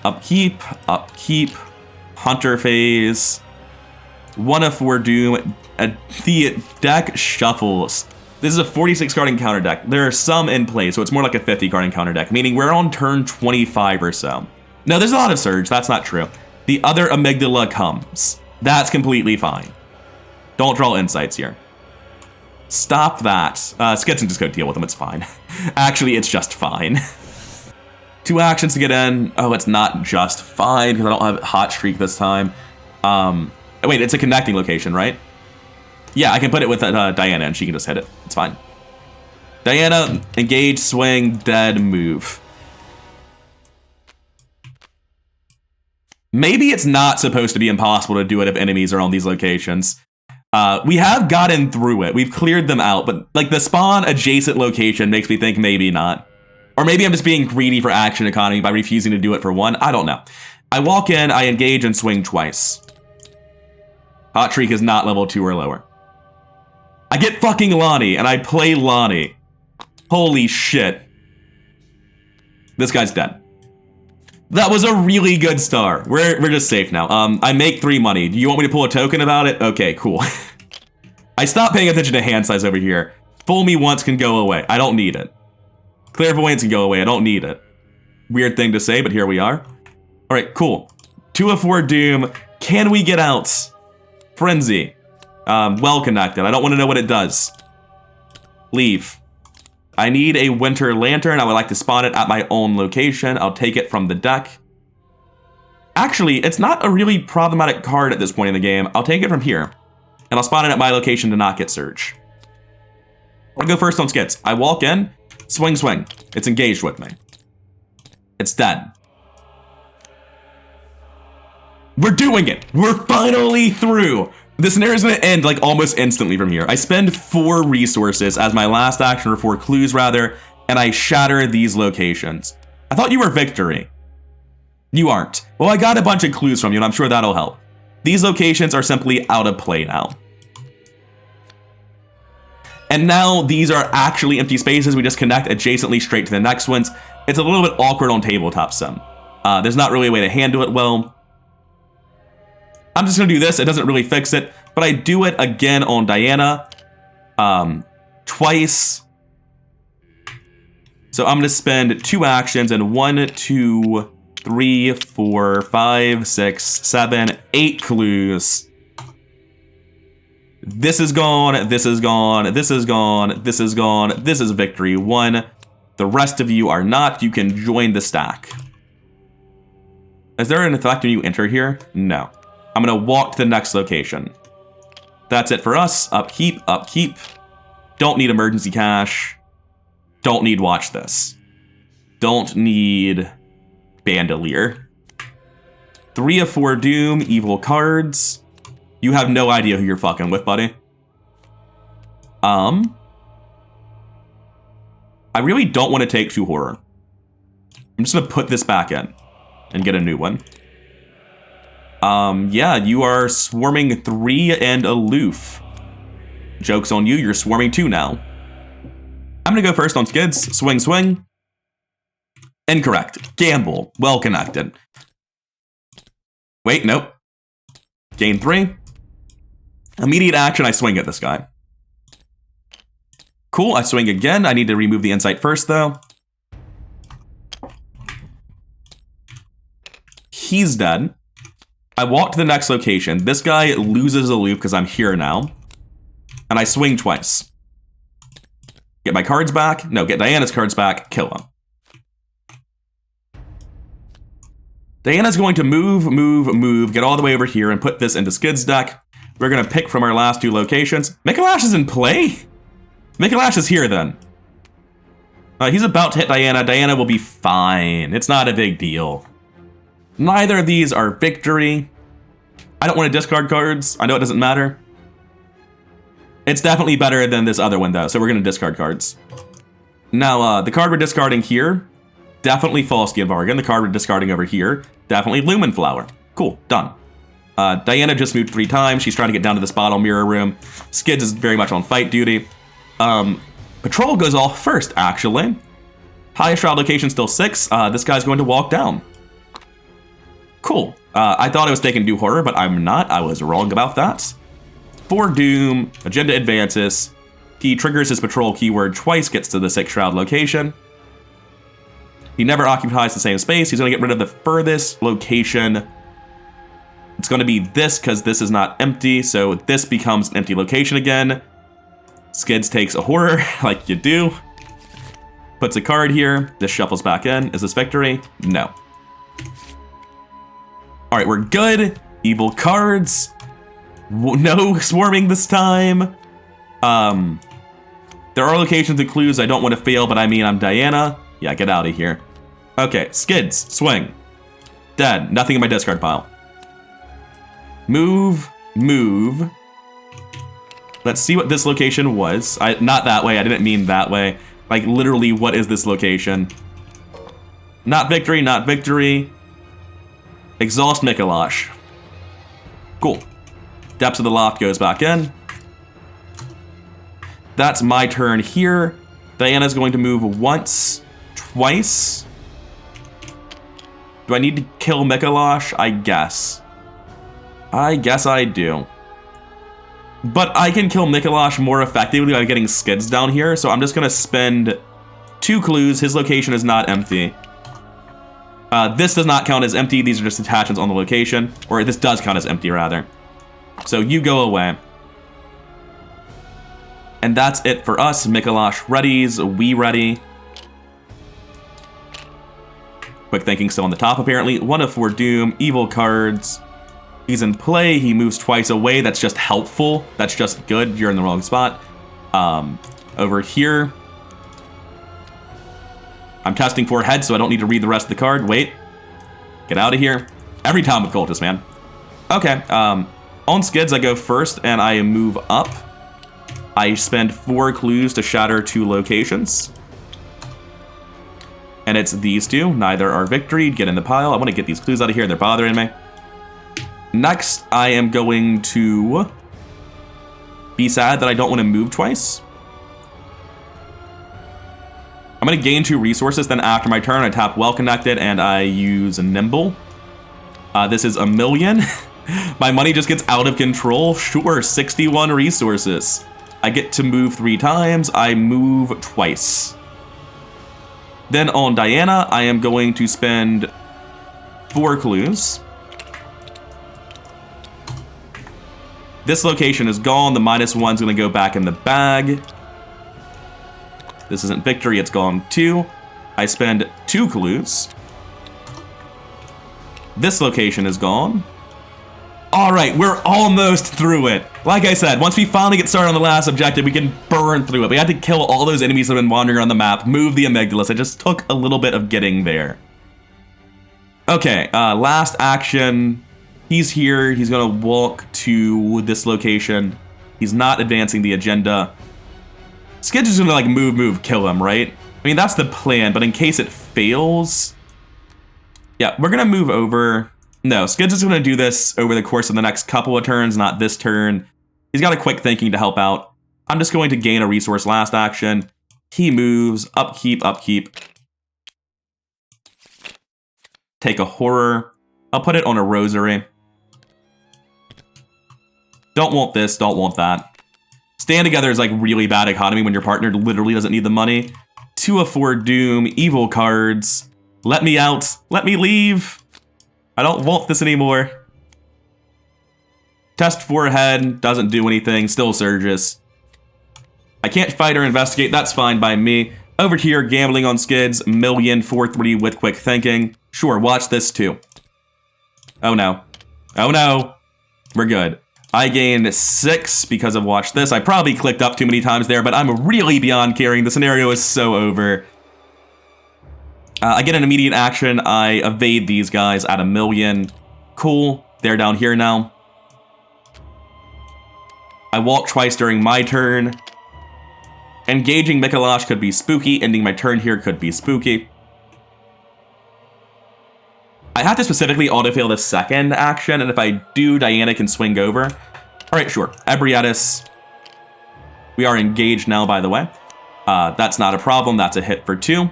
Upkeep, Hunter Phase, 1 of 4 Doom, the deck shuffles. This is a 46 card encounter deck. There are some in play, so it's more like a 50 card encounter deck, meaning we're on turn 25 or so. No, there's a lot of Surge, that's not true. The other Amygdala comes. That's completely fine. Don't draw insights here. Stop that. Skids can just go deal with them, it's fine. Actually, it's just fine. 2 actions to get in. Oh, it's not just fine, because I don't have Hot Streak this time. Wait, it's a connecting location, right? Yeah, I can put it with Diana, and she can just hit it. It's fine. Diana, engage, swing, dead, move. Maybe it's not supposed to be impossible to do it if enemies are on these locations. We have gotten through it. We've cleared them out, but like the spawn adjacent location makes me think maybe not. Or maybe I'm just being greedy for action economy by refusing to do it for 1. I don't know. I walk in, I engage, and swing twice. Hot Streak is not level 2 or lower. I get fucking Lonnie, and I play Lonnie. Holy shit. This guy's dead. That was a really good star. We're just safe now. I make 3 money. Do you want me to pull a token about it? Okay, cool. I stopped paying attention to hand size over here. Fool me once can go away. I don't need it. Clairvoyance can go away. I don't need it. Weird thing to say, but here we are. All right, cool. 2 of 4 Doom. Can we get out? Frenzy. Well connected. I don't want to know what it does. Leave. I need a Winter Lantern. I would like to spawn it at my own location. I'll take it from the deck. Actually, it's not a really problematic card at this point in the game. I'll take it from here. And I'll spawn it at my location to not get Surge. I'll go first on Skids. I walk in, swing, swing. It's engaged with me. It's dead. We're doing it. We're finally through. This scenario's gonna end like almost instantly from here. I spend 4 resources as my last action, or 4 clues rather, and I shatter these locations. I thought you were Victory. You aren't. Well, I got a bunch of clues from you, and I'm sure that'll help. These locations are simply out of play now. And now these are actually empty spaces. We just connect adjacently straight to the next ones. It's a little bit awkward on tabletop sim. There's not really a way to handle it well. I'm just gonna do this. It doesn't really fix it, but I do it again on Diana, twice. So I'm gonna spend 2 actions and 1, 2, 3, 4, 5, 6, 7, 8 clues. This is gone, this is gone, this is gone, this is gone, this is Victory 1. The rest of you are not. You can join the stack. Is there an effect when you enter here? No. I'm gonna walk to the next location. That's it for us. Upkeep, upkeep. Don't need emergency cash. Don't need watch this. Don't need Bandolier. 3 of 4 Doom, evil cards. You have no idea who you're fucking with, buddy. I really don't want to take 2 horror. I'm just gonna put this back in and get a new one. Yeah, you are swarming 3 and aloof. Joke's on you, you're swarming 2 now. I'm gonna go first on Skids. Swing, swing. Incorrect. Gamble. Well connected. Wait, nope. Gain 3. Immediate action, I swing at this guy. Cool, I swing again. I need to remove the insight first, though. He's dead. I walk to the next location. This guy loses a loop because I'm here now. And I swing twice. Get my cards back. No, get Diana's cards back. Kill him. Diana's going to move, get all the way over here and put this into Skid's deck. We're going to pick from our last 2 locations. Mikolash is in play? Mikolash is here then. He's about to hit Diana. Diana will be fine. It's not a big deal. Neither of these are Victory. I don't want to discard cards. I know it doesn't matter. It's definitely better than this other one though, so we're going to discard cards. Now, the card we're discarding here, definitely Falsky and Bargain. The card we're discarding over here, definitely Lumen Flower. Cool, done. Diana just moved 3 times. She's trying to get down to this bottle mirror room. Skids is very much on fight duty. Patrol goes off first, actually. Highest shroud location still 6. This guy's going to walk down. Cool. I thought I was taking Do Horror, but I'm not. I was wrong about that. For Doom, Agenda advances. He triggers his patrol keyword twice, gets to the 6 shroud location. He never occupies the same space. He's going to get rid of the furthest location. It's going to be this because this is not empty, so this becomes an empty location again. Skids takes a horror, like you do. Puts a card here. This shuffles back in. Is this victory? No. All right, we're good. Evil cards. No swarming this time. There are locations and clues I don't want to fail, but I mean, I'm Diana. Yeah, get out of here. Okay, Skids, swing. Dead, nothing in my discard pile. Move, move. Let's see what this location was. Not that way, I didn't mean that way. Like, literally, what is this location? Not victory, not victory. Exhaust Mikolash. Cool. Depths of the Loft goes back in. That's my turn here. Diana's going to move once, twice. Do I need to kill Mikolash? I guess. I guess I do. But I can kill Mikolash more effectively by getting Skids down here, so I'm just going to spend 2 clues. His location is not empty. This does not count as empty. These are just attachments on the location. Or this does count as empty, rather. So you go away. And that's it for us. Mikolash readies. We ready. Quick thinking still on the top, apparently. 1 of 4 Doom. Evil cards. He's in play. He moves twice away. That's just helpful. That's just good. You're in the wrong spot. Over here. I'm testing 4 heads, so I don't need to read the rest of the card. Wait. Get out of here. Every time with Cultist, man. Okay. On Skids, I go first, and I move up. I spend 4 clues to shatter 2 locations. And it's these 2. Neither are victory. Get in the pile. I want to get these clues out of here. They're bothering me. Next, I am going to be sad that I don't want to move twice. I'm going to gain 2 resources. Then after my turn, I tap Well Connected, and I use Nimble. This is 1,000,000. My money just gets out of control. Sure, 61 resources. I get to move 3 times. I move twice. Then on Diana, I am going to spend 4 clues. This location is gone. The -1's going to go back in the bag. This isn't victory. It's gone too. I spend 2 clues. This location is gone. All right, we're almost through it. Like I said, once we finally get started on the last objective, we can burn through it. We had to kill all those enemies that have been wandering around the map, move the amygdalas. It just took a little bit of getting there. Okay, last action. He's here. He's going to walk to this location. He's not advancing the agenda. Skids is going to, like, move, kill him, right? I mean, that's the plan, but in case it fails... Yeah, we're going to move over... No, Skids is going to do this over the course of the next couple of turns, not this turn. He's got a quick thinking to help out. I'm just going to gain a resource last action. He moves, upkeep. Take a horror. I'll put it on a rosary. Don't want this, don't want that. Stand together is like really bad economy when your partner literally doesn't need the money. 2 of 4 Doom, evil cards. Let me out, let me leave. I don't want this anymore. Test 4 head, doesn't do anything, still surges. I can't fight or investigate, that's fine by me. Over here, gambling on Skids, 1,000,000, 4-3 with quick thinking. Sure, watch this too. Oh no. Oh no. We're good. I gained 6 because of watch this. I probably clicked up too many times there, but I'm really beyond caring. The scenario is so over. I get an immediate action. I evade these guys at 1,000,000. Cool. They're down here now. I walk twice during my turn. Engaging Mikolash could be spooky. Ending my turn here could be spooky. I have to specifically autofail the second action, and if I do, Diana can swing over. All right, sure. Ebrietis. We are engaged now, by the way. That's not a problem. That's a hit for 2.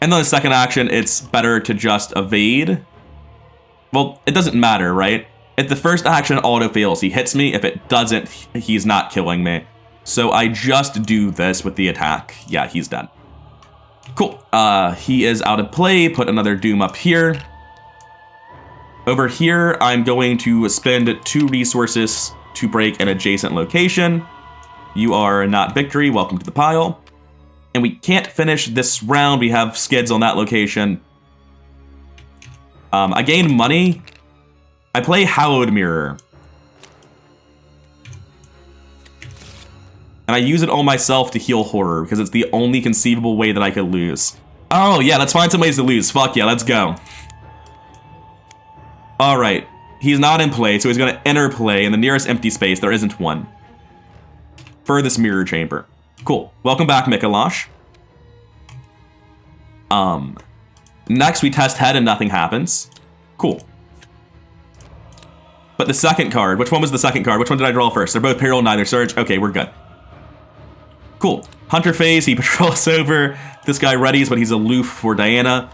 And then the second action, it's better to just evade. Well, it doesn't matter, right? If the first action auto-fails, he hits me. If it doesn't, he's not killing me. So I just do this with the attack. Yeah, he's dead. Cool. He is out of play. Put another Doom up here. Over here, I'm going to spend 2 resources to break an adjacent location. You are not victory. Welcome to the pile. And we can't finish this round. We have Skids on that location. I gain money. I play Hallowed Mirror. And I use it on myself to heal horror, because it's the only conceivable way that I could lose. Oh, yeah, let's find some ways to lose. Fuck yeah, let's go. All right. He's not in play, so he's going to enter play in the nearest empty space. There isn't one. Furthest mirror chamber. Cool. Welcome back, Mikolash. Next, we test head and nothing happens. Cool. But the second card, which one was the second card? Which one did I draw first? They're both Peril, neither Surge. Okay, we're good. Cool. Hunter phase, he patrols over. This guy readies, but he's aloof for Diana.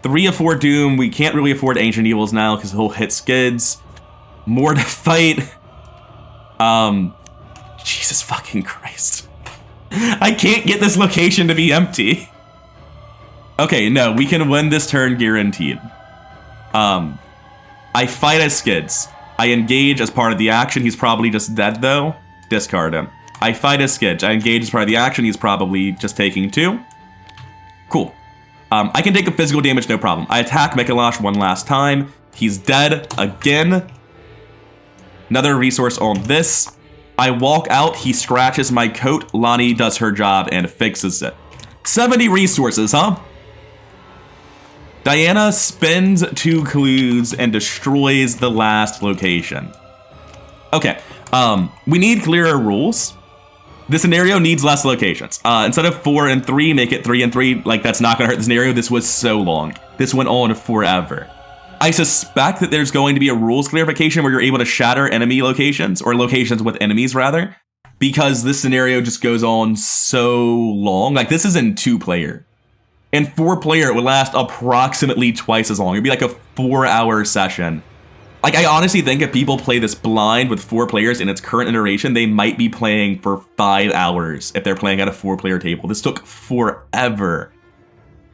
3 of 4 Doom. We can't really afford Ancient Evils now because he'll hit Skids. More to fight. Jesus fucking Christ. I can't get this location to be empty. Okay, no, we can win this turn guaranteed. I fight as Skids. I engage as part of the action. He's probably just dead though. Discard him. I fight as Skids. I engage as part of the action. He's probably just taking 2. Cool. I can take a physical damage, no problem. I attack Mikolash one last time. He's dead again. Another resource on this. I walk out. He scratches my coat. Lonnie does her job and fixes it. 70 resources, huh? Diana spends 2 clues and destroys the last location. Okay, we need clearer rules. This scenario needs less locations. Instead of 4 and 3, make it 3 and 3. Like, that's not gonna hurt the scenario. This was so long. This went on forever. I suspect that there's going to be a rules clarification where you're able to shatter enemy locations, or locations with enemies rather, because this scenario just goes on so long. Like, this is in 2-player. In 4-player, it would last approximately twice as long. It'd be like a 4-hour session. Like, I honestly think if people play this blind with 4 players in its current iteration, they might be playing for 5 hours if they're playing at a 4-player table. This took forever.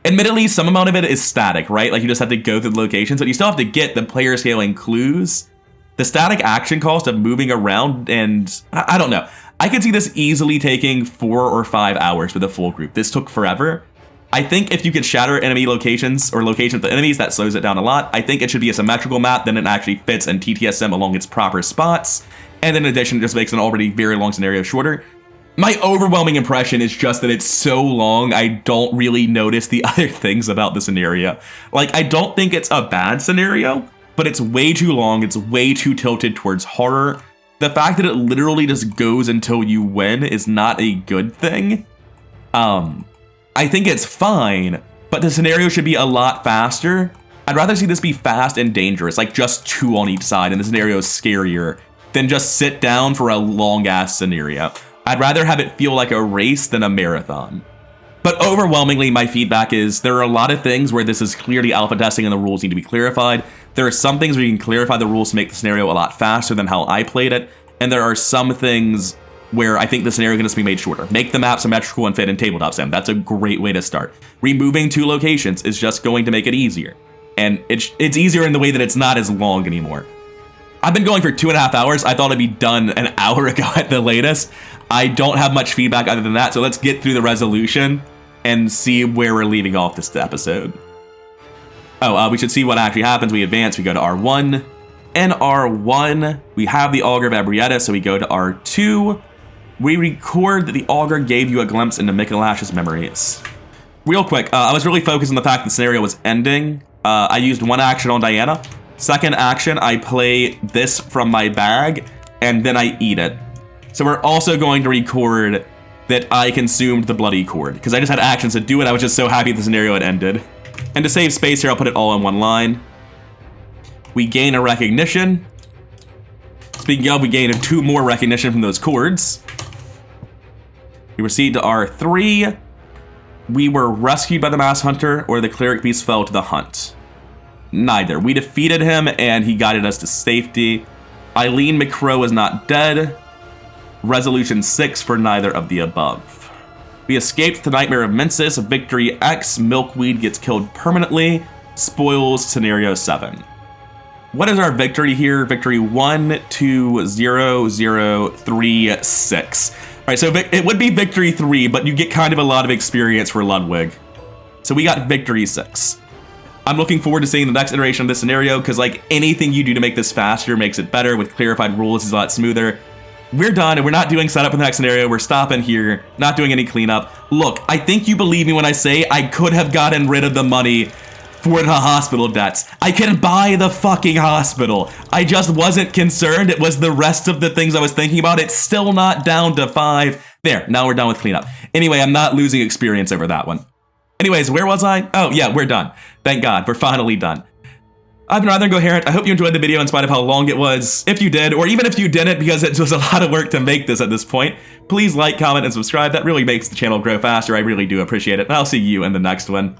Admittedly, some amount of it is static, right? Like, you just have to go through the locations, but you still have to get the player scaling clues. The static action cost of moving around, and I don't know. I could see this easily taking 4 or 5 hours with a full group. This took forever. I think if you could shatter enemy locations or locations with enemies, that slows it down a lot. I think it should be a symmetrical map, then it actually fits and TTSM along its proper spots. And in addition, it just makes an already very long scenario shorter. My overwhelming impression is just that it's so long, I don't really notice the other things about the scenario. Like, I don't think it's a bad scenario, but it's way too long, it's way too tilted towards horror. The fact that it literally just goes until you win is not a good thing. I think it's fine, but the scenario should be a lot faster. I'd rather see this be fast and dangerous, like just 2 on each side, and the scenario is scarier, than just sit down for a long-ass scenario. I'd rather have it feel like a race than a marathon. But overwhelmingly, my feedback is there are a lot of things where this is clearly alpha testing and the rules need to be clarified. There are some things where you can clarify the rules to make the scenario a lot faster than how I played it, and there are some things where I think the scenario can just be made shorter. Make the map symmetrical and fit in tabletop sim. That's a great way to start. Removing 2 locations is just going to make it easier. And it's easier in the way that it's not as long anymore. I've been going for 2.5 hours. I thought it'd be done an hour ago at the latest. I don't have much feedback other than that, so let's get through the resolution and see where we're leaving off this episode. Oh, we should see what actually happens. We advance, we go to R1. In R1, we have the Augur of Ebrietta, so we go to R2. We record that the Augur gave you a glimpse into Mikolash's memories. Real quick, I was really focused on the fact that the scenario was ending. I used 1 action on Diana. Second action, I play this from my bag, and then I eat it. So we're also going to record that I consumed the bloody cord, because I just had actions to do it. I was just so happy the scenario had ended. And to save space here, I'll put it all in one line. We gain a recognition. Speaking of, we gain 2 more recognition from those cords. We proceed to R3. We were rescued by the Mass Hunter, or the Cleric Beast fell to the hunt. Neither. We defeated him, and he guided us to safety. Eileen McCrow is not dead. Resolution 6 for neither of the above. We escaped the Nightmare of Mensis. Victory X. Milkweed gets killed permanently. Spoils scenario 7. What is our victory here? Victory 1, 2, 0, 0, 3, 6. All right, so it would be victory 3, but you get kind of a lot of experience for Ludwig. So we got victory 6. I'm looking forward to seeing the next iteration of this scenario, because like anything you do to make this faster makes it better. With clarified rules, it's a lot smoother. We're done, and we're not doing setup in the next scenario. We're stopping here, not doing any cleanup. Look, I think you believe me when I say I could have gotten rid of the money for the hospital debts. I can buy the fucking hospital. I just wasn't concerned. It was the rest of the things I was thinking about. It's still not down to 5. There, now we're done with cleanup. Anyway, I'm not losing experience over that one. Anyways, where was I? Oh, yeah, we're done. Thank God, we're finally done. I've been Rather Incoherent. I hope you enjoyed the video in spite of how long it was. If you did, or even if you didn't, because it was a lot of work to make this at this point, please like, comment, and subscribe. That really makes the channel grow faster. I really do appreciate it. And I'll see you in the next one.